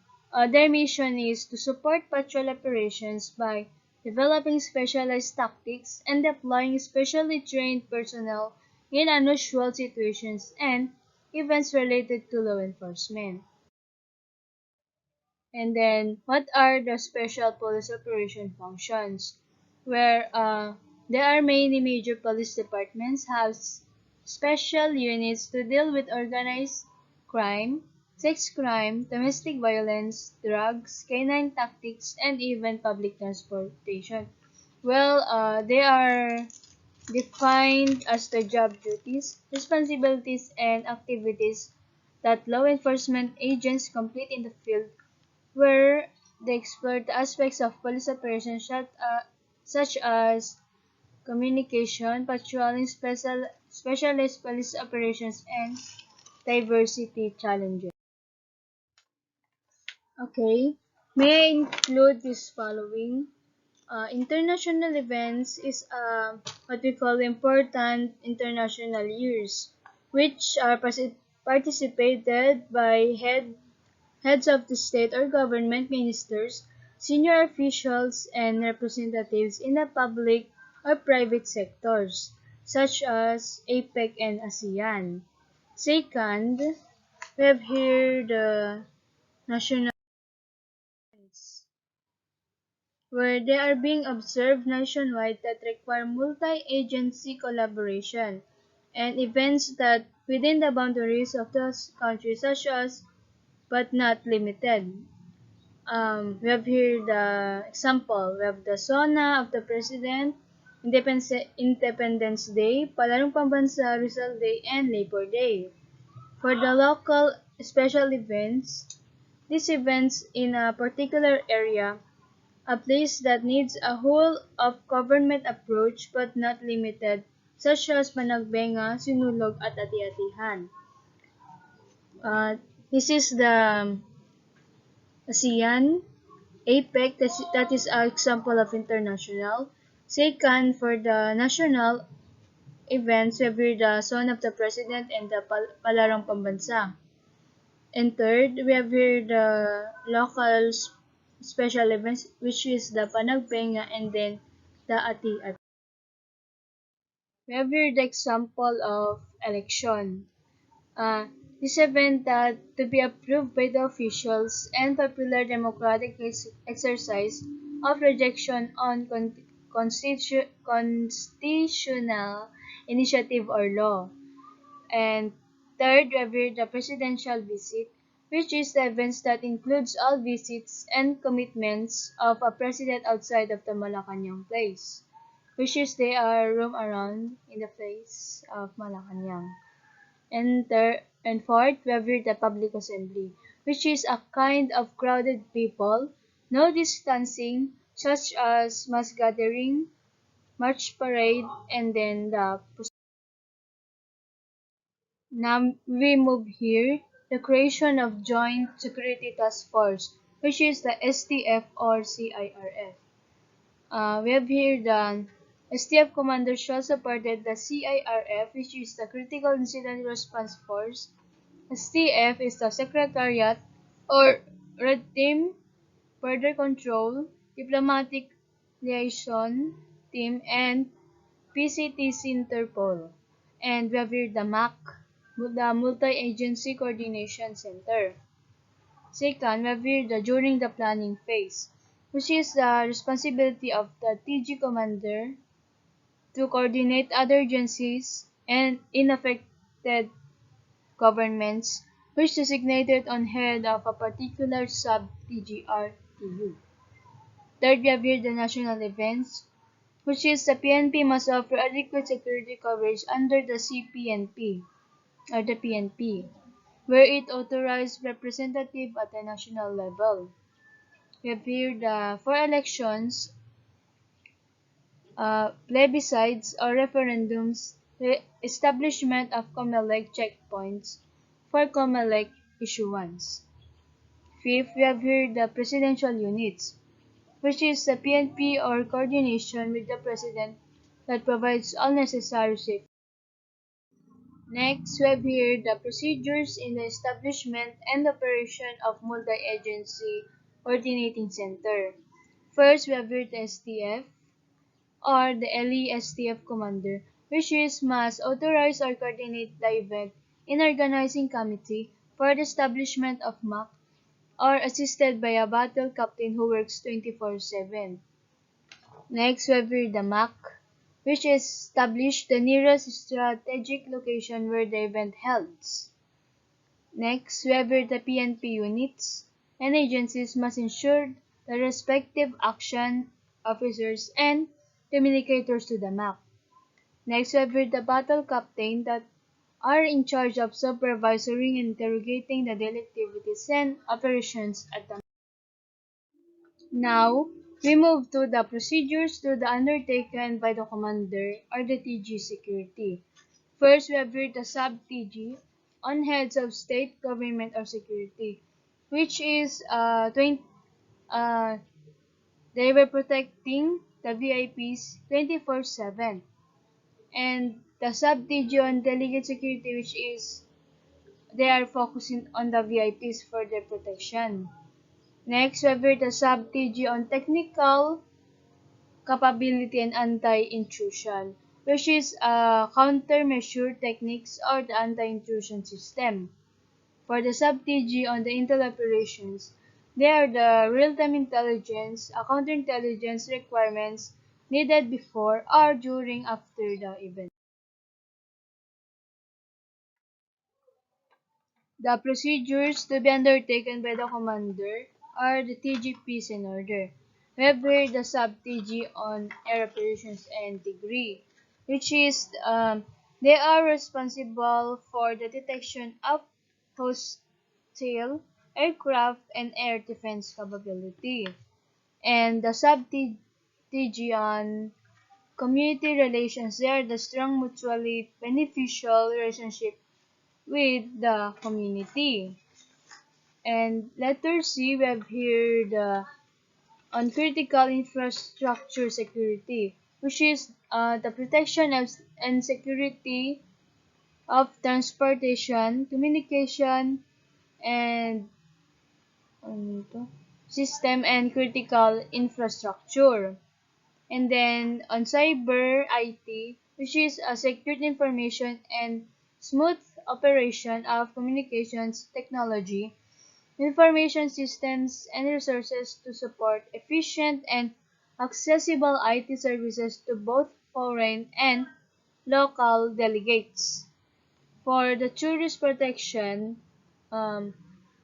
their mission is to support patrol operations by developing specialized tactics and deploying specially trained personnel in unusual situations and events related to law enforcement. And then, what are the special police operation functions? Where there are many major police departments have special units to deal with organized crime, sex crime, domestic violence, drugs, canine tactics, and even public transportation. They are defined as the job duties, responsibilities, and activities that law enforcement agents complete in the field where they explore the aspects of police operations such as communication, patrolling, specialized police operations, and diversity challenges. Okay, may I include this following? International events is what we call important international years, which are participated by heads of the state or government, ministers, senior officials, and representatives in the public or private sectors, such as APEC and ASEAN. Second, we have here the national events, where they are being observed nationwide that require multi-agency collaboration, and events that within the boundaries of those countries, such as but not limited. We have here the example. We have the SONA of the President, Independence Day, Palarong Pambansa, Rizal Day, and Labor Day. For the local special events, these events in a particular area, a place that needs a whole of government approach but not limited, such as Panagbenga, Sinulog, at Ati-Atihan. Uh, this is the ASEAN, APEC, that is an example of international. Second, for the national events, we have here the Son of the President and the Palarong Pambansa. And third, we have here the local special events, which is the Panagbenga and then the Ati-Ati. We have here the example of election. Uh, this event that to be approved by the officials and popular democratic exercise of rejection on constitutional initiative or law. And third, we have the presidential visit, which is the events that includes all visits and commitments of a president outside of the Malacanang place, which is they are roam around in the place of Malacanang. And third and fourth, we have the public assembly, which is a kind of crowded people, no distancing, such as mass gathering, march parade, and then the now we move here the creation of Joint Security Task Force, which is the STF or CIRF. We have here the STF commander shall supported the CIRF, which is the Critical Incident Response Force. STF is the Secretariat or Red Team, Border Control, Diplomatic Liaison Team, and PCTC Interpol. And we have here the MAC, the Multi-Agency Coordination Center. Second, we have here the during the planning phase, which is the responsibility of the TG commander to coordinate other agencies and unaffected governments, which designated on head of a particular sub-TGRTU. Third, we have here the national events, which is the PNP must offer adequate security coverage under the CPNP or the PNP, where it authorized representative at the national level. We have here the for elections, plebiscites or referendums, the establishment of COMELEC checkpoints for COMELEC issuance. Fifth, we have here the presidential units, which is the PNP or coordination with the president that provides all necessary safety. Next, we have here the procedures in the establishment and operation of multi-agency coordinating center. First, we have here the STF or the LESTF commander, which is must authorize or coordinate the event in organizing committee for the establishment of MAC or assisted by a battle captain who works 24/7. Next, we have here the MAC, which established the nearest strategic location where the event holds. Next, whether the PNP units and agencies must ensure the respective action officers and communicators to the MAC. Next, whether the battle captain that are in charge of supervising and interrogating the daily activities and operations at the. Now, we move to the procedures to the undertaken by the commander or the TG security. First, we have the sub-TG on heads of state, government, or security, which is 20, uh, they were protecting the VIPs 24/7. And the sub-TG on delegate security, which is they are focusing on the VIPs for their protection. Next, we have the sub-TG on technical capability and anti-intrusion, which is countermeasure techniques or the anti-intrusion system. For the sub-TG on the intel operations, they are the real-time intelligence, counterintelligence requirements needed before or during after the event. The procedures to be undertaken by the commander are the TGPs in order. We have here the sub-TG on air operations and degree, which is they are responsible for the detection of hostile aircraft and air defense capability. And the sub-TG on community relations, they are the strong mutually beneficial relationship with the community. And letter C, we have here the on critical infrastructure security, which is the protection of, and security of transportation, communication, and ano to? System and critical infrastructure. And then on cyber IT, which is a secured information and smooth operation of communications technology, information systems, and resources to support efficient and accessible IT services to both foreign and local delegates. For the tourist protection, um,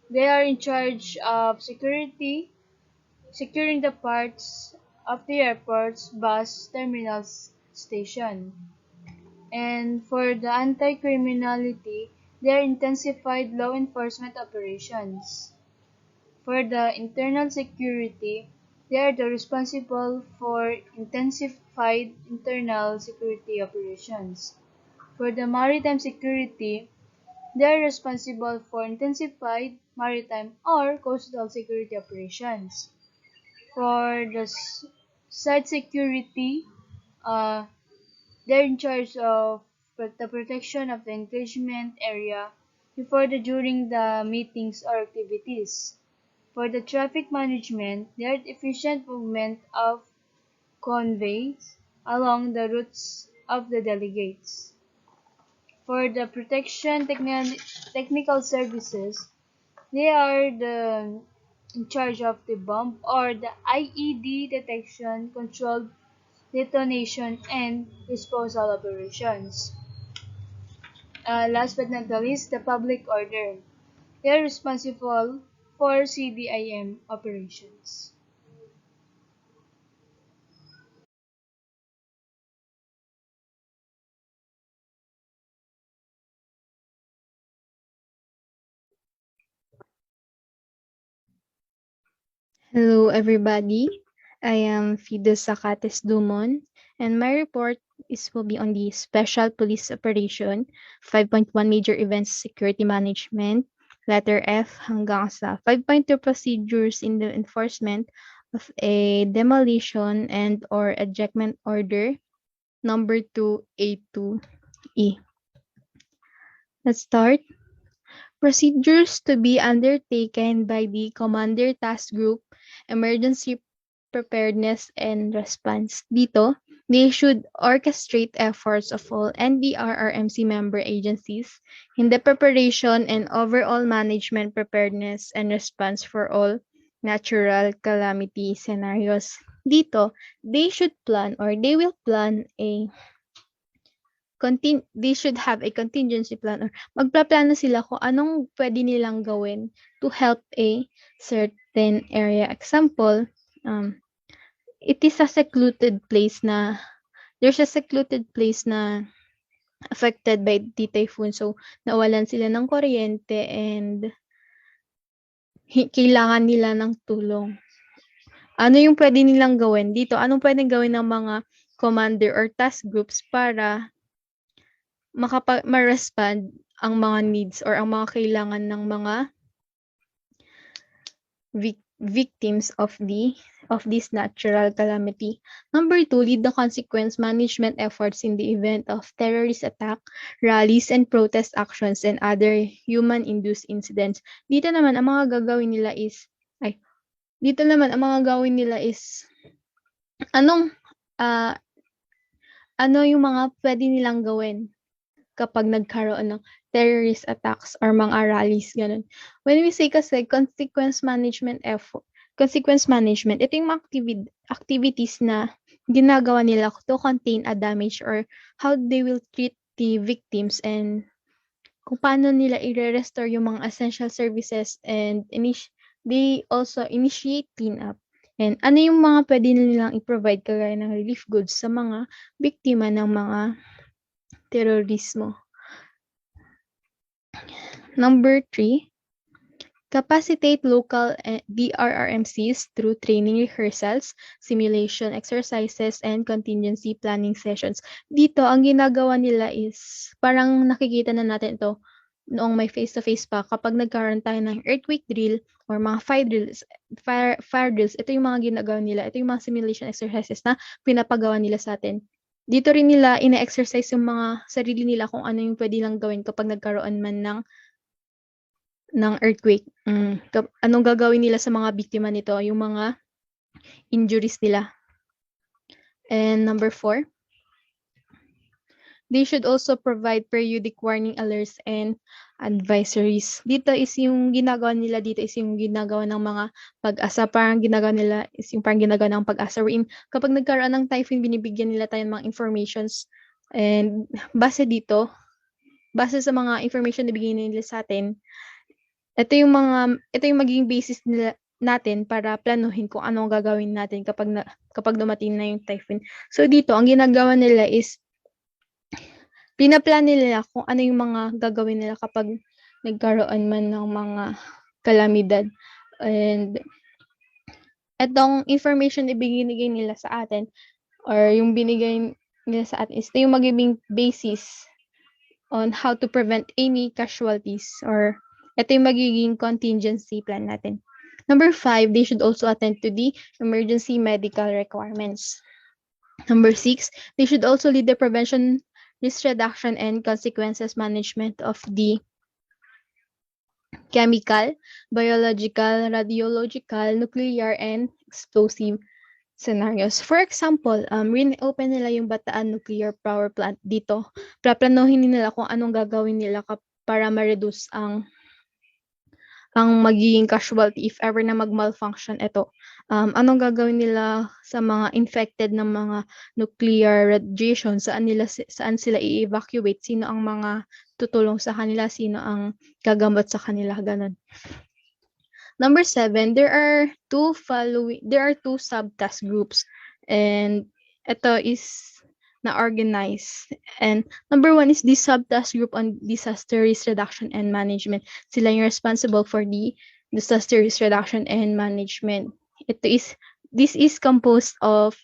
they are in charge of security, securing the parts of the airports, bus terminals, station. And for the anti-criminality, they are intensified law enforcement operations. For the internal security, they are the responsible for intensified internal security operations. For the maritime security, they are responsible for intensified maritime or coastal security operations. For the site security, uh, they're in charge of the protection of the engagement area before the during the meetings or activities. For the traffic management, there are efficient movement of conveys along the routes of the delegates. For the protection technical services, they are in charge of the bomb or the IED detection, controlled detonation, and disposal operations. Last but not the least, the public order. They are responsible for CDIM operations. Hello, everybody. I am Fides Zacates Dumon, and my report will be on the Special Police Operation 5.1 Major Events Security Management, letter F hanggang sa 5.2 Procedures in the Enforcement of a Demolition and or Ejectment Order, number 2A2E. Let's start. Procedures to be undertaken by the Commander Task Group, Emergency Preparedness and Response. Dito, they should orchestrate efforts of all NDRRMC member agencies in the preparation and overall management preparedness and response for all natural calamity scenarios. Dito, they should plan or they will plan a they should have a contingency plan or magpaplano sila kung anong pwede nilang gawin to help a certain area. Example, it is a secluded place na there's a secluded place na affected by the typhoon. So, nawalan sila ng kuryente and kailangan nila ng tulong. Ano yung pwede nilang gawin dito? Anong pwedeng gawin ng mga commander or task groups para ma-respond ang mga needs or ang mga kailangan ng mga victims of this natural calamity. Number 2, lead the consequence management efforts in the event of terrorist attack, rallies and protest actions and other human-induced incidents. Dito naman ang mga gagawin nila is ano yung mga pwede nilang gawin kapag nagkaroon ng terrorist attacks or mga rallies, ganun. When we say kasi consequence management, ito yung mga activities na ginagawa nila to contain a damage or how they will treat the victims and kung paano nila i-restore yung mga essential services and they also initiate cleanup. And ano yung mga pwede nilang i-provide kagaya ng relief goods sa mga biktima ng mga terorismo. Number 3, capacitate local DRRMCs through training rehearsals, simulation exercises, and contingency planning sessions. Dito, ang ginagawa nila is, parang nakikita na natin ito noong may face-to-face pa, kapag nagkaroon tayo ng earthquake drill or mga fire drills, ito yung mga ginagawa nila. Ito yung mga simulation exercises na pinapagawa nila sa atin. Dito rin nila ina-exercise yung mga sarili nila kung ano yung pwede lang gawin kapag nagkaroon man ng earthquake. Anong gagawin nila sa mga biktima nito, yung mga injuries nila. And number 4, they should also provide periodic warning alerts and advisories. Dito is yung ginagawa nila ng mga pag-asa. Parang ginagawa nila is yung parang ginagawa ng pag-asa. Kapag nagkaroon ng typhoon, binibigyan nila tayo ng mga informations. And base sa mga information na bigyan nila sa atin, ito yung magiging basis natin para planuhin kung ano ang gagawin natin kapag dumating na yung typhoon. So dito, ang ginagawa nila is pinaplan nila kung ano yung mga gagawin nila kapag nagkaroon man ng mga kalamidad. And etong information ibinigay nila sa atin or yung binigay nila sa atin is ito yung magiging basis on how to prevent any casualties or ito yung magiging contingency plan natin. Number 5, they should also attend to the emergency medical requirements. Number 6, they should also lead the prevention, risk reduction, and consequences management of the chemical, biological, radiological, nuclear, and explosive scenarios. For example, open nila yung Bataan Nuclear Power Plant dito. Plaplanuhin nila kung anong gagawin nila para ma-reduce ang magiging casualty if ever na mag-malfunction ito. Anong gagawin nila sa mga infected ng mga nuclear radiation? Saan sila i-evacuate? Sino ang mga tutulong sa kanila? Sino ang gagamot sa kanila? Ganun. Number 7, there are two sub-task groups and ito is na-organize. And number 1 is the sub-task group on disaster risk reduction and management. Sila yung responsible for the disaster risk reduction and management. This is composed of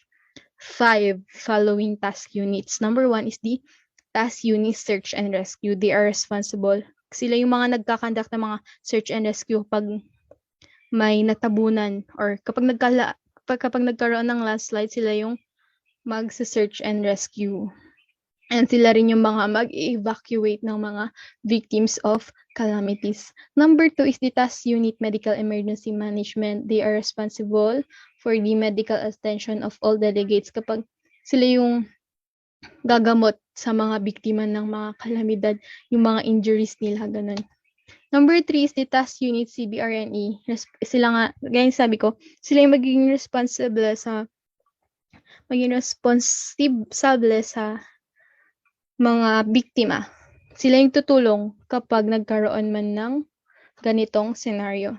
5 following task units. Number 1 is the task unit search and rescue. They are responsible. Sila yung mga nagkakandak ng mga search and rescue pag may natabunan or kapag nagkaroon ng landslide, sila yung mag-search and rescue. And sila rin yung mga mag-evacuate ng mga victims of calamities. Number 2 is the task unit medical emergency management. They are responsible for the medical attention of all delegates kapag sila yung gagamot sa mga biktima ng mga kalamidad, yung mga injuries nila, ganun. Number 3 is the task unit CBRNE. Sila nga, gaya sabi ko, sila yung magiging responsible sa mga biktima. Sila yung tutulong kapag nagkaroon man ng ganitong senaryo.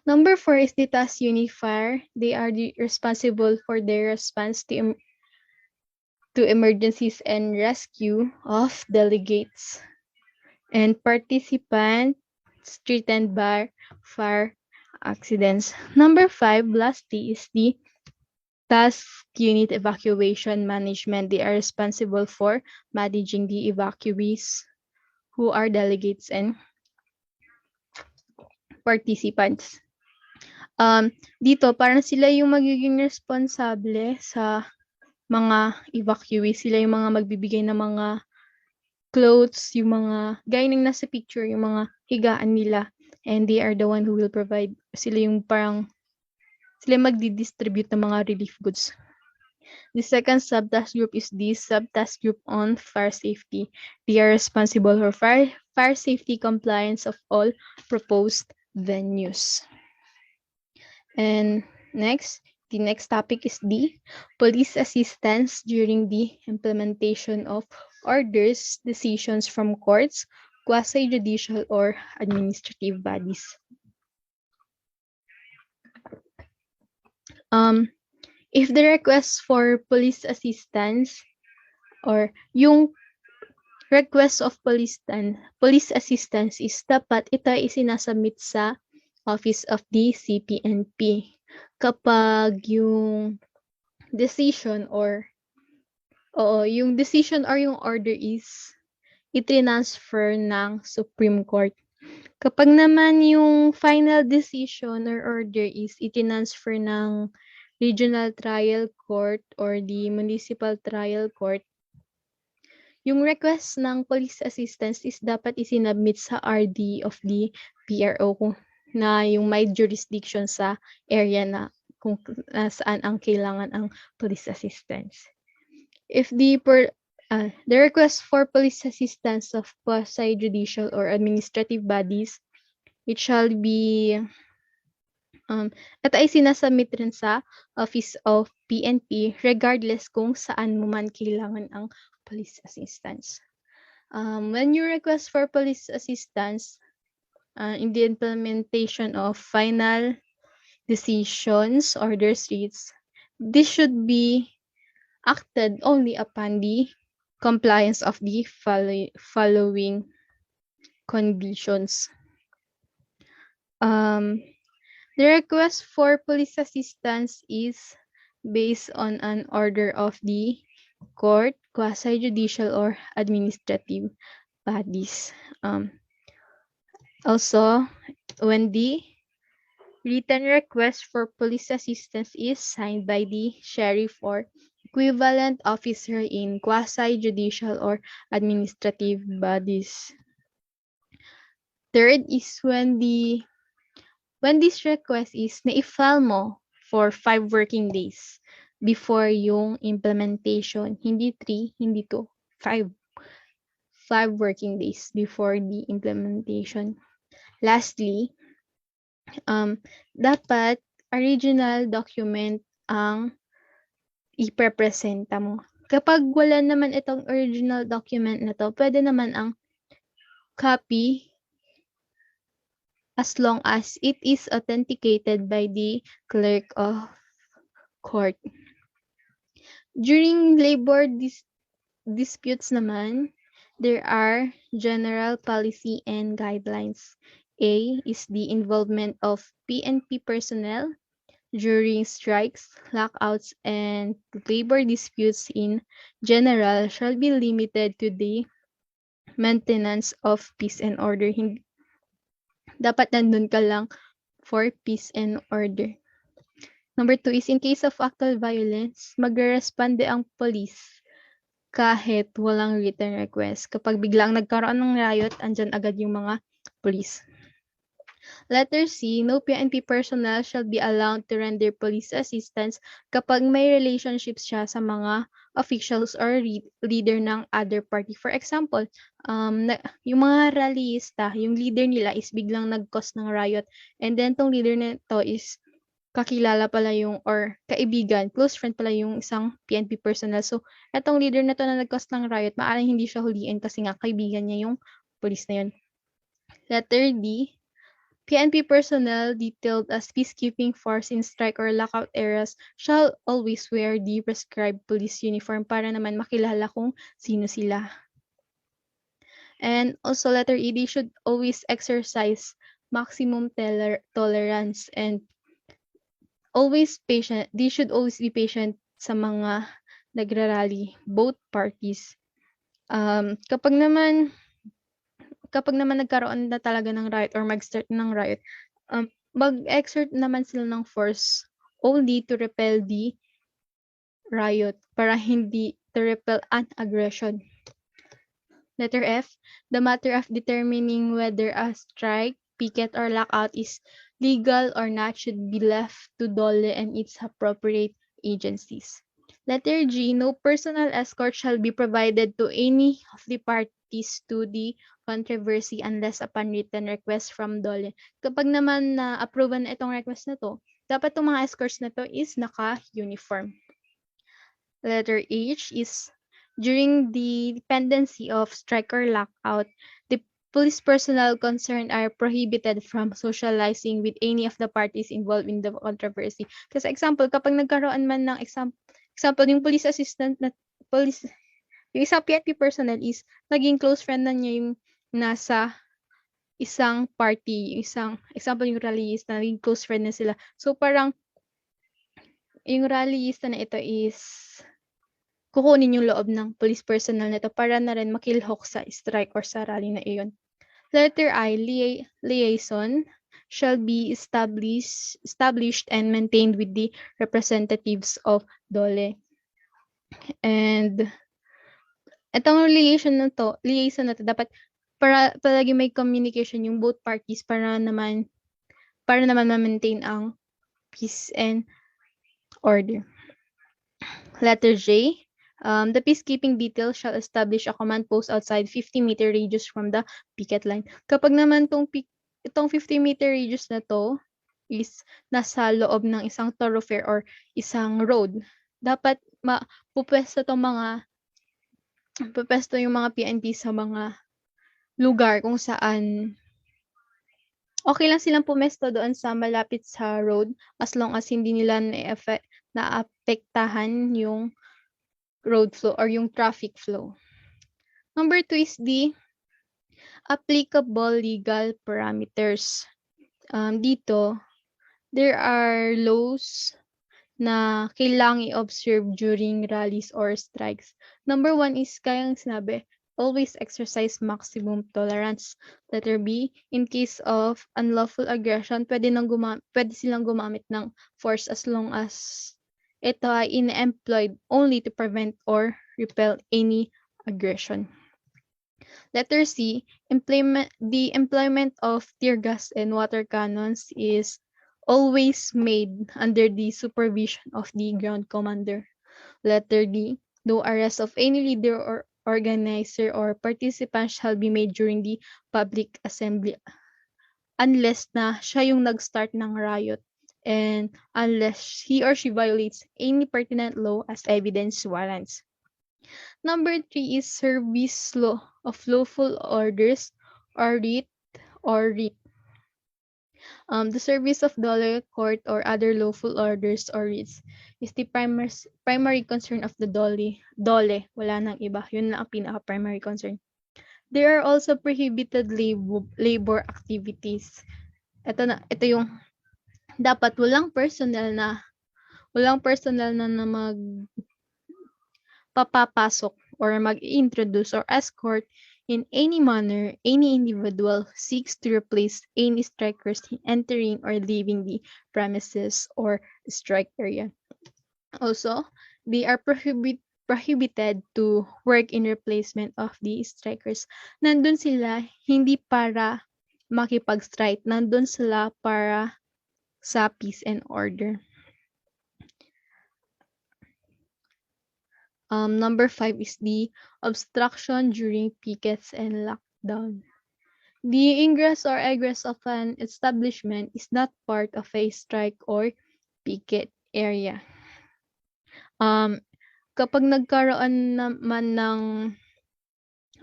Number 4 is the task unifier. They are responsible for their response to emergencies and rescue of delegates and participants threatened by fire accidents. Number 5, lastly, is the task unit evacuation management. They are responsible for managing the evacuees who are delegates and participants. Dito, parang sila yung magiging responsable sa mga evacuees. Sila yung mga magbibigay ng mga clothes, yung mga, gaya ng nasa picture, yung mga higaan nila. And they are the one who will provide, sila yung parang, sila magdi-distribute ng mga relief goods. The second subtask group is the subtask group on fire safety. They are responsible for fire safety compliance of all proposed venues. And next, the next topic is the police assistance during the implementation of orders, decisions from courts, quasi-judicial or administrative bodies. If the request for police assistance or yung request of police assistance is dapat ito ay isinasubmit sa Office of the CPNP. Kapag yung decision or yung order is i-transfer ng Supreme Court. Kapag naman yung final decision or order is i-transfer ng Regional Trial Court or the Municipal Trial Court, yung request ng police assistance is dapat isinabmit sa RD of the PRO na yung may jurisdiction sa area na kung saan ang kailangan ang police assistance. If the request for police assistance of quasi-judicial or administrative bodies, it shall be at ay sinasubmit rin sa Office of PNP regardless kung saan mo man kailangan ang police assistance. When you request for police assistance in the implementation of final decisions, orders, reads, this should be acted only upon the compliance of the following conditions. The request for police assistance is based on an order of the court, quasi-judicial or administrative bodies. Also, when the written request for police assistance is signed by the sheriff or equivalent officer in quasi-judicial or administrative bodies. Third is when this request is na-file mo for 5 working days before yung implementation. Hindi 3, hindi 2, 5. 5 working days before the implementation. Lastly, dapat original document ang iprepresenta mo. Kapag wala naman itong original document na to, pwede naman ang copy as long as it is authenticated by the clerk of court. During labor disputes naman, there are general policy and guidelines. A is the involvement of PNP personnel during strikes, lockouts, and labor disputes in general shall be limited to the maintenance of peace and order. Dapat nandun ka lang for peace and order. Number 2 is in case of actual violence, magre-responde ang police kahit walang written request. Kapag biglang nagkaroon ng riot, andyan agad yung mga police. Letter C, no PNP personnel shall be allowed to render police assistance kapag may relationships siya sa mga officials or leader ng other party. For example, yung mga rallyista, yung leader nila is biglang nag-cause ng riot and then tong leader nito is kakilala pala yung or kaibigan, close friend pala yung isang PNP personnel. So, etong leader na 'to na nag-cause ng riot, maaaring hindi siya huliin kasi nga kaibigan niya yung pulis na yun. Letter D, PNP personnel detailed as peacekeeping force in strike or lockout areas shall always wear the prescribed police uniform para naman makilala kung sino sila. And also letter E, they should always exercise maximum tolerance and always patient. They should always be patient sa mga nagrarally, both parties. Kapag naman nagkaroon na talaga ng riot or mag-start ng riot, mag-exert naman sila ng force only to repel the riot para hindi to repel an aggression. Letter F, the matter of determining whether a strike, picket, or lockout is legal or not should be left to DOLE and its appropriate agencies. Letter G, no personal escort shall be provided to any of the parties to the controversy unless upon written request from DOLE. Kapag naman na-approve na itong request na to, dapat itong mga escorts na to is naka-uniform. Letter H is during the pendency of strike or lockout, the police personnel concerned are prohibited from socializing with any of the parties involved in the controversy. Kasi example, kapag nagkaroon man ng example, yung police assistant na police, yung isang PNP personnel is naging close friend na niya yung nasa isang party, yung isang example yung rallyista, naging close friend na sila. So parang yung rallyista na ito is kukunin yung loob ng police personnel nito para na rin makilhok sa strike or sa rally na iyon. Letter I, liaison shall be established and maintained with the representatives of DOLE. And itong liaison na to dapat para palagi may communication yung both parties para naman ma-maintain ang peace and order. Letter J, the peacekeeping detail shall establish a command post outside 50-meter radius from the picket line. Kapag naman itong 50-meter radius na to is nasa loob ng isang thoroughfare or isang road, dapat pupwesto yung mga PNP sa mga lugar kung saan okay lang silang pumesto doon sa malapit sa road as long as hindi nila naapektahan yung road flow or yung traffic flow. Number 2 is the applicable legal parameters. Dito, there are laws na kailangang i-observe during rallies or strikes. Number 1 is kayang sinabi, always exercise maximum tolerance. Letter B, in case of unlawful aggression, pwede silang gumamit ng force as long as ito ay in-employed only to prevent or repel any aggression. Letter C, the employment of tear gas and water cannons is always made under the supervision of the ground commander. Letter D, no arrest of any leader or organizer or participant shall be made during the public assembly unless na siya yung nag-start ng riot and unless he or she violates any pertinent law as evidence warrants. Number 3 is service law of lawful orders or writ or writ. The service of dollar court or other lawful orders or writs is the primary concern of the dole. Wala nang iba. Yun lang ang pinaka-primary concern. There are also prohibited labor activities. Ito yung dapat walang personnel na magpapapasok or mag-introduce or escort in any manner any individual seeks to replace any strikers entering or leaving the premises or strike area. Also, they are prohibited to work in replacement of the strikers. Nandun sila hindi para makipag-strike, nandun sila para sa peace and order. Number 5 is the obstruction during pickets and lockdown. The ingress or egress of an establishment is not part of a strike or picket area. Kapag nagkaroon naman ng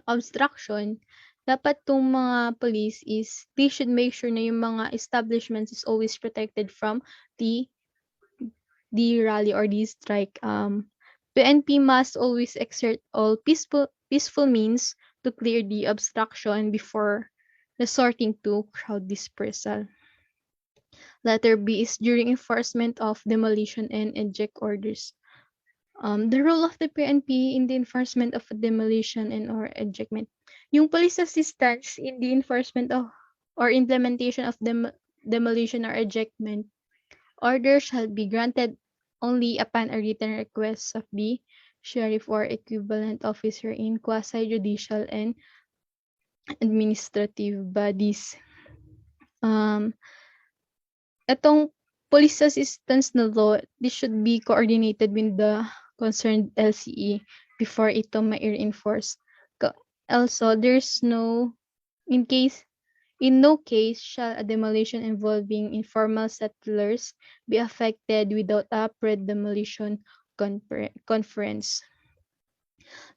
obstruction, dapat tong mga police is they should make sure na yung mga establishments is always protected from the the rally or the strike. PNP must always exert all peaceful means to clear the obstruction before resorting to crowd dispersal. Letter B is during enforcement of demolition and eject orders. The role of the PNP in the enforcement of demolition and or ejectment. Yung police assistance in the enforcement of or implementation of demolition or ejectment order shall be granted only upon a written request of the sheriff or equivalent officer in quasi-judicial and administrative bodies. Itong police assistance na law, this should be coordinated with the concerned LCE before ito ma-enforce. Also, in no case shall a demolition involving informal settlers be affected without a pre-demolition conference.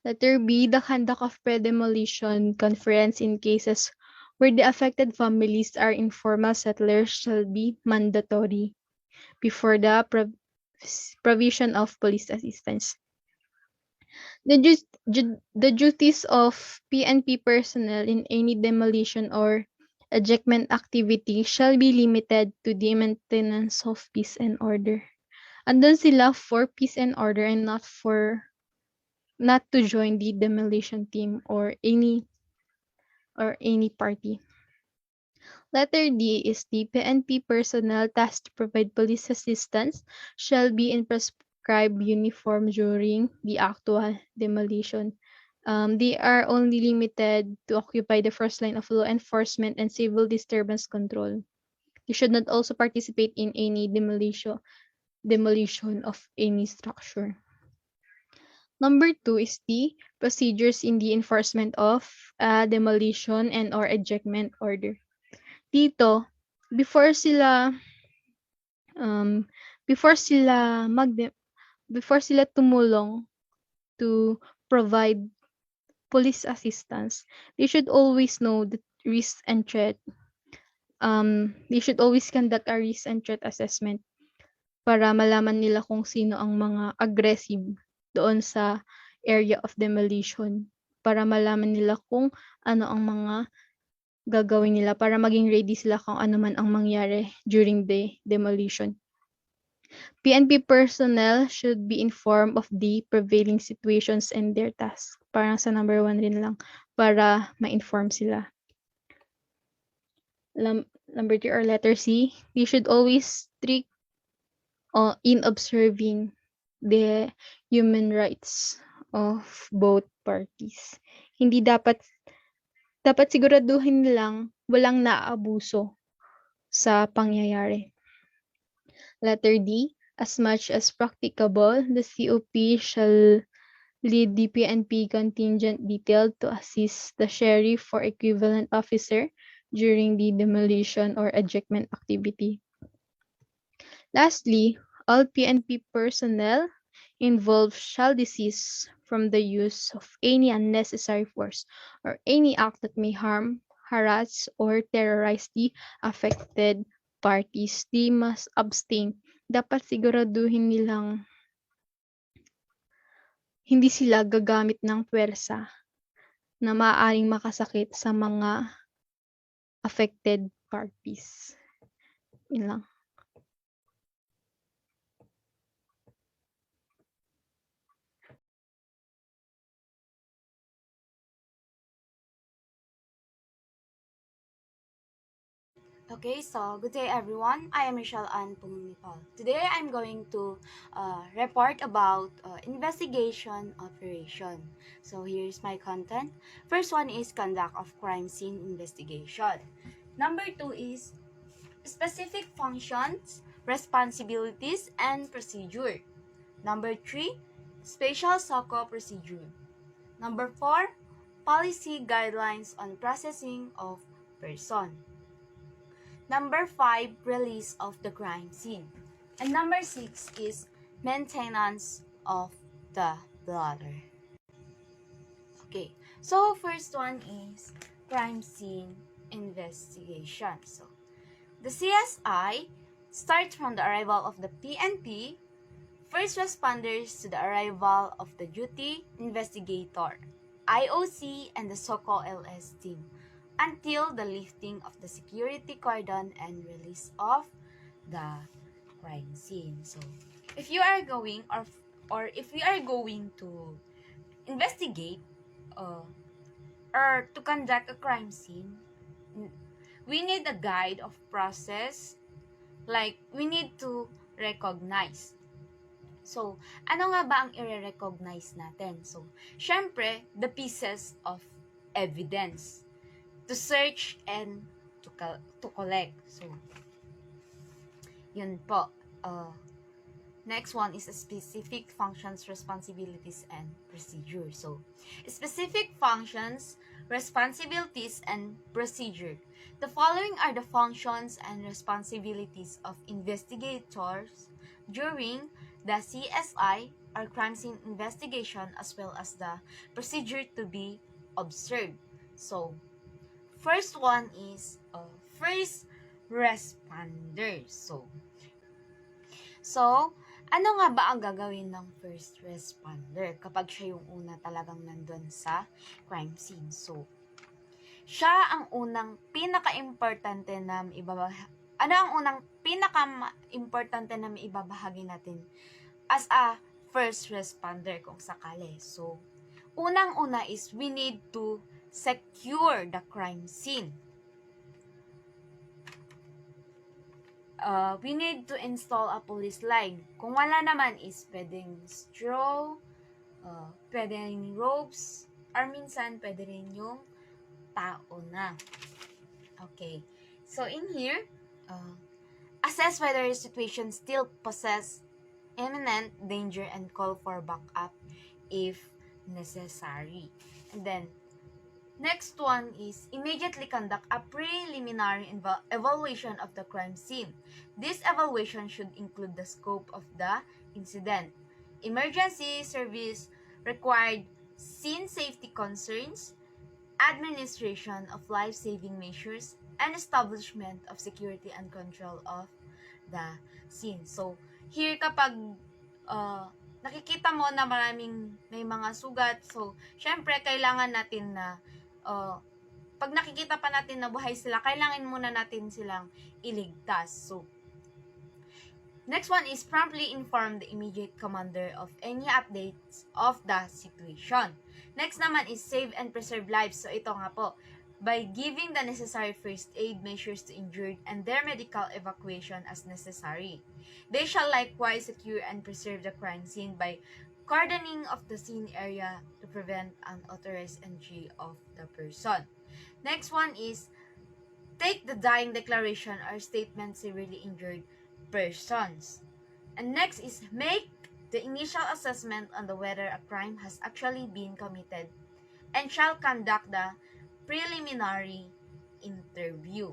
Letter B, the conduct of pre-demolition conference in cases where the affected families are informal settlers shall be mandatory before the provision of police assistance. The duties of PNP personnel in any demolition or ejectment activity shall be limited to the maintenance of peace and order. Andun sila for peace and order and not to join the demolition team or any party. Letter D is the PNP personnel tasked to provide police assistance shall be in prescribed uniform during the actual demolition. They are only limited to occupy the first line of law enforcement and civil disturbance control. They should not also participate in any demolition of any structure. Number 2 is the procedures in the enforcement of demolition and or ejectment order. Dito, before sila um, before sila before sila tumulong to provide police assistance, they should always know the risk and threat. They should always conduct a risk and threat assessment para malaman nila kung sino ang mga aggressive doon sa area of demolition. Para malaman nila kung ano ang mga gagawin nila para maging ready sila kung ano man ang mangyari during the demolition. PNP personnel should be informed of the prevailing situations and their tasks. Parang sa number 1 rin lang para ma-inform sila. Number 3 or letter C, we should always strict in observing the human rights of both parties. Hindi dapat siguraduhin lang walang naaabuso sa pangyayari. Letter D, as much as practicable, the COP shall lead the PNP contingent detail to assist the sheriff or equivalent officer during the demolition or ejectment activity. Lastly, all PNP personnel involved shall desist from the use of any unnecessary force or any act that may harm, harass, or terrorize the affected parties. They must abstain. Dapat siguraduhin nilang hindi sila gagamit ng puwersa na maaaring makasakit sa mga affected parties. Yun lang. Okay, so good day everyone. I am Michelle Ann Pumunipal. Today I'm going to report about investigation operation. So here's my content. First one is conduct of crime scene investigation. Number 2 is specific functions, responsibilities, and procedure. Number 3, special SOCO procedure. Number 4, policy guidelines on processing of person. Number 5, release of the crime scene. And number 6 is maintenance of the bladder. Okay, so first one is crime scene investigation. So the CSI starts from the arrival of the PNP, first responders to the arrival of the duty investigator, IOC, and the SOCO LS team until the lifting of the security cordon and release of the crime scene. So if you are going or if we are going to investigate or to conduct a crime scene, we need a guide of process, like we need to recognize. So, ano nga ba ang i-recognize natin? So, syempre, the pieces of evidence to search and to collect. So, yun po. Next one is specific functions, responsibilities, and procedure. So, specific functions, responsibilities, and procedure. The following are the functions and responsibilities of investigators during the CSI or crime scene investigation, as well as the procedure to be observed. So, first one is first responder. So, ano nga ba ang gagawin ng first responder kapag siya yung una talagang nandun sa crime scene? So, siya ang unang pinaka-importante na maibabahagi natin as a first responder kung sakali? So, unang-una is we need to secure the crime scene. We need to install a police line. Kung wala naman is pwedeng straw, pwedeng ropes, or minsan pwede rin yung tao na. Okay. So in here, assess whether the situation still possess imminent danger and call for backup if necessary. And then, next one is immediately conduct a preliminary evaluation of the crime scene. This evaluation should include the scope of the incident, emergency service required scene safety concerns, administration of life-saving measures, and establishment of security and control of the scene. So, here kapag nakikita mo na may mga sugat, so, syempre, kailangan natin na pag nakikita pa natin na buhay sila, kailangan muna natin silang iligtas. So, next one is promptly inform the immediate commander of any updates of the situation. Next naman is save and preserve lives. So, ito nga po, by giving the necessary first aid measures to injured and their medical evacuation as necessary. They shall likewise secure and preserve the crime scene by cordoning of the scene area to prevent unauthorized entry of the person. Next one is take the dying declaration or statement severely injured persons. And next is make the initial assessment on the whether a crime has actually been committed and shall conduct the preliminary interview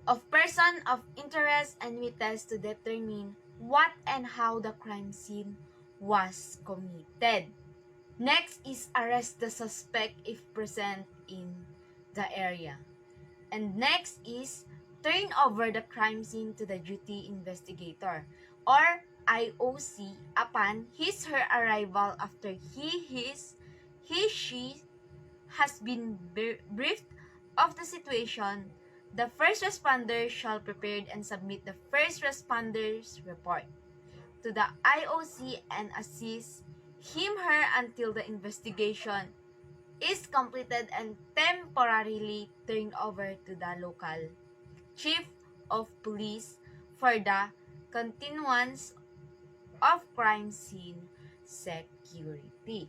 of person of interest and witness to determine what and how the crime scene was committed. Next is arrest the suspect if present in the area. And next is turn over the crime scene to the duty investigator or IOC upon his/her arrival after she has been briefed of the situation. The first responder shall prepare and submit the first responder's report to the IOC and assist him/her until the investigation is completed and temporarily turned over to the local chief of police for the continuance of crime scene security.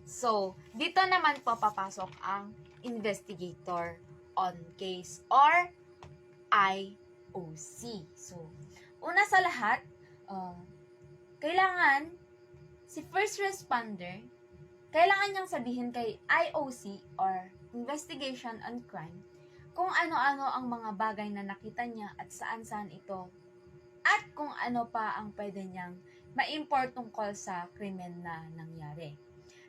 So, dito naman po papasok ang investigator on case or IOC. So, una sa lahat, kailangan si first responder, kailangan niyang sabihin kay IOC or Investigation on Crime kung ano-ano ang mga bagay na nakita niya at saan-saan ito at kung ano pa ang pwede niyang ma-import tungkol sa krimen na nangyari.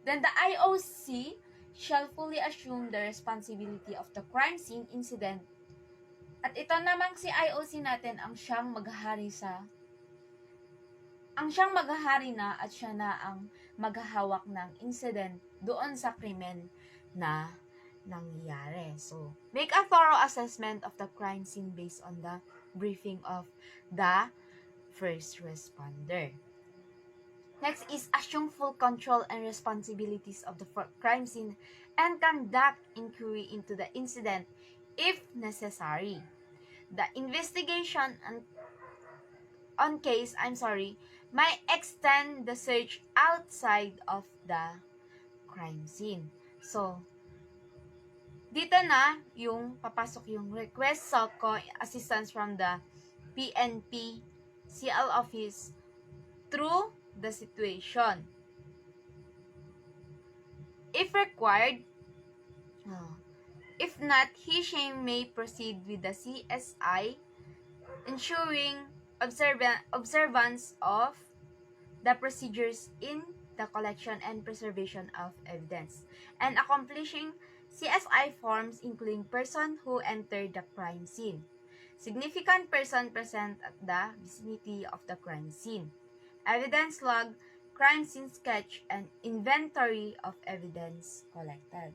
Then the IOC shall fully assume the responsibility of the crime scene incident. At ito namang si IOC natin ang siyang maghahari na at siya na ang maghahawak ng incident doon sa krimen na nangyari. So, make a thorough assessment of the crime scene based on the briefing of the first responder. Next is assume full control and responsibilities of the crime scene and conduct inquiry into the incident if necessary. The investigation might extend the search outside of the crime scene. So, dito na yung papasok yung request SOCO assistance from the PNP CL office through the situation. If required, if not, he/she may proceed with the CSI, ensuring observance of the procedures in the collection and preservation of evidence, and accomplishing CSI forms including person who entered the crime scene, significant person present at the vicinity of the crime scene, evidence log, crime scene sketch, and inventory of evidence collected.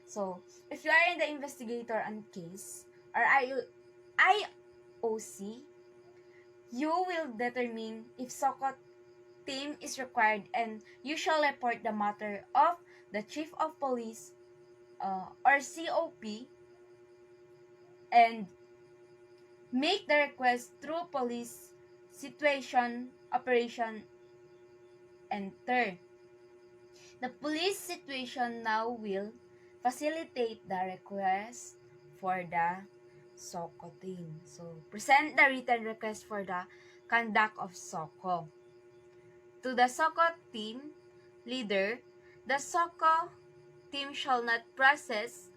So, if you are in the investigator on case or IOC, you will determine if SOCO team is required and you shall report the matter of the Chief of Police or COP and make the request through police situation operation enter. The police situation now will facilitate the request for the SOCO team. So, present the written request for the conduct of SOCO. To the SOCO team leader, the SOCO team shall not process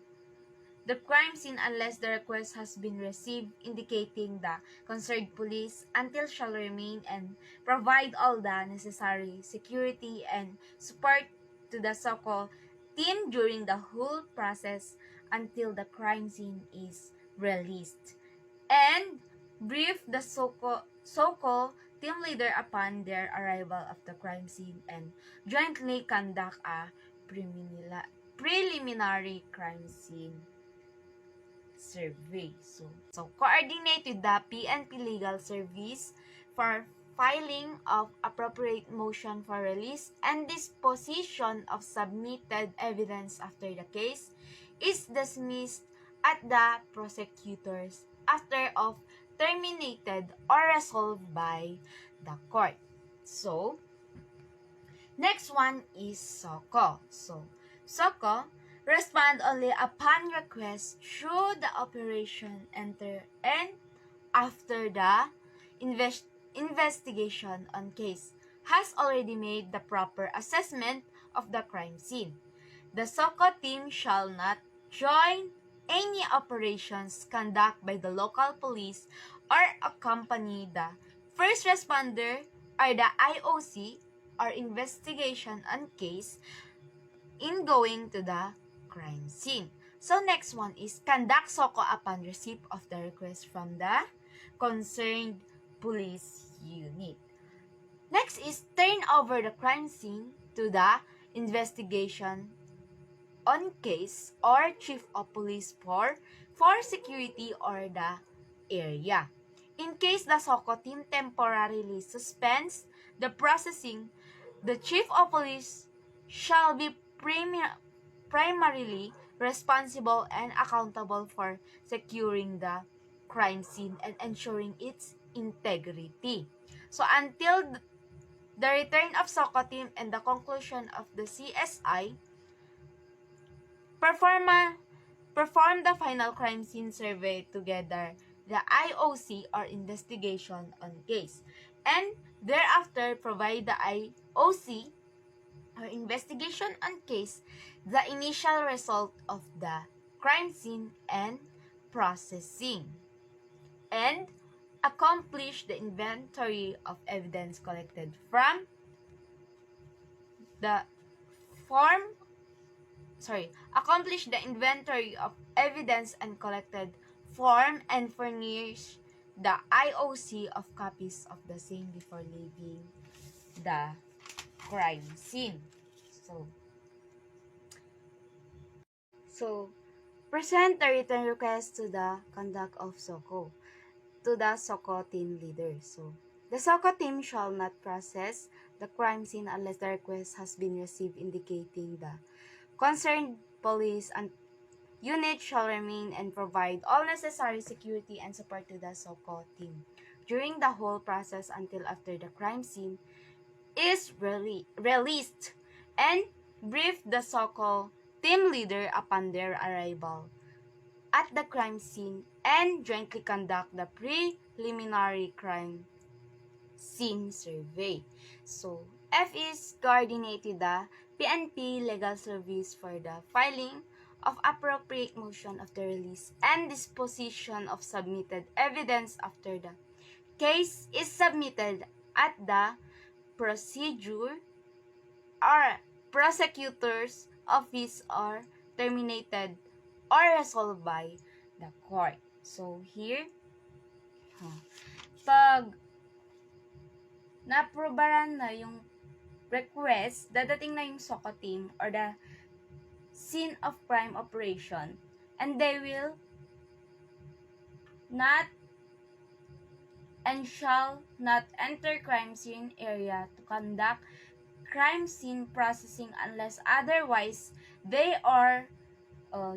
the crime scene unless the request has been received, indicating the concerned police until shall remain and provide all the necessary security and support to the SOCO team during the whole process until the crime scene is released, and brief the SOCO team leader upon their arrival of the crime scene and jointly conduct a preliminary crime scene survey. So coordinate with the PNP Legal Service for filing of appropriate motion for release and disposition of submitted evidence after the case is dismissed at the prosecutors after of terminated or resolved by the court. So, next one is SOCO. So, SOCO respond only upon request through the operation enter and after the investigation on case has already made the proper assessment of the crime scene. The SOCO team shall not join any operations conducted by the local police or accompany the first responder or the IOC or investigation on case in going to the crime scene. So next one is conduct SOCO upon receipt of the request from the concerned police unit. Next is turn over the crime scene to the investigation on case or chief of police for security or the area. In case the SOCO team temporarily suspends the processing, the chief of police shall be primarily responsible and accountable for securing the crime scene and ensuring its integrity. So until the return of SOCO team and the conclusion of the CSI, perform the final crime scene survey together the IOC or investigation on case, and thereafter provide the IOC or investigation on case the initial result of the crime scene and processing. And accomplish the inventory of evidence collected from the form accomplish the inventory of evidence and collected form and furnish the IOC of copies of the same before leaving the crime scene. So present a written request to the conduct of SOCO to the SOCO team leader. So the SOCO team shall not process the crime scene unless the request has been received, indicating the concerned police and unit shall remain and provide all necessary security and support to the SOCO team during the whole process until after the crime scene is released, and brief the SOCO team leader upon their arrival at the crime scene and jointly conduct the preliminary crime scene survey. So, F is coordinated the PNP legal service for the filing of appropriate motion of the release and disposition of submitted evidence after the case is submitted at the procedure or prosecutor's office or terminated or resolved by the court. So, here, pag na-aprobaran na yung request, dadating na yung SOCO team or the scene of crime operation, and they will not and shall not enter crime scene area to conduct crime scene processing unless otherwise they or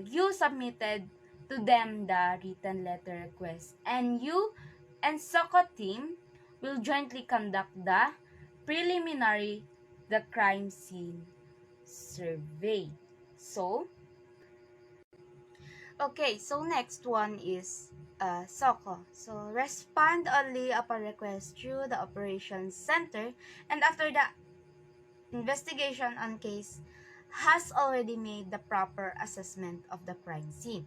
you submitted to them the written letter request, and you and SOCO team will jointly conduct the preliminary the crime scene survey. So, okay, so next one is SOCO. So, respond only upon request through the operations center, and after the investigation on case has already made the proper assessment of the crime scene.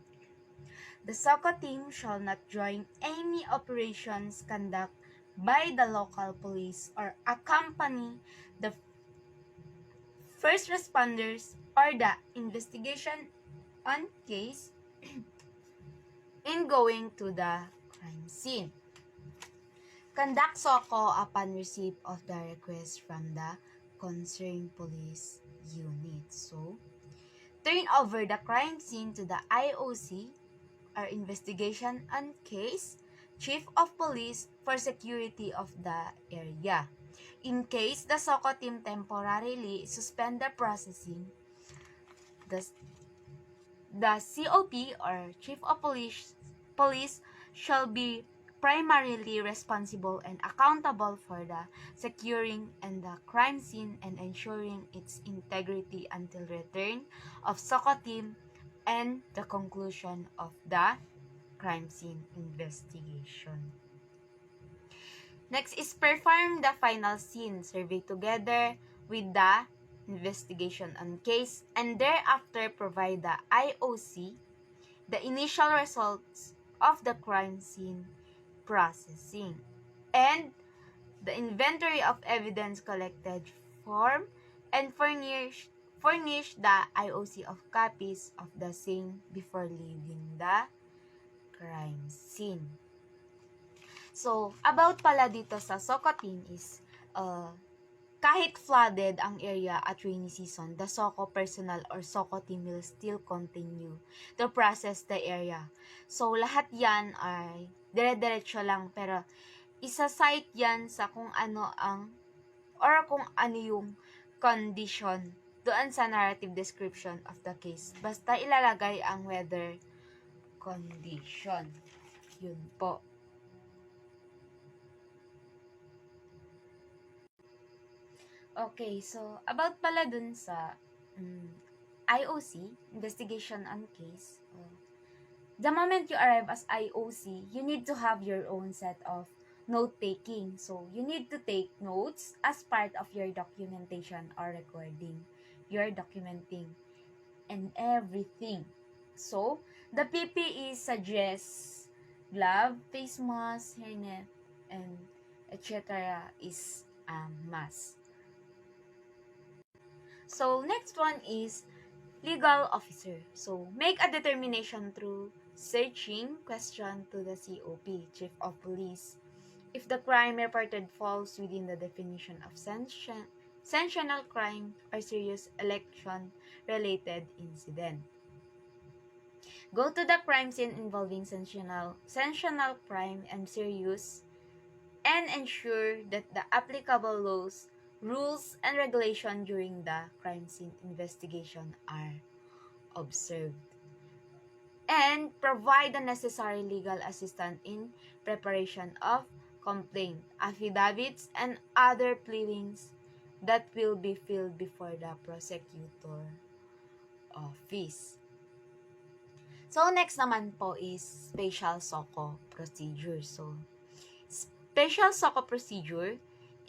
The SOCO team shall not join any operations conducted by the local police or accompany the first responders or the investigation on case in going to the crime scene. Conduct SOCO upon receipt of the request from the concerned police unit. So, turn over the crime scene to the IOC or investigation on case chief of police for security of the area. In case the SOCO team temporarily suspend the processing, the COP or chief of police shall be primarily responsible and accountable for the securing and the crime scene and ensuring its integrity until return of SOCO team and the conclusion of the crime scene investigation. Next is perform the final scene survey together with the investigation on case, and thereafter provide the IOC the initial results of the crime scene processing and the inventory of evidence collected form and furnish the IOC of copies of the same before leaving the crime scene. So, about pala dito sa SOCO team is, kahit flooded ang area at rainy season, the SOCO personnel or SOCO team will still continue to process the area. So, lahat yan ay dire-diretso lang, pero isa-cite yan sa kung ano ang or kung ano yung condition doon sa narrative description of the case. Basta ilalagay ang weather condition. Yun po. Okay, so about pala dun sa IOC, investigation on case, the moment you arrive as IOC, you need to have your own set of note-taking. So, you need to take notes as part of your documentation or recording. You're documenting and everything. So, the PPE suggests glove, face mask, hairnet, and etc. is must. So next one is legal officer. So make a determination through searching question to the COP, Chief of Police, if the crime reported falls within the definition of sanctional crime or serious election-related incident. Go to the crime scene involving sanctional crime and serious, and ensure that the applicable laws, rules, and regulations during the crime scene investigation are observed. And provide the necessary legal assistance in preparation of complaint, affidavits, and other pleadings that will be filed before the prosecutor office. So, next naman po is special SOCO procedure. So, special SOCO procedure,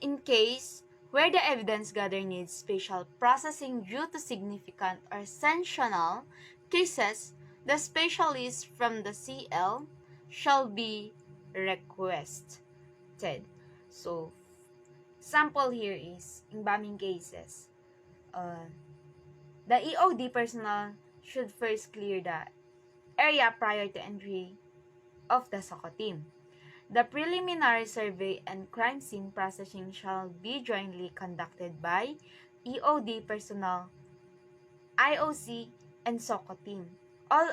in case where the evidence gathered needs special processing due to significant or sensational cases, the specialist from the CL shall be requested. So, sample here is, in bombing cases, the EOD personnel should first clear the area prior to entry of the SOCO team. The preliminary survey and crime scene processing shall be jointly conducted by EOD personnel, IOC, and SOCO team. All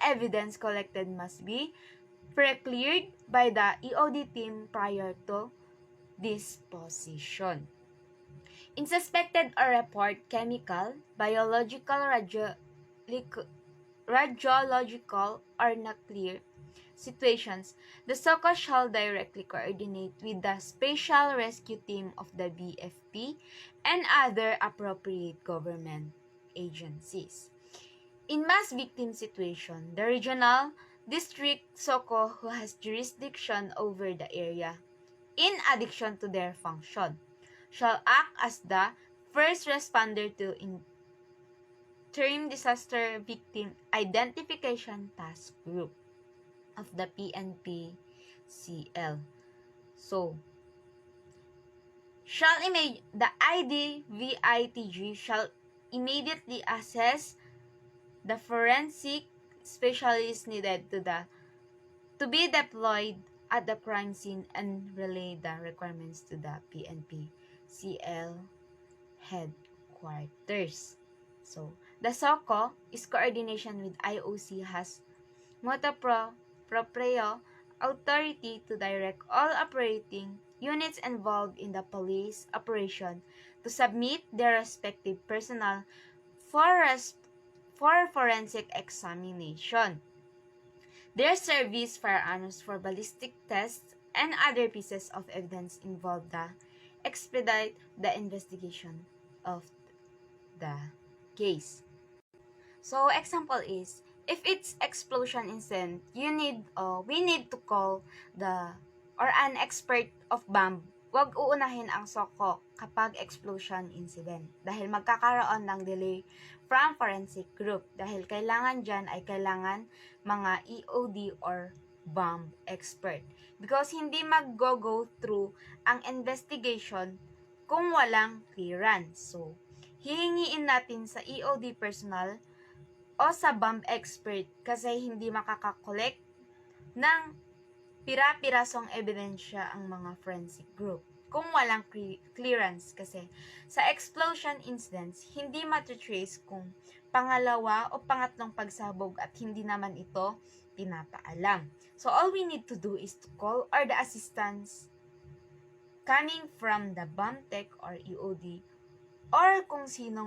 evidence collected must be pre-cleared by the EOD team prior to disposition. In suspected or report chemical, biological, radiological, or nuclear situations, the SOCO shall directly coordinate with the Special Rescue Team of the BFP and other appropriate government agencies. In mass victim situation, the regional district SOCO who has jurisdiction over the area, in addition to their function, shall act as the first responder to interim disaster victim identification task group of the PNP-CL. So, the IDVITG shall immediately assess the forensic specialist needed to be deployed at the crime scene and relay the requirements to the PNP-CL headquarters. So, the SOCO is coordination with IOC has motu proprio authority to direct all operating units involved in the police operation to submit their respective personnel for forensic examination, their service firearms for ballistic tests, and other pieces of evidence involved to expedite the investigation of the case. So, example is, if it's explosion incident, we need to call an expert of bomb. Huwag uunahin ang SOCO kapag explosion incident dahil magkakaroon ng delay from forensic group dahil kailangan dyan ay kailangan mga EOD or bomb expert because hindi mag-go through ang investigation kung walang clearance. So, hihingiin natin sa EOD personnel o sa bomb expert kasi hindi makakakolect ng pira-pirasong ebidensya ang mga forensic group kung walang clearance kasi sa explosion incidents, hindi matutrace kung pangalawa o pangatlong pagsabog at hindi naman ito pinapaalam. So, all we need to do is to call or the assistance coming from the bomb tech or EOD or kung sino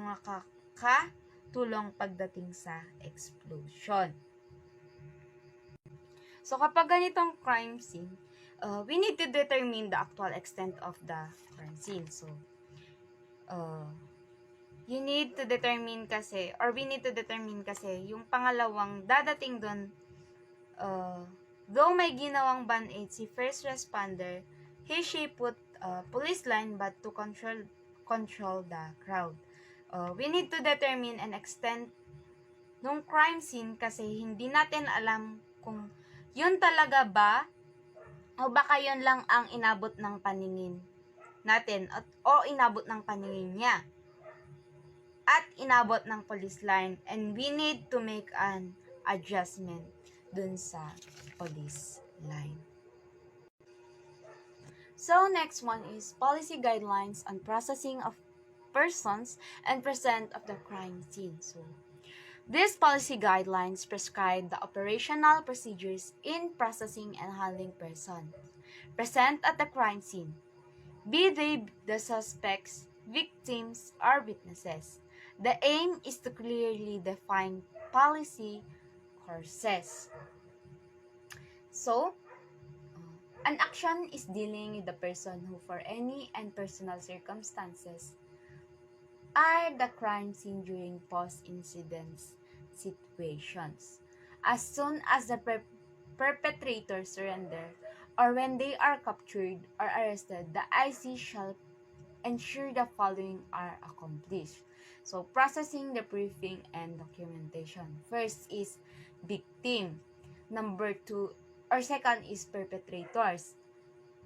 tulong pagdating sa explosion. So, kapag ganitong crime scene, we need to determine the actual extent of the crime scene. So, we need to determine kasi yung pangalawang dadating doon, though may ginawang band-aid si first responder, she put police line but to control the crowd. We need to determine and extend nung crime scene kasi hindi natin alam kung yun talaga ba o baka yun lang ang inabot ng paningin natin o inabot ng paningin niya at inabot ng police line, and we need to make an adjustment dun sa police line. So next one is policy guidelines on processing of persons and present of the crime scene. So these policy guidelines prescribe the operational procedures in processing and handling persons present at the crime scene, be they the suspects, victims, or witnesses. The aim is to clearly define policy courses. So, an action is dealing with the person who for any and personal circumstances are the crime scene during post-incident situations. As soon as the perpetrator surrender or when they are captured or arrested, the IC shall ensure the following are accomplished. So, processing the briefing and documentation. First is victim. Number 2 or second is perpetrators.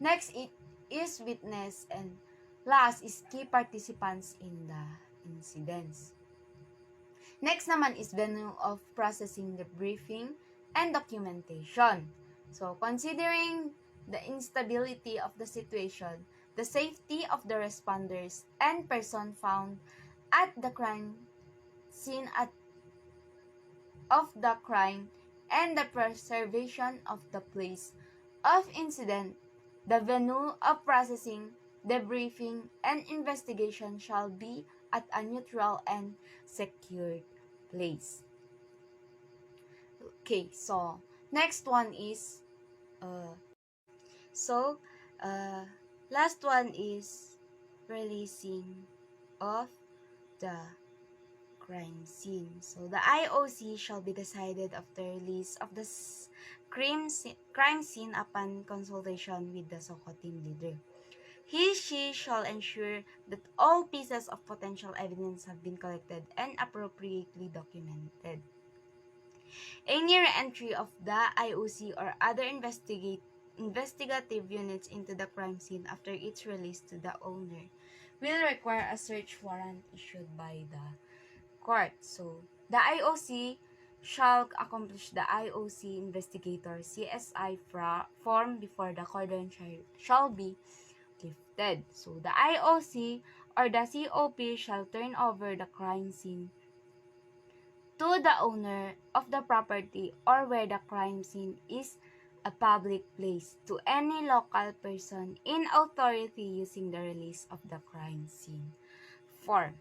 Next it is witness, and last is key participants in the incidents. Next naman is venue of processing the briefing and documentation. So, considering the instability of the situation, the safety of the responders and person found at the crime scene of the crime and the preservation of the place of incident, the venue of processing, debriefing, and investigation shall be at a neutral and secured place. Okay, so next one is last one is releasing of the crime scene. So the IOC shall be decided after release of the crime scene upon consultation with the SOCO team leader. She shall ensure that all pieces of potential evidence have been collected and appropriately documented. Any re-entry of the IOC or other investigative units into the crime scene after its release to the owner will require a search warrant issued by the court. So, the IOC shall accomplish the IOC investigator CSI form before the cordon shall be lifted. So, the IOC or the COP shall turn over the crime scene to the owner of the property or where the crime scene is a public place to any local person in authority using the release of the crime scene. 4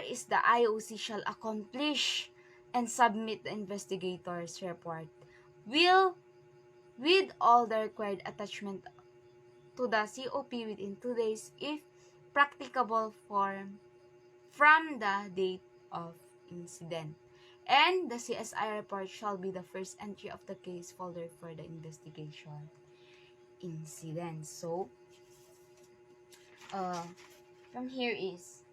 is the IOC shall accomplish and submit the investigator's report with all the required attachment to the COP within 2 days if practicable from the date of incident. And the CSI report shall be the first entry of the case folder for the investigation incident. So, from here is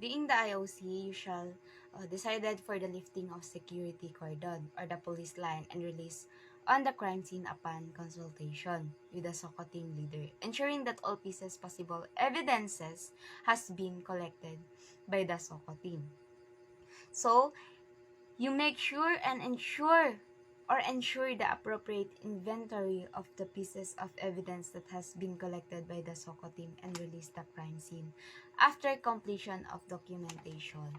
being the IOC, you shall decided for the lifting of security cordon or the police line and release on the crime scene upon consultation with the SOCO team leader, ensuring that all pieces possible evidences has been collected by the SOCO team. So, you make sure and ensure the appropriate inventory of the pieces of evidence that has been collected by the SOCO team and release the crime scene after completion of documentation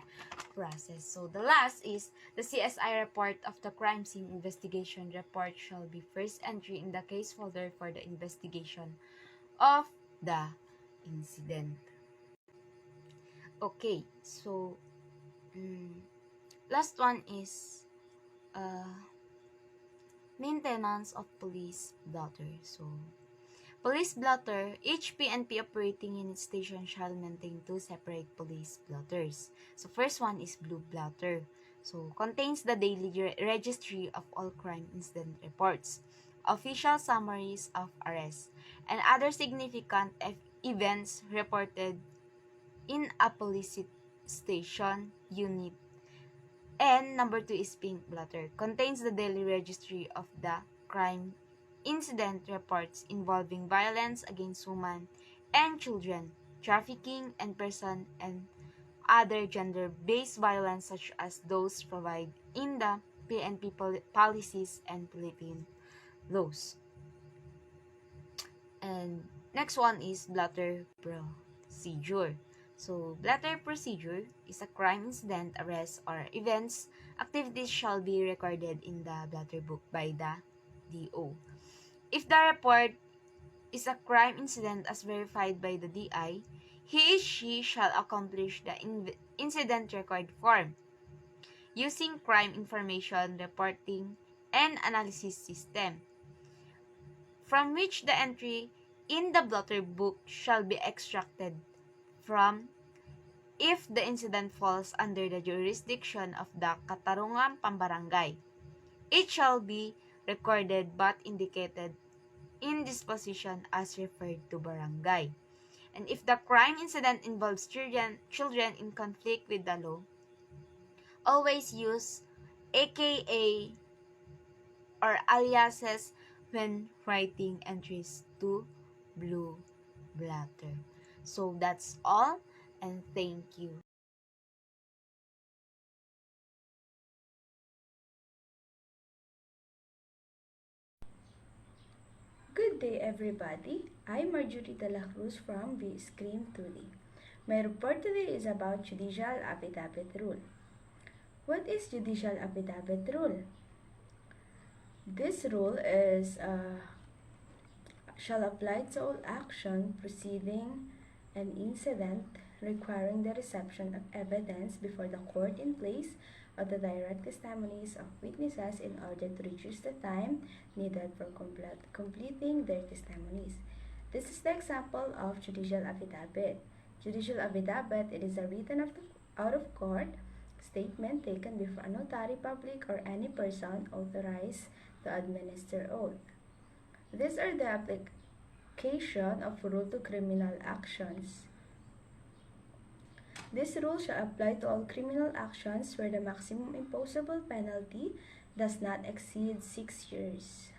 process. So the last is the CSI report of the crime scene investigation report shall be first entry in the case folder for the investigation of the incident. Okay, so last one is maintenance of police blotter. So, police blotter, each PNP operating in its station shall maintain 2 separate police blotters. So, first one is blue blotter. So, contains the daily registry of all crime incident reports, official summaries of arrests, and other significant events reported in a police station unit And number 2 is pink blotter. Contains the daily registry of the crime incident reports involving violence against women and children, trafficking and person, and other gender-based violence such as those provided in the PNP policies and Philippine laws. And next one is blotter procedure. So, blotter procedure is a crime incident, arrest, or events. Activities shall be recorded in the blotter book by the DO. If the report is a crime incident as verified by the DI, he or she shall accomplish the incident record form using crime information reporting and analysis system, from which the entry in the blotter book shall be extracted from if the incident falls under the jurisdiction of the Katarungan Pambarangay. It shall be recorded but indicated in disposition as referred to barangay. And if the crime incident involves children in conflict with the law, always use AKA or aliases when writing entries to blue blatter. So that's all, and thank you. Good day, everybody. I'm Marjorie de la Cruz from the Screen 2D. My report today is about Judicial Affidavit Rule. What is Judicial Affidavit Rule? This rule shall apply to all action proceeding an incident requiring the reception of evidence before the court in place of the direct testimonies of witnesses in order to reduce the time needed for completing their testimonies. This is the example of judicial affidavit. Judicial affidavit, it is a written out of court statement taken before a notary public or any person authorized to administer oath. These are the application of rule to criminal actions. This rule shall apply to all criminal actions where the maximum imposable penalty does not exceed 6 years.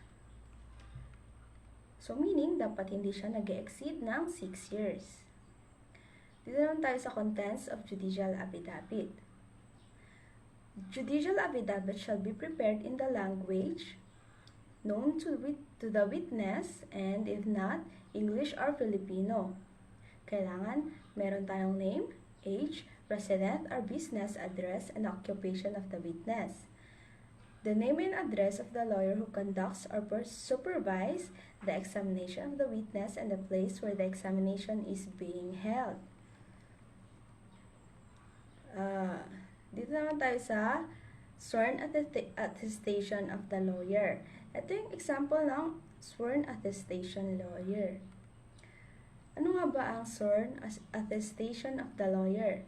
So meaning, dapat hindi siya nag-exceed ng 6 years. Dito naman tayo sa contents of judicial affidavit. Judicial affidavit shall be prepared in the language known to the witness, and if not, English or Filipino. Kailangan meron tayong name, age, resident or business address, and occupation of the witness. The name and address of the lawyer who conducts or supervises the examination of the witness and the place where the examination is being held. Dito naman tayo sa sworn attestation of the lawyer. Ito yung example ng sworn attestation lawyer. Ano nga ba ang sworn attestation of the lawyer?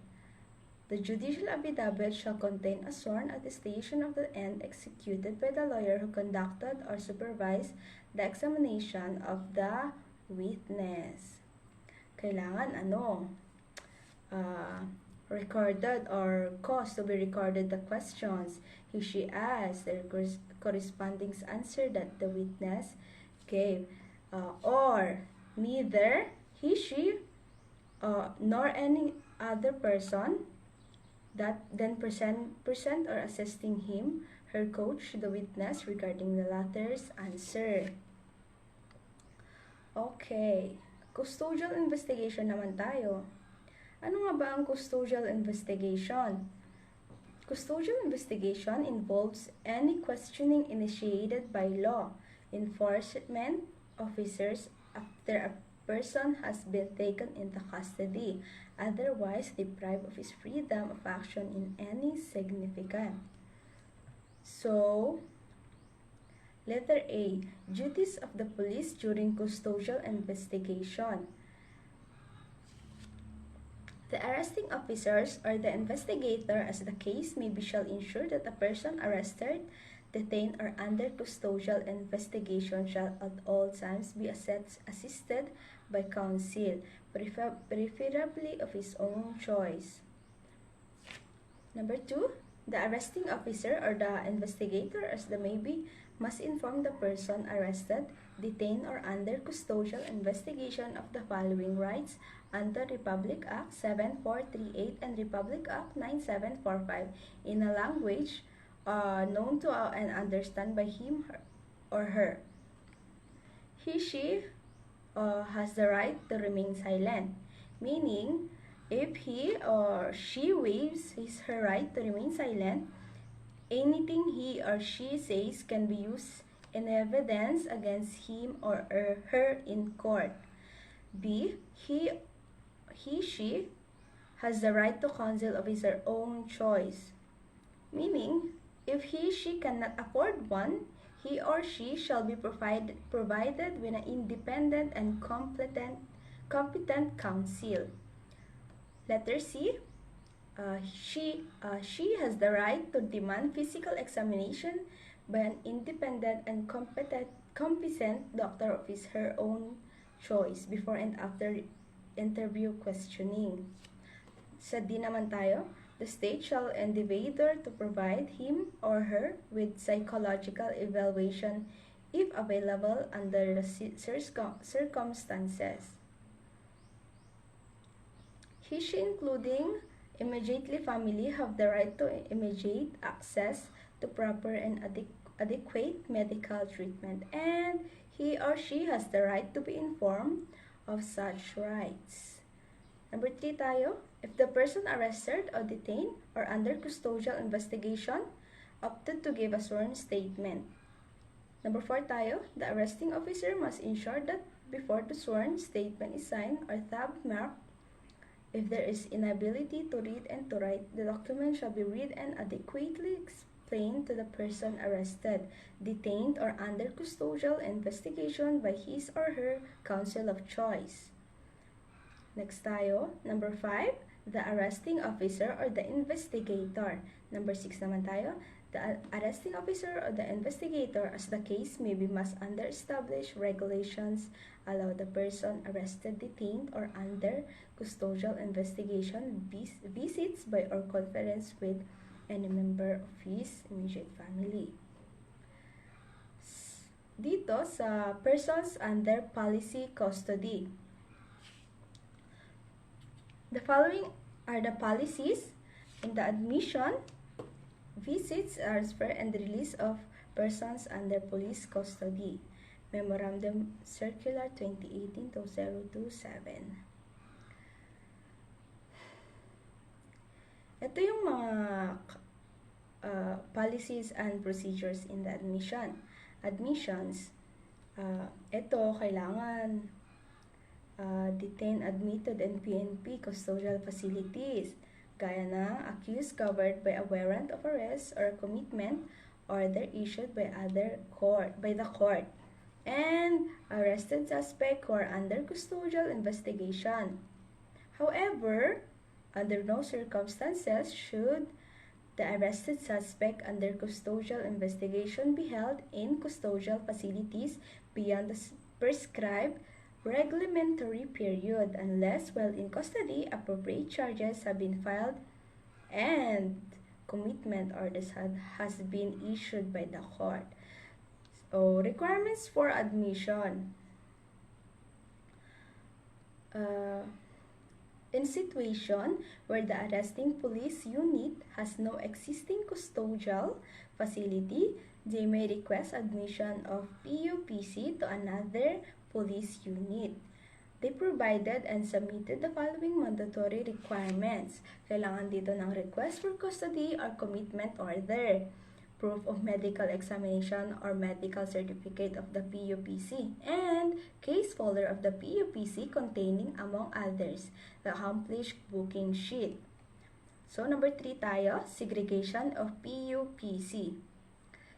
The judicial affidavit shall contain a sworn attestation of the end executed by the lawyer who conducted or supervised the examination of the witness. Kailangan recorded or caused to be recorded the questions he she asked, the corresponding answer that the witness gave, or neither he she nor any other person that then present or assisting him her coach the witness regarding the latter's answer. Okay, custodial investigation naman tayo. Ano nga ba ang custodial investigation? Custodial investigation involves any questioning initiated by law enforcement officers after a person has been taken into custody, otherwise deprived of his freedom of action in any significant. So, letter A, duties of the police during custodial investigation. The arresting officers or the investigator, as the case may be, shall ensure that a person arrested, detained, or under custodial investigation shall at all times be assisted by counsel, preferably of his own choice. Number 2, The arresting officer or the investigator, as the may be, must inform the person arrested, detained, or under custodial investigation of the following rights under Republic Act 7438 and Republic Act 9745 in a language known to and understand by him or her. She has the right to remain silent, meaning if he or she waives her right to remain silent, anything he or she says can be used in evidence against him or her in court. B. She has the right to counsel of his or her own choice, meaning if she cannot afford one, he or she shall be provided with an independent and competent counsel. Letter C. She has the right to demand physical examination by an independent and competent doctor of her own choice before and after interview questioning. Sa D naman tayo, the state shall endeavor to provide him or her with psychological evaluation if available under the circumstances. She, including immediately family, have the right to immediate access to proper and adequate medical treatment, and he or she has the right to be informed of such rights. Number 3 tayo, if the person arrested or detained or under custodial investigation opted to give a sworn statement. Number 4 tayo, the arresting officer must ensure that before the sworn statement is signed or tab marked, if there is inability to read and to write, the document shall be read and adequately explained to the person arrested, detained, or under custodial investigation by his or her counsel of choice. Next tayo, number 5, the arresting officer or the investigator. Number 6 naman tayo, the arresting officer or the investigator, as the case may be, must under established regulations allow the person arrested, detained, or under custodial investigation visits by or conference with any member of his immediate family. Dito sa persons under policy custody, the following are the policies in the admission, visits, transfer, and release of persons under police custody. Memorandum Circular 2018-027. Ito yung mga policies and procedures in the admissions. Ito, kailangan detained, admitted, and PNP custodial facilities, gaya ng accused covered by a warrant of arrest or a commitment order issued by the court, and arrested suspect who are under custodial investigation. However, under no circumstances should the arrested suspect under custodial investigation be held in custodial facilities beyond the prescribed reglementary period unless while in custody appropriate charges have been filed and commitment orders has been issued by the court. So, requirements for admission. In situation where the arresting police unit has no existing custodial facility, they may request admission of PUPC to another police unit. They provided and submitted the following mandatory requirements. Kailangan dito ng request for custody or commitment order, proof of medical examination or medical certificate of the PUPC, and case folder of the PUPC containing, among others, the accomplished booking sheet. So, number 3 tayo, segregation of PUPC.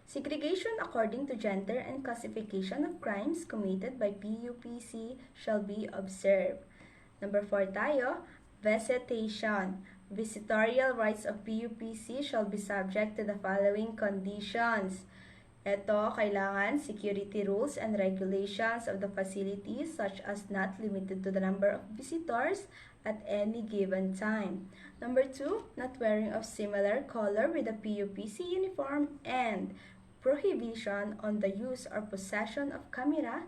Segregation according to gender and classification of crimes committed by PUPC shall be observed. Number 4 tayo, visitation. Visitorial rights of PUPC shall be subject to the following conditions. Ito, kailangan security rules and regulations of the facilities such as not limited to the number of visitors at any given time. Number 2, not wearing of similar color with a PUPC uniform, and prohibition on the use or possession of camera,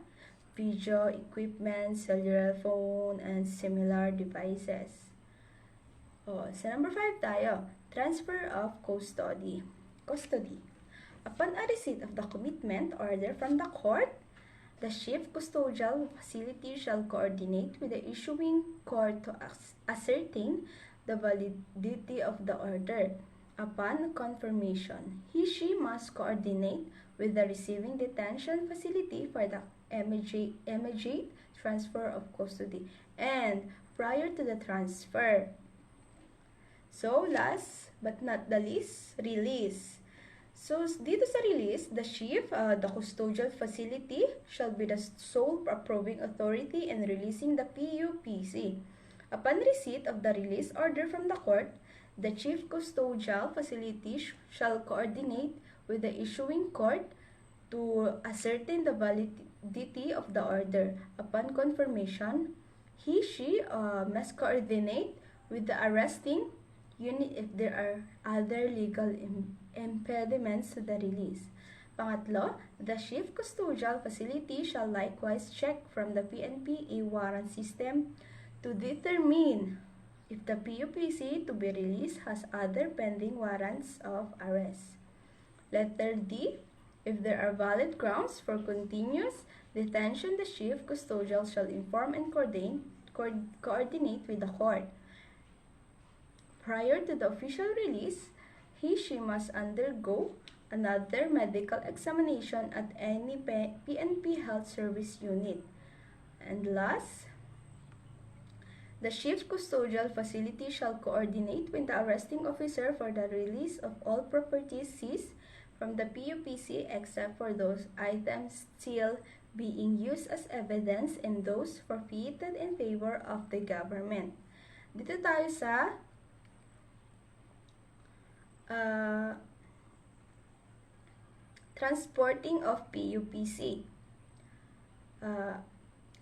video equipment, cellular phone, and similar devices. Sa number 5 tayo, transfer of custody. Upon a receipt of the commitment order from the court, the chief custodial facility shall coordinate with the issuing court to ascertain the validity of the order. Upon confirmation, he/she must coordinate with the receiving detention facility for the immediate transfer of custody and prior to the transfer. So, last but not the least, release. So, dito sa release, the chief, the custodial facility shall be the sole approving authority in releasing the PUPC. Upon receipt of the release order from the court, the chief custodial facility shall coordinate with the issuing court to ascertain the validity of the order. Upon confirmation, he/she must coordinate with the arresting unit if there are other legal impediments to the release. Pangatlo, the chief custodial facility shall likewise check from the PNP warrant system to determine if the PUPC to be released has other pending warrants of arrest. Letter D, if there are valid grounds for continuous detention, the chief custodial shall inform and coordinate with the court. Prior to the official release, he/she must undergo another medical examination at any PNP Health Service unit. And last, the chief custodial facility shall coordinate with the arresting officer for the release of all properties seized from the PUPC except for those items still being used as evidence and those forfeited in favor of the government. Dito tayo sa transporting of PUPC.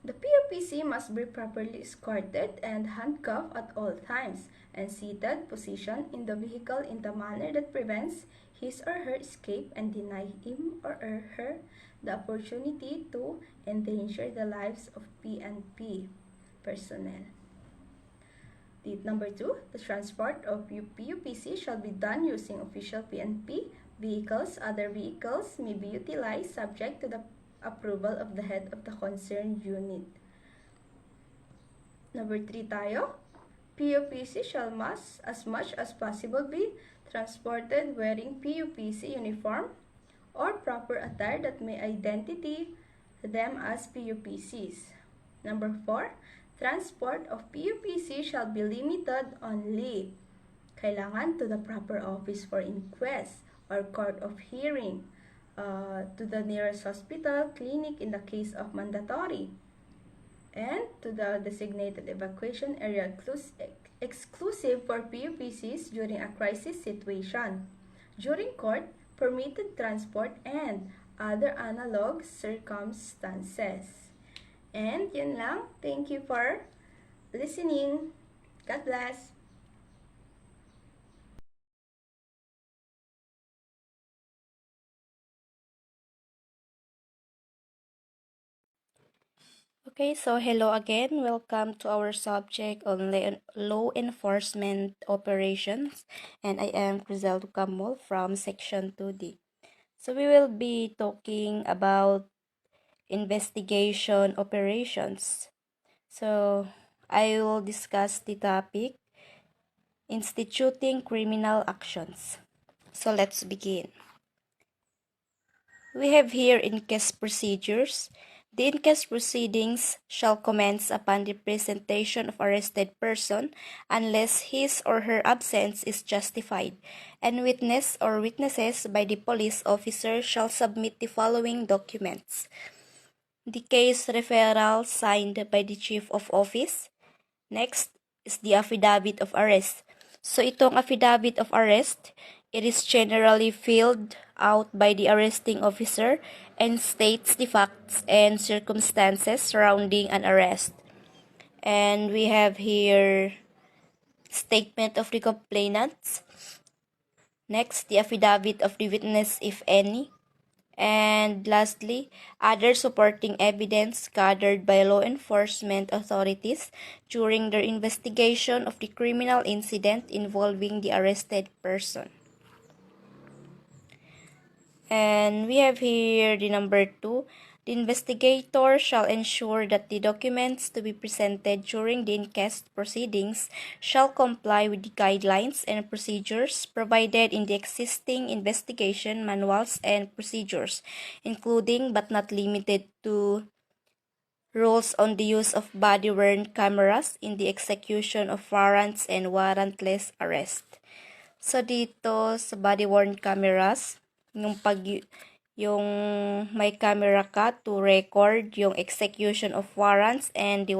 The PUPC must be properly escorted and handcuffed at all times and seated position in the vehicle in the manner that prevents his or her escape and deny him or her the opportunity to endanger the lives of PNP personnel. Number 2, the transport of PUPC shall be done using official PNP vehicles. Other vehicles may be utilized subject to the approval of the head of the concerned unit. Number 3 tayo, PUPC shall as much as possible be transported wearing PUPC uniform or proper attire that may identify them as PUPCs. Number 4, transport of PUPC shall be limited only kailangan to the proper office for inquest or court of hearing, to the nearest hospital, clinic in the case of mandatory, and to the designated evacuation area exclusive for PUPCs during a crisis situation, during court, permitted transport, and other analog circumstances. And yun lang. Thank you for listening. God bless. Okay, so hello again. Welcome to our subject on law enforcement operations. And I am Criseldo Camol from Section 2D. So we will be talking about investigation operations. So I will discuss the topic, instituting criminal actions. So let's begin. We have here inquest procedures. The inquest proceedings shall commence upon the presentation of arrested person unless his or her absence is justified, and witness or witnesses by the police officer shall submit the following documents: the case referral signed by the chief of office. Next is the affidavit of arrest. So itong affidavit of arrest, it is generally filled out by the arresting officer and states the facts and circumstances surrounding an arrest. And we have here statement of the complainants. Next, the affidavit of the witness, if any. And lastly, other supporting evidence gathered by law enforcement authorities during their investigation of the criminal incident involving the arrested person. And we have here the number 2. The investigator shall ensure that the documents to be presented during the inquest proceedings shall comply with the guidelines and procedures provided in the existing investigation manuals and procedures, including but not limited to rules on the use of body-worn cameras in the execution of warrants and warrantless arrest. So dito sa body-worn cameras, yung may camera ka to record yung execution of warrants and the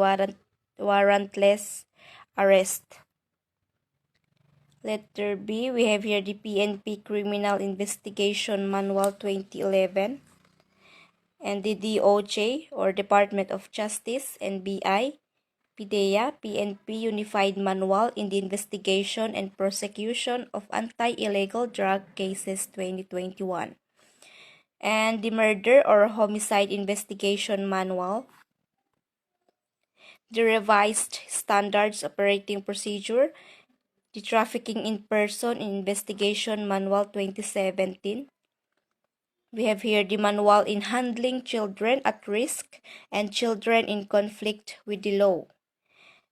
warrantless arrest. Letter B, we have here the PNP Criminal Investigation Manual 2011 and the DOJ or Department of Justice and PDEA, PNP Unified Manual in the Investigation and Prosecution of Anti-Illegal Drug Cases 2021. And the Murder or Homicide Investigation Manual, the Revised Standards Operating Procedure, the Trafficking in Person Investigation Manual 2017. We have here the Manual in Handling Children at Risk and Children in Conflict with the Law,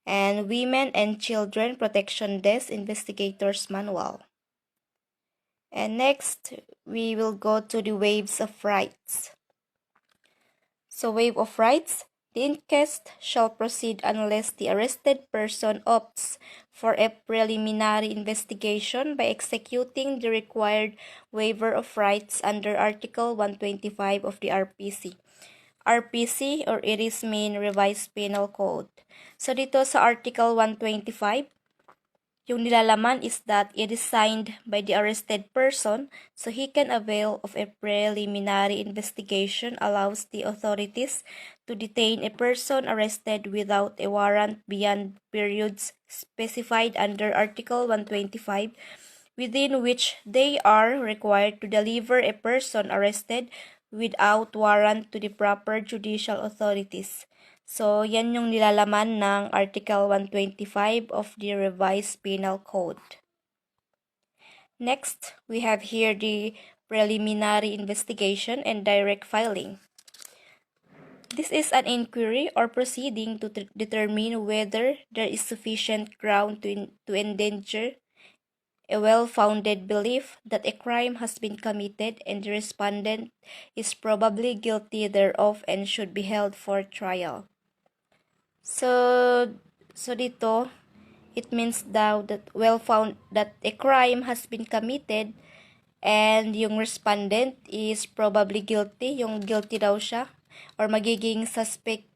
and Women and Children Protection Desk Investigators Manual. And next, we will go to the Waves of Rights. So, waive of rights, the inquest shall proceed unless the arrested person opts for a preliminary investigation by executing the required waiver of rights under Article 125 of the RPC. RPC or it is main revised penal code. So dito sa Article 125, yung nilalaman is that it is signed by the arrested person, so he can avail of a preliminary investigation allows the authorities to detain a person arrested without a warrant beyond periods specified under Article 125, within which they are required to deliver a person arrested without warrant to the proper judicial authorities. So, yan yung nilalaman ng Article 125 of the Revised Penal Code. Next, we have here the preliminary investigation and direct filing. This is an inquiry or proceeding to determine whether there is sufficient ground to endanger a well-founded belief that a crime has been committed and the respondent is probably guilty thereof and should be held for trial. So dito, it means daw that that a crime has been committed and yung respondent is probably guilty, yung guilty daw siya or magiging suspect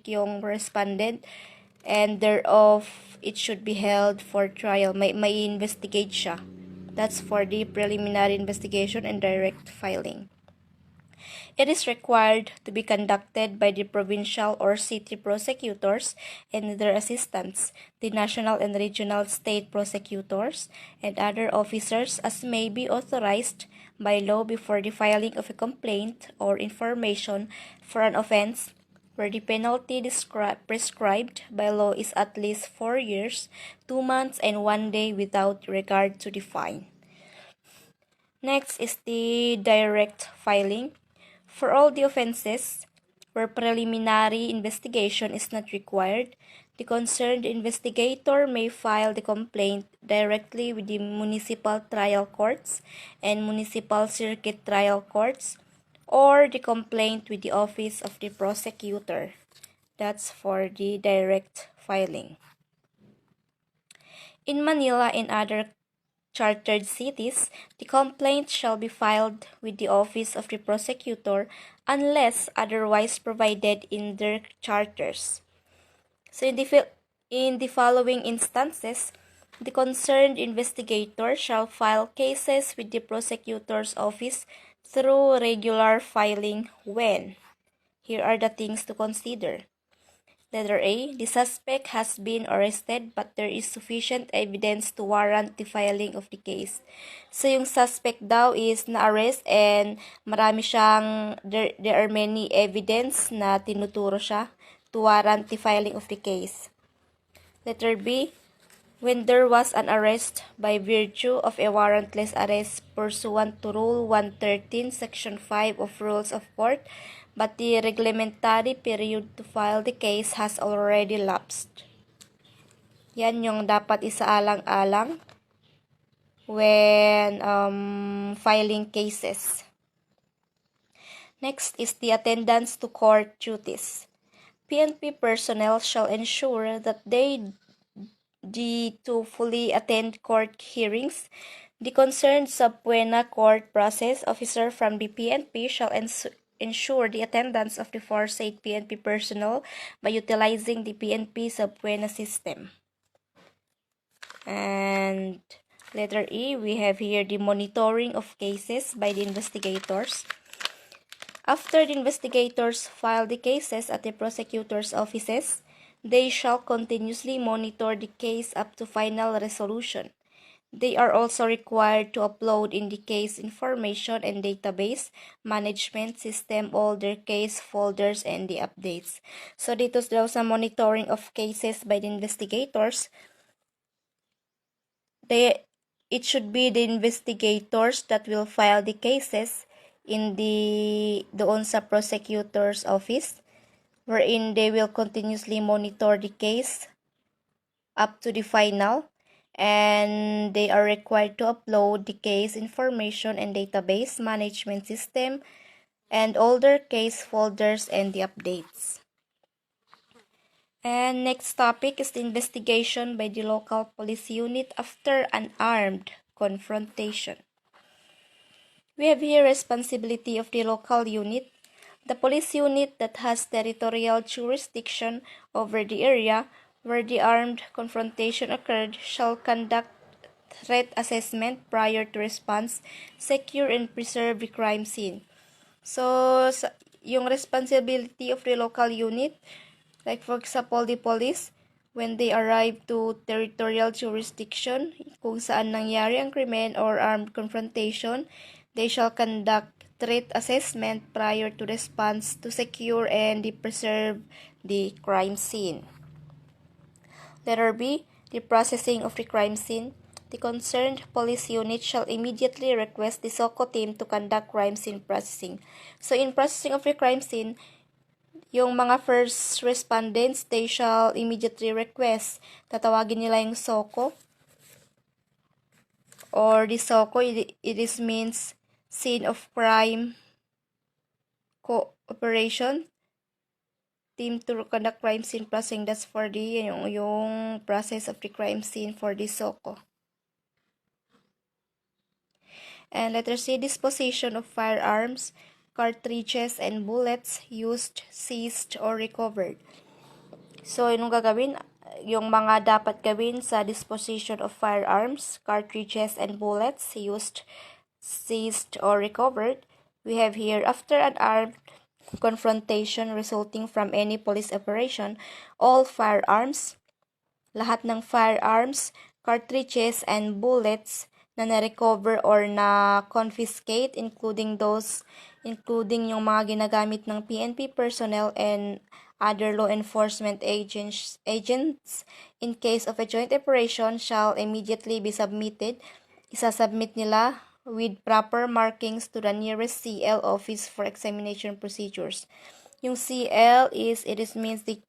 yung respondent and thereof it should be held for trial. May investigate siya. That's for the preliminary investigation and direct filing. It is required to be conducted by the provincial or city prosecutors and their assistants, the national and regional state prosecutors, and other officers as may be authorized by law before the filing of a complaint or information for an offense where the penalty prescribed by law is at least 4 years, 2 months, and 1 day without regard to the fine. Next is the direct filing. For all the offenses where preliminary investigation is not required, the concerned investigator may file the complaint directly with the municipal trial courts and municipal circuit trial courts, or the complaint with the office of the prosecutor. That's for the direct filing. In Manila and other chartered cities, the complaint shall be filed with the office of the prosecutor unless otherwise provided in their charters. So in the following instances, the concerned investigator shall file cases with the prosecutor's office through regular filing when. Here are the things to consider. Letter A, the suspect has been arrested but there is sufficient evidence to warrant the filing of the case. So yung suspect daw is na-arrest and marami siyang, there are many evidence na tinuturo siya to warrant the filing of the case. Letter B, when there was an arrest by virtue of a warrantless arrest pursuant to Rule 113, Section 5 of Rules of Court, but the reglementary period to file the case has already lapsed. Yan yung dapat isaalang-alang when filing cases. Next is the attendance to court duties. PNP personnel shall ensure that they to fully attend court hearings. The concerned subpoena court process officer from the PNP shall ensure the attendance of the foresaid PNP personnel by utilizing the PNP subpoena system. And letter E, we have here the monitoring of cases by the investigators. After the investigators file the cases at the prosecutor's offices, they shall continuously monitor the case up to final resolution. They are also required to upload in the case information and database management system all their case folders and the updates. So dito daw sa monitoring of cases by the investigators, it should be the investigators that will file the cases in doon sa prosecutor's office, wherein they will continuously monitor the case up to the final, and they are required to upload the case information and database management system and all their case folders and the updates. And next topic is the investigation by the local police unit after an armed confrontation. We have here responsibility of the local unit. The police unit that has territorial jurisdiction over the area where the armed confrontation occurred shall conduct threat assessment prior to response, secure and preserve the crime scene. So, yung responsibility of the local unit, like for example, the police, when they arrive to territorial jurisdiction, kung saan nangyari ang krimen or armed confrontation, they shall conduct threat assessment prior to response to secure and preserve the crime scene. Letter B, the processing of the crime scene. The concerned police unit shall immediately request the SOCO team to conduct crime scene processing. So in processing of the crime scene, yung mga first respondents, they shall immediately request, tatawagin nila yung SOCO, or the SOCO, it is means scene of crime cooperation team to conduct crime scene processing. That's for the yung process of the crime scene for the SOCO. And letter C, disposition of firearms, cartridges, and bullets used, seized, or recovered. So, yung gagawin, yung mga dapat gawin sa disposition of firearms, cartridges, and bullets used, seized, or recovered, we have here, after an armed confrontation resulting from any police operation, all firearms, lahat ng firearms, cartridges, and bullets na na-recover or na-confiscate, including yung mga ginagamit ng PNP personnel and other law enforcement agents in case of a joint operation shall immediately be submitted. Isasubmit nila with proper markings to the nearest CL office for examination procedures. Yung CL it means the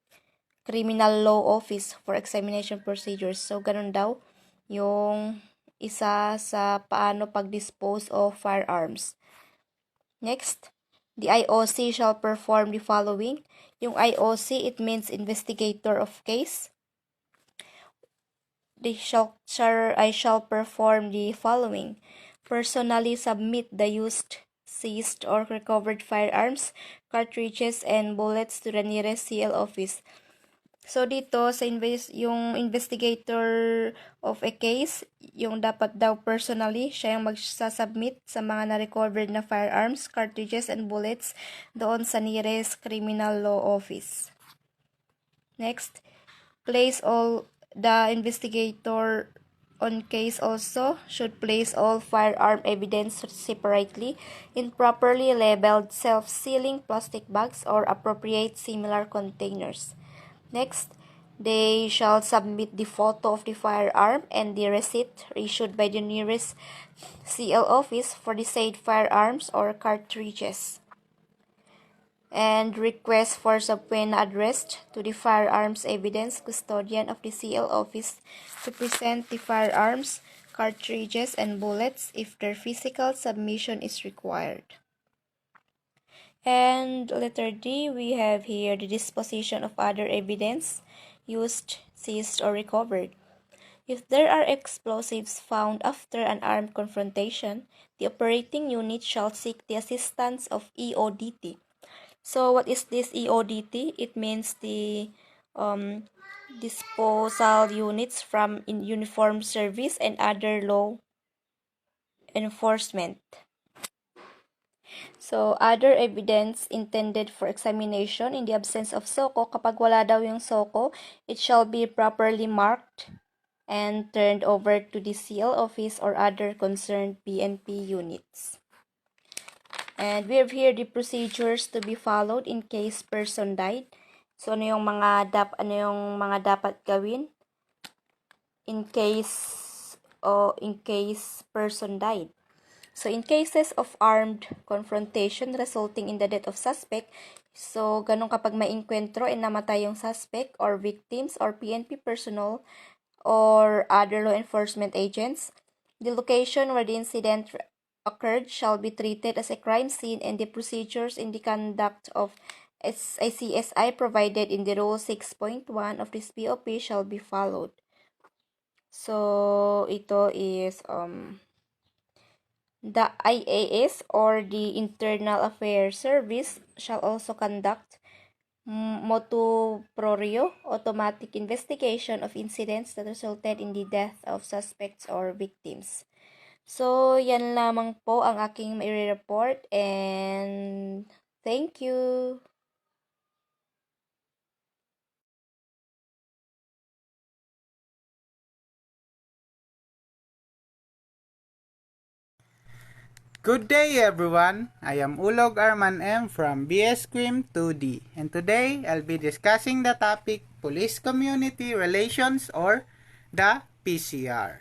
Criminal Law Office for examination procedures. So, ganun daw yung isa sa paano pag-dispose of firearms. Next, the IOC shall perform the following. Yung IOC, it means investigator of case. I shall perform the following. Personally submit the used, seized, or recovered firearms, cartridges, and bullets to the nearest CL office. So dito sa yung investigator of a case, yung dapat daw personally siya yung magsasubmit sa mga na-recovered na firearms, cartridges, and bullets doon sa nearest criminal law office. Next, place all the investigator on case also should place all firearm evidence separately in properly labeled self-sealing plastic bags or appropriate similar containers. Next, they shall submit the photo of the firearm and the receipt issued by the nearest CL office for the said firearms or cartridges, and request for subpoena addressed to the firearms evidence custodian of the CL office to present the firearms, cartridges, and bullets if their physical submission is required. And letter D, we have here the disposition of other evidence used, seized, or recovered. If there are explosives found after an armed confrontation, the operating unit shall seek the assistance of EODT. So what is this EODT? It means the disposal units from uniformed service and other law enforcement. So, other evidence intended for examination in the absence of SOCO, kapag wala daw yung SOCO, it shall be properly marked and turned over to the CL office or other concerned PNP units. And we have here the procedures to be followed in case person died. So, ano yung mga dapat gawin in case person died? So, in cases of armed confrontation resulting in the death of suspect, so, ganun kapag may enkwentro and namatay yung suspect or victims or PNP personnel or other law enforcement agents, the location where the incident occurred shall be treated as a crime scene and the procedures in the conduct of ICSI provided in the Rule 6.1 of this POP shall be followed. So, ito is the IAS or the Internal Affairs Service shall also conduct motu proprio automatic investigation of incidents that resulted in the death of suspects or victims. So, yan lamang po ang aking mai-report and thank you. Good day everyone, I am Ulog Arman M from BS Crim 2D, and today I'll be discussing the topic Police Community Relations or the PCR.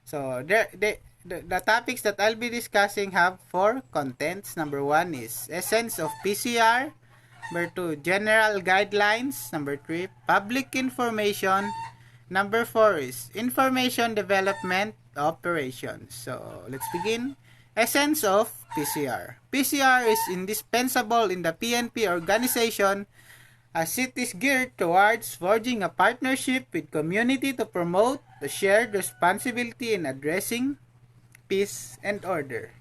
So the topics that I'll be discussing have 4 contents. Number 1 is essence of PCR, number 2 general guidelines, number 3 public information, number 4 is information development operations. So let's begin. Essence of PCR. PCR is indispensable in the PNP organization as it is geared towards forging a partnership with community to promote the shared responsibility in addressing peace and order.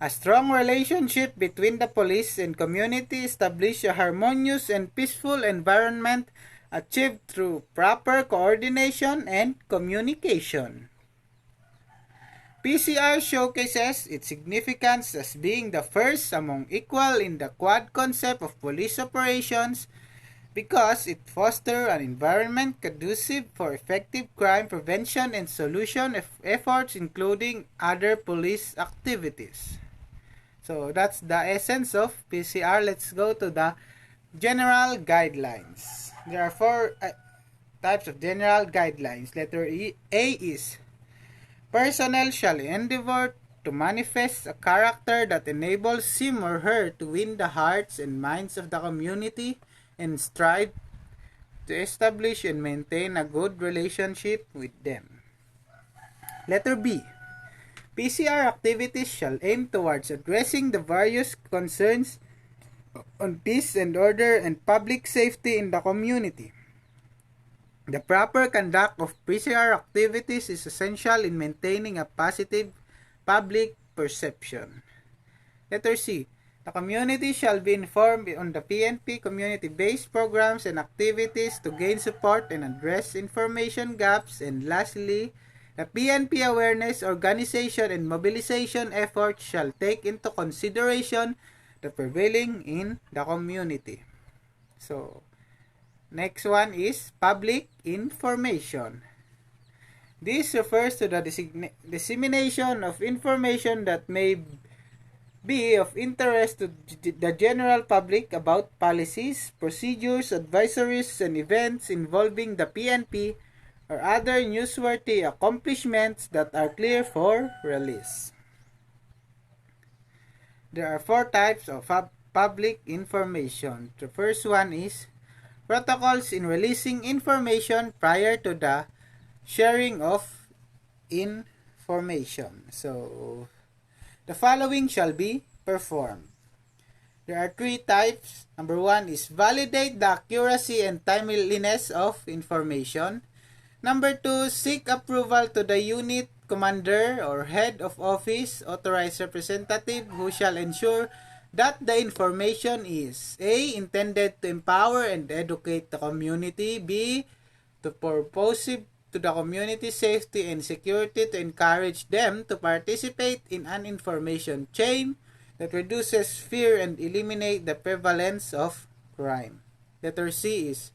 A strong relationship between the police and community establishes a harmonious and peaceful environment achieved through proper coordination and communication. PCR showcases its significance as being the first among equal in the quad concept of police operations because it fosters an environment conducive for effective crime prevention and solution efforts including other police activities. So that's the essence of PCR. Let's go to the general guidelines. There are 4 types of general guidelines. Letter A is personnel shall endeavor to manifest a character that enables him or her to win the hearts and minds of the community and strive to establish and maintain a good relationship with them. Letter B. PCR activities shall aim towards addressing the various concerns on peace and order and public safety in the community. The proper conduct of PCR activities is essential in maintaining a positive public perception. Letter C. The community shall be informed on the PNP community-based programs and activities to gain support and address information gaps. And lastly, the PNP awareness, organization, and mobilization efforts shall take into consideration the prevailing in the community. So, Next one is public information. This refers to the dissemination of information that may be of interest to the general public about policies, procedures, advisories, and events involving the PNP or other newsworthy accomplishments that are clear for release. There are 4 types of public information. The first one is protocols in releasing information prior to the sharing of information. So, the following shall be performed. There are 3 types. Number 1 is validate the accuracy and timeliness of information. Number 2, seek approval to the unit commander or head of office, authorized representative who shall ensure that the information is A. Intended to empower and educate the community, B. To purpose to the community safety and security to encourage them to participate in an information chain that reduces fear and eliminate the prevalence of crime. Letter C is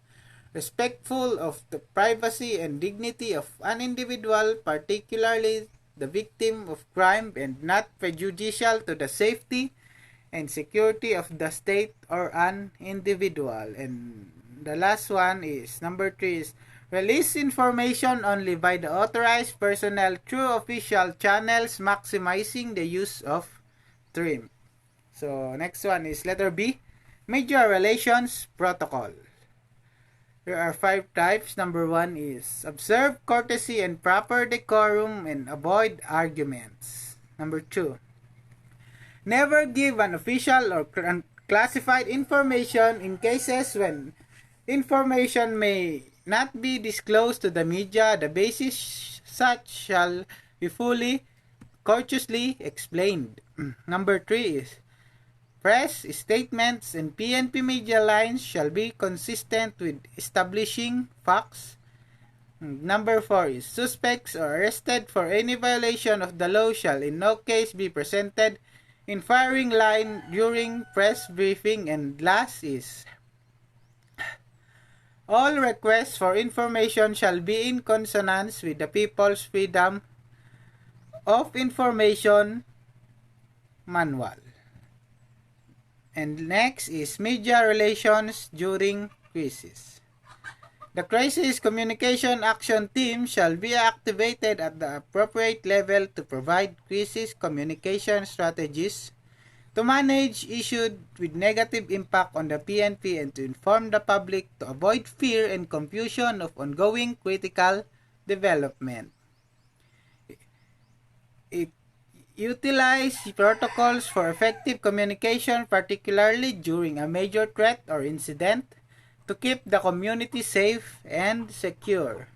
respectful of the privacy and dignity of an individual, particularly the victim of crime, and not prejudicial to the safety and security of the state or an individual. And the last one is, number 3 is, release information only by the authorized personnel through official channels, maximizing the use of TRIM. So, next one is letter B, Media Relations Protocol. There are 5 types. Number 1 is observe courtesy and proper decorum and avoid arguments. Number 2, never give an official or classified information in cases when information may not be disclosed to the media. The basis such shall be fully, courteously explained. Number 3 is press statements and PNP media lines shall be consistent with establishing facts. Number 4 is suspects or arrested for any violation of the law shall in no case be presented in firing line during press briefing. And last is all requests for information shall be in consonance with the People's Freedom of Information Manual. And next is media relations during crisis. The Crisis Communication Action Team shall be activated at the appropriate level to provide crisis communication strategies, to manage issues with negative impact on the PNP, and to inform the public to avoid fear and confusion of ongoing critical development. It utilize protocols for effective communication, particularly during a major threat or incident, to keep the community safe and secure.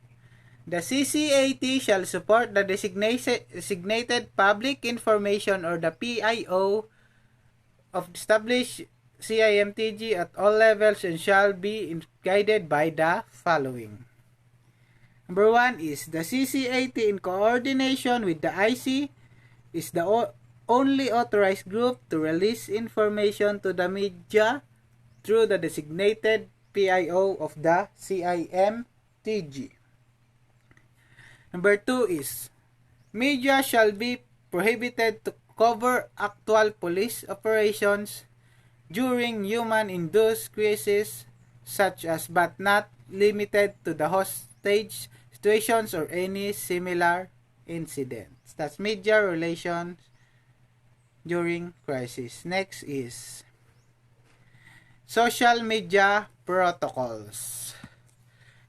The CCAT shall support the designated public information or the PIO of established CIMTG at all levels and shall be guided by the following. Number 1 is the CCAT in coordination with the IC is the only authorized group to release information to the media through the designated PIO of the CIMTG. Number 2 is media shall be prohibited to cover actual police operations during human-induced crises such as but not limited to the hostage situations or any similar incidents. That's media relations during crisis. Next is social media protocols.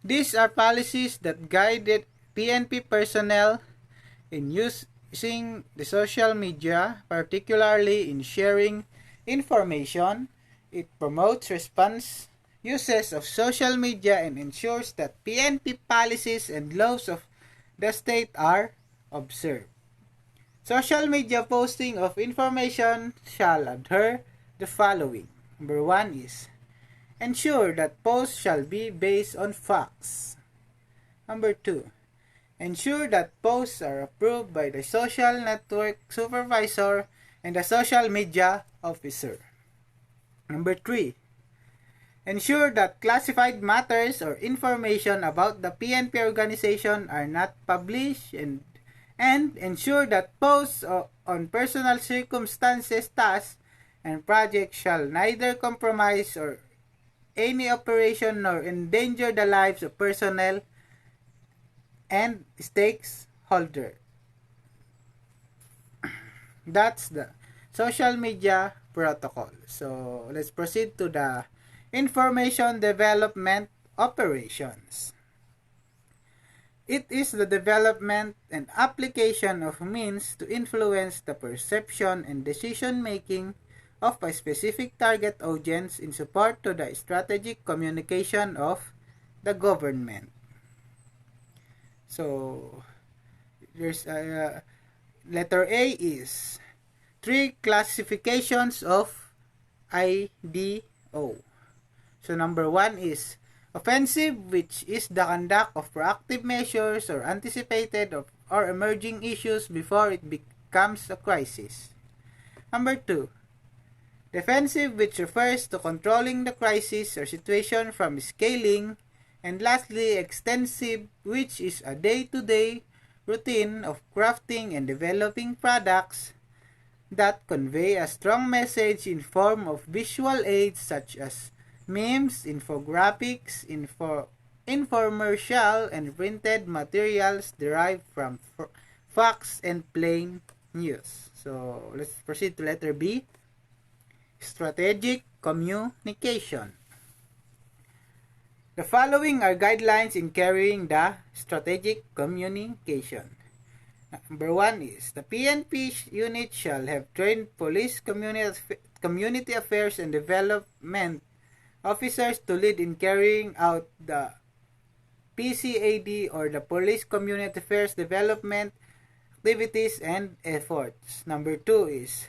These are policies that guide PNP personnel in using the social media, particularly in sharing information. It promotes response uses of social media and ensures that PNP policies and laws of the state are observed. Social media posting of information shall adhere the following. Number 1 is ensure that posts shall be based on facts. Number 2, ensure that posts are approved by the social network supervisor and the social media officer. Number 3, ensure that classified matters or information about the PNP organization are not published, and ensure that posts on personal circumstances, tasks, and projects shall neither compromise or any operation nor endanger the lives of personnel and stakeholders. That's the social media protocol. So let's proceed to the information development operations. It is the development and application of means to influence the perception and decision making of a specific target audience in support to the strategic communication of the government. So there's letter A is three classifications of IDO. So number one is offensive, which is the conduct of proactive measures or anticipated or emerging issues before it becomes a crisis. Number two, defensive, which refers to controlling the crisis or situation from scaling. And lastly, extensive, which is a day-to-day routine of crafting and developing products that convey a strong message in form of visual aids such as memes, infographics, infomercial, and printed materials derived from facts and plain news. So let's proceed to letter B. Strategic communication. The following are guidelines in carrying the strategic communication. Number one is the PNP unit shall have trained police community affairs and development officers to lead in carrying out the PCAD or the police community affairs development activities and efforts. Number two is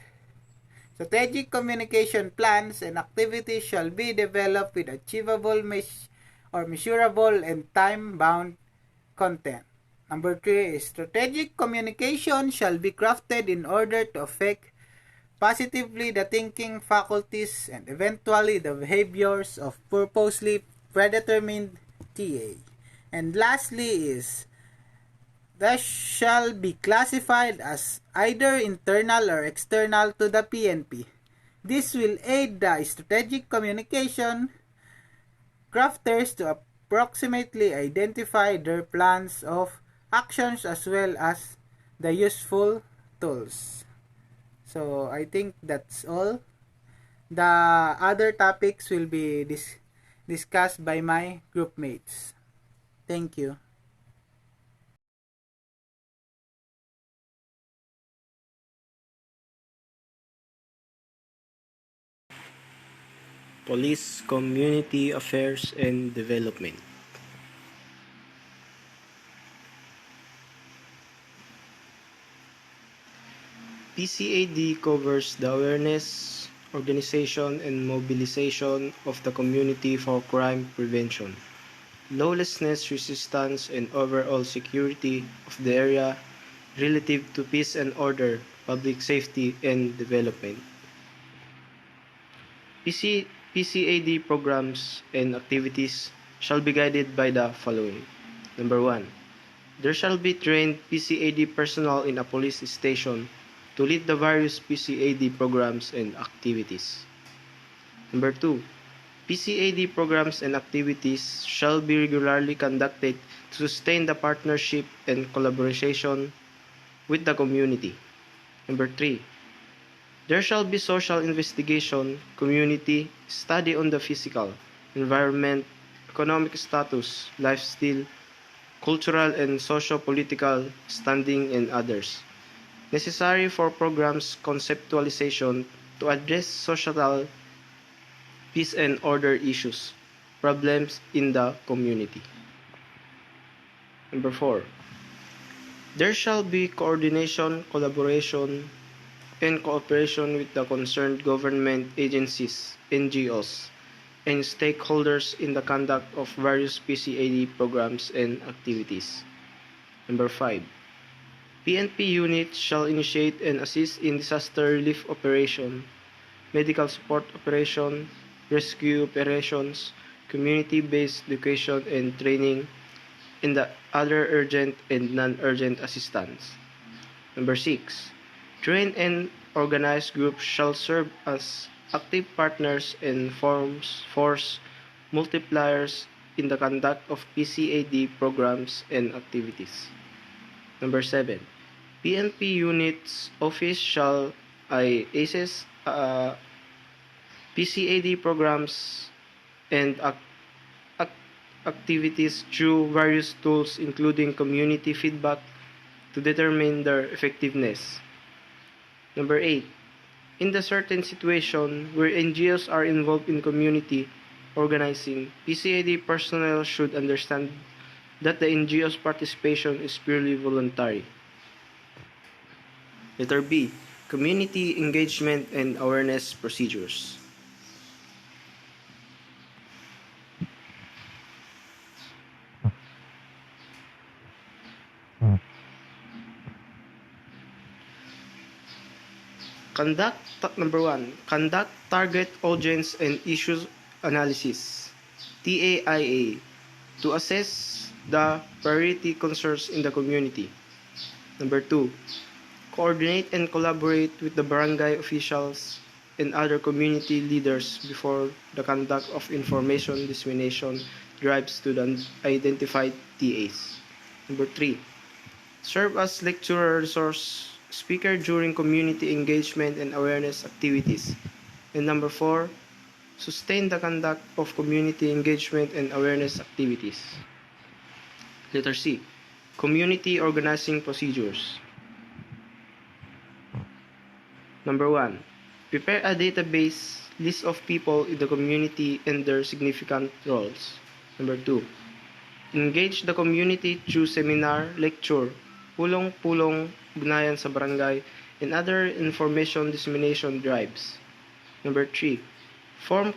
strategic communication plans and activities shall be developed with achievable or measurable and time-bound content. Number 3 is strategic communication shall be crafted in order to affect positively the thinking faculties and eventually the behaviors of purposely predetermined TA. And lastly is that shall be classified as either internal or external to the PNP. This will aid the strategic communication crafters to approximately identify their plans of actions as well as the useful tools. So I think that's all. The other topics will be discussed by my group mates. Thank you. Police Community Affairs and Development. PCAD covers the awareness, organization, and mobilization of the community for crime prevention, lawlessness resistance, and overall security of the area relative to peace and order, public safety, and development. PCAD programs and activities shall be guided by the following. Number 1. There shall be trained PCAD personnel in a police station to lead the various PCAD programs and activities. Number 2. PCAD programs and activities shall be regularly conducted to sustain the partnership and collaboration with the community. Number 3. There shall be social investigation, community, study on the physical, environment, economic status, lifestyle, cultural and socio-political standing, and others, necessary for programs conceptualization to address social peace and order issues, problems in the community. Number 4. There shall be coordination, collaboration, and cooperation with the concerned government agencies, NGOs, and stakeholders in the conduct of various PCAD programs and activities. Number 5. PNP units shall initiate and assist in disaster relief operation, medical support operation, rescue operations, community-based education and training, and the other urgent and non-urgent assistance. Number 6. Trained and organized groups shall serve as active partners and force multipliers in the conduct of PCAD programs and activities. Number 7. PNP units office shall assess PCAD programs and activities through various tools including community feedback to determine their effectiveness. Number 8. In the certain situation where NGOs are involved in community organizing, PCAD personnel should understand that the NGO's participation is purely voluntary. Letter B. Community engagement and awareness procedures. Number 1. Conduct target audience and issues analysis, TAIA, to assess the priority concerns in the community. Number 2. Coordinate and collaborate with the barangay officials and other community leaders before the conduct of information dissemination drives to the identified TAs. Number 3. Serve as lecturer resource speaker during community engagement and awareness activities. And number 4, sustain the conduct of community engagement and awareness activities. Letter C. Community organizing procedures. Number 1. Prepare a database list of people in the community and their significant roles. Number 2. Engage the community through seminar, lecture, pulong-pulong, ugnayan sa barangay, and other information dissemination drives. Number 3. Form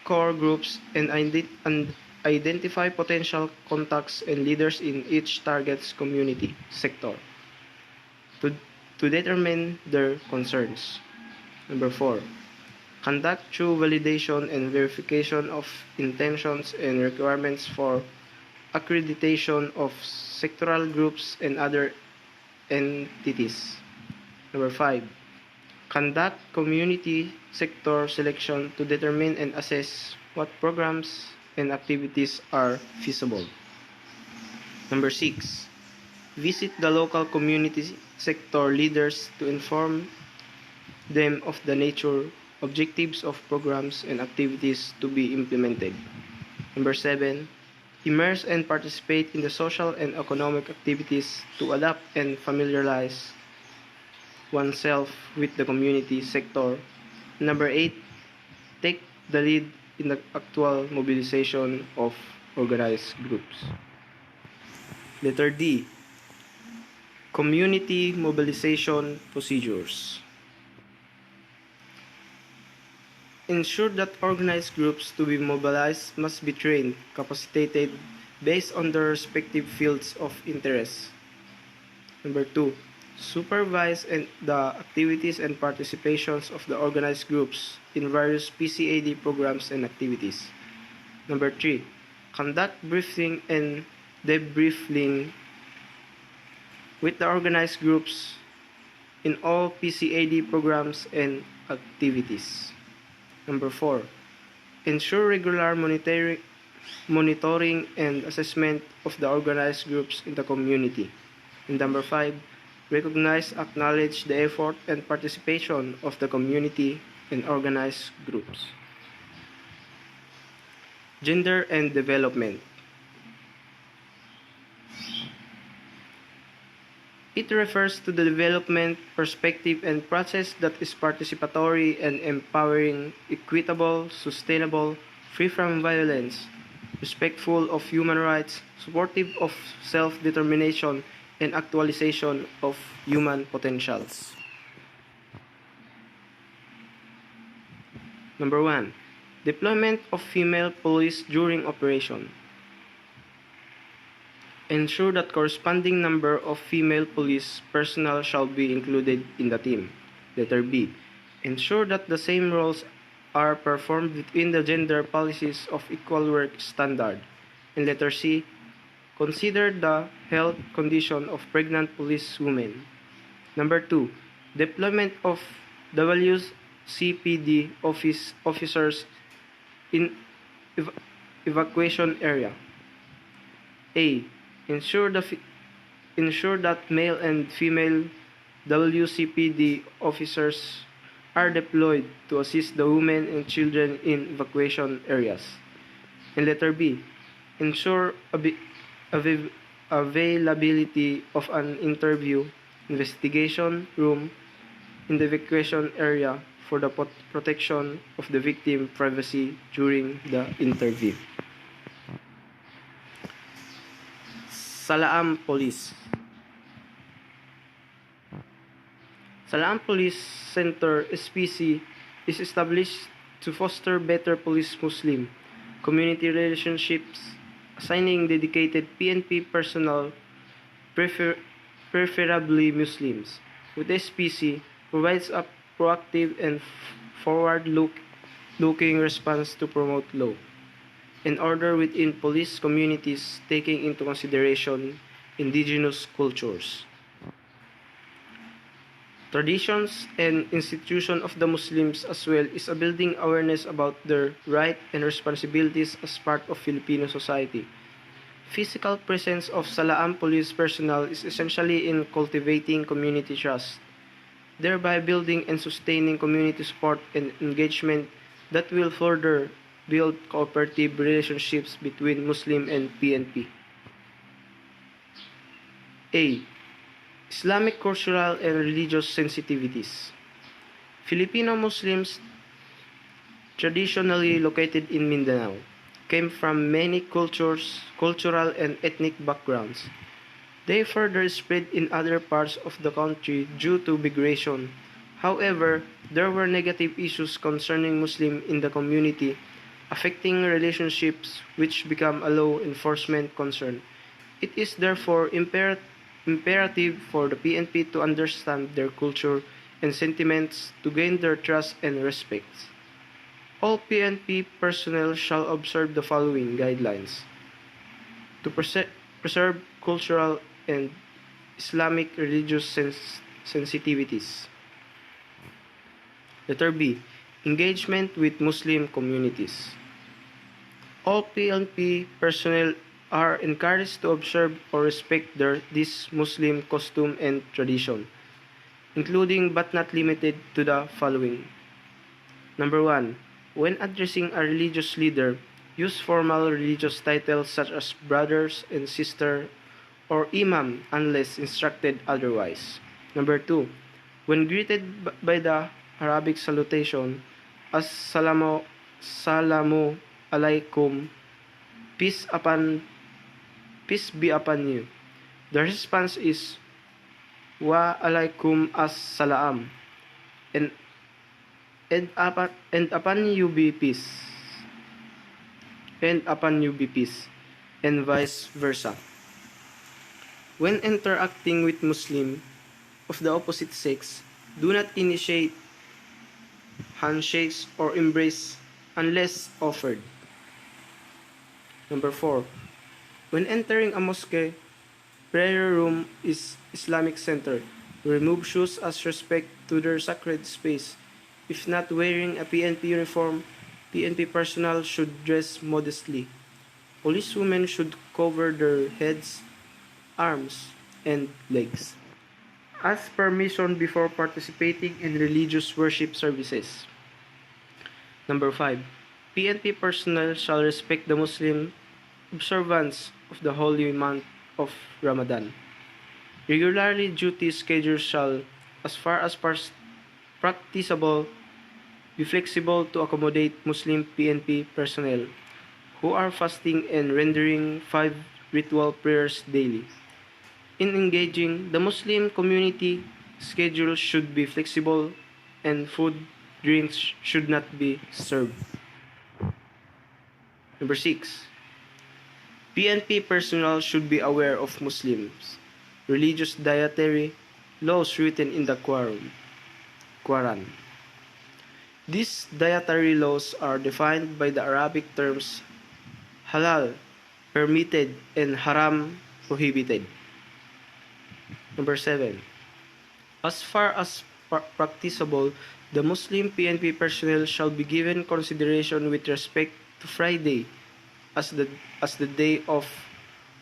core groups and identify potential contacts and leaders in each target's community sector to determine their concerns. Number 4. Conduct through validation and verification of intentions and requirements for accreditation of sectoral groups and other entities. Number 5. Conduct community sector selection to determine and assess what programs and activities are feasible. Number 6. Visit the local community sector leaders to inform them of the nature, objectives of programs and activities to be implemented. Number 7. Immerse and participate in the social and economic activities to adapt and familiarize oneself with the community sector. Number 8. Take the lead in the actual mobilization of organized groups. Letter D. Community mobilization procedures. Ensure that organized groups to be mobilized must be trained, capacitated, based on their respective fields of interest. Number 2. Supervise the activities and participations of the organized groups in various PCAD programs and activities. Number 3. Conduct briefing and debriefing with the organized groups in all PCAD programs and activities. Number 4. Ensure regular monitoring and assessment of the organized groups in the community. And number 5. Recognize, acknowledge the effort and participation of the community and organized groups. Gender and development. It refers to the development, perspective, and process that is participatory and empowering, equitable, sustainable, free from violence, respectful of human rights, supportive of self-determination, and actualization of human potentials. Number 1. Deployment of female police during operation. Ensure that corresponding number of female police personnel shall be included in the team. Letter B. Ensure that the same roles are performed within the gender policies of equal work standard. And letter C, consider the health condition of pregnant police women. Number 2, deployment of WCPD officers in evacuation area. A. Ensure that male and female WCPD officers are deployed to assist the women and children in evacuation areas. And letter B. Ensure availability of an interview investigation room in the evacuation area for the protection of the victim privacy during the interview. Salaam Police. Salaam Police Center SPC is established to foster better police-Muslim community relationships, assigning dedicated PNP personnel, preferably Muslims, with SPC provides a proactive and forward-looking response to promote law and order within police communities, taking into consideration indigenous cultures, traditions, and institution of the Muslims, as well as a building awareness about their rights and responsibilities as part of Filipino society. Physical presence of Salaam police personnel is essentially in cultivating community trust, thereby building and sustaining community support and engagement that will further build cooperative relationships between Muslim and PNP. A. Islamic cultural and religious sensitivities. Filipino Muslims traditionally located in Mindanao came from many cultural and ethnic backgrounds. They further spread in other parts of the country due to migration. However, there were negative issues concerning Muslims in the community, affecting relationships which become a law enforcement concern. It is therefore imperative for the PNP to understand their culture and sentiments to gain their trust and respect. All PNP personnel shall observe the following guidelines to preserve cultural and Islamic religious sensitivities. Letter B. Engagement with Muslim communities. All PNP personnel are encouraged to observe or respect this Muslim custom and tradition, including but not limited to the following. Number 1. When addressing a religious leader, use formal religious titles such as brothers and sister or imam unless instructed otherwise. Number 2. When greeted by the Arabic salutation, Assalamu alaikum, peace be upon you. The response is Wa alaikum as-salam, and upon you be peace. And upon you be peace, and vice versa. When interacting with Muslim of the opposite sex, do not initiate handshakes or embrace unless offered. Number 4. When entering a mosque, prayer room is Islamic center. Remove shoes as respect to their sacred space. If not wearing a PNP uniform, PNP personnel should dress modestly. Policewomen should cover their heads, arms, and legs. Ask permission before participating in religious worship services. Number 5. PNP personnel shall respect the Muslim observance of the holy month of Ramadan. Regularly duty schedules shall, as far as practicable, be flexible to accommodate Muslim PNP personnel who are fasting and rendering 5 ritual prayers daily. In engaging the Muslim community, schedules should be flexible and food, drinks should not be served. Number 6. PNP personnel should be aware of Muslims' religious dietary laws written in the Quran. These dietary laws are defined by the Arabic terms halal, permitted, and haram, prohibited. Number 7. As far as practicable, the Muslim PNP personnel shall be given consideration with respect to Friday as the day of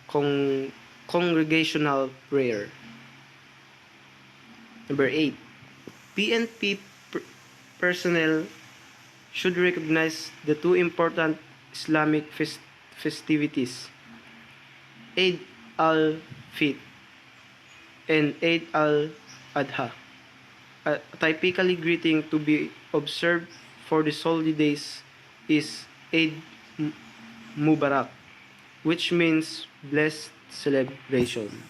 congregational prayer. Number 8. PNP personnel should recognize the two important Islamic festivities, Eid al-Fitr and Eid al-Adha. A typically greeting to be observed for these holidays is Eid Mubarak, which means blessed celebration.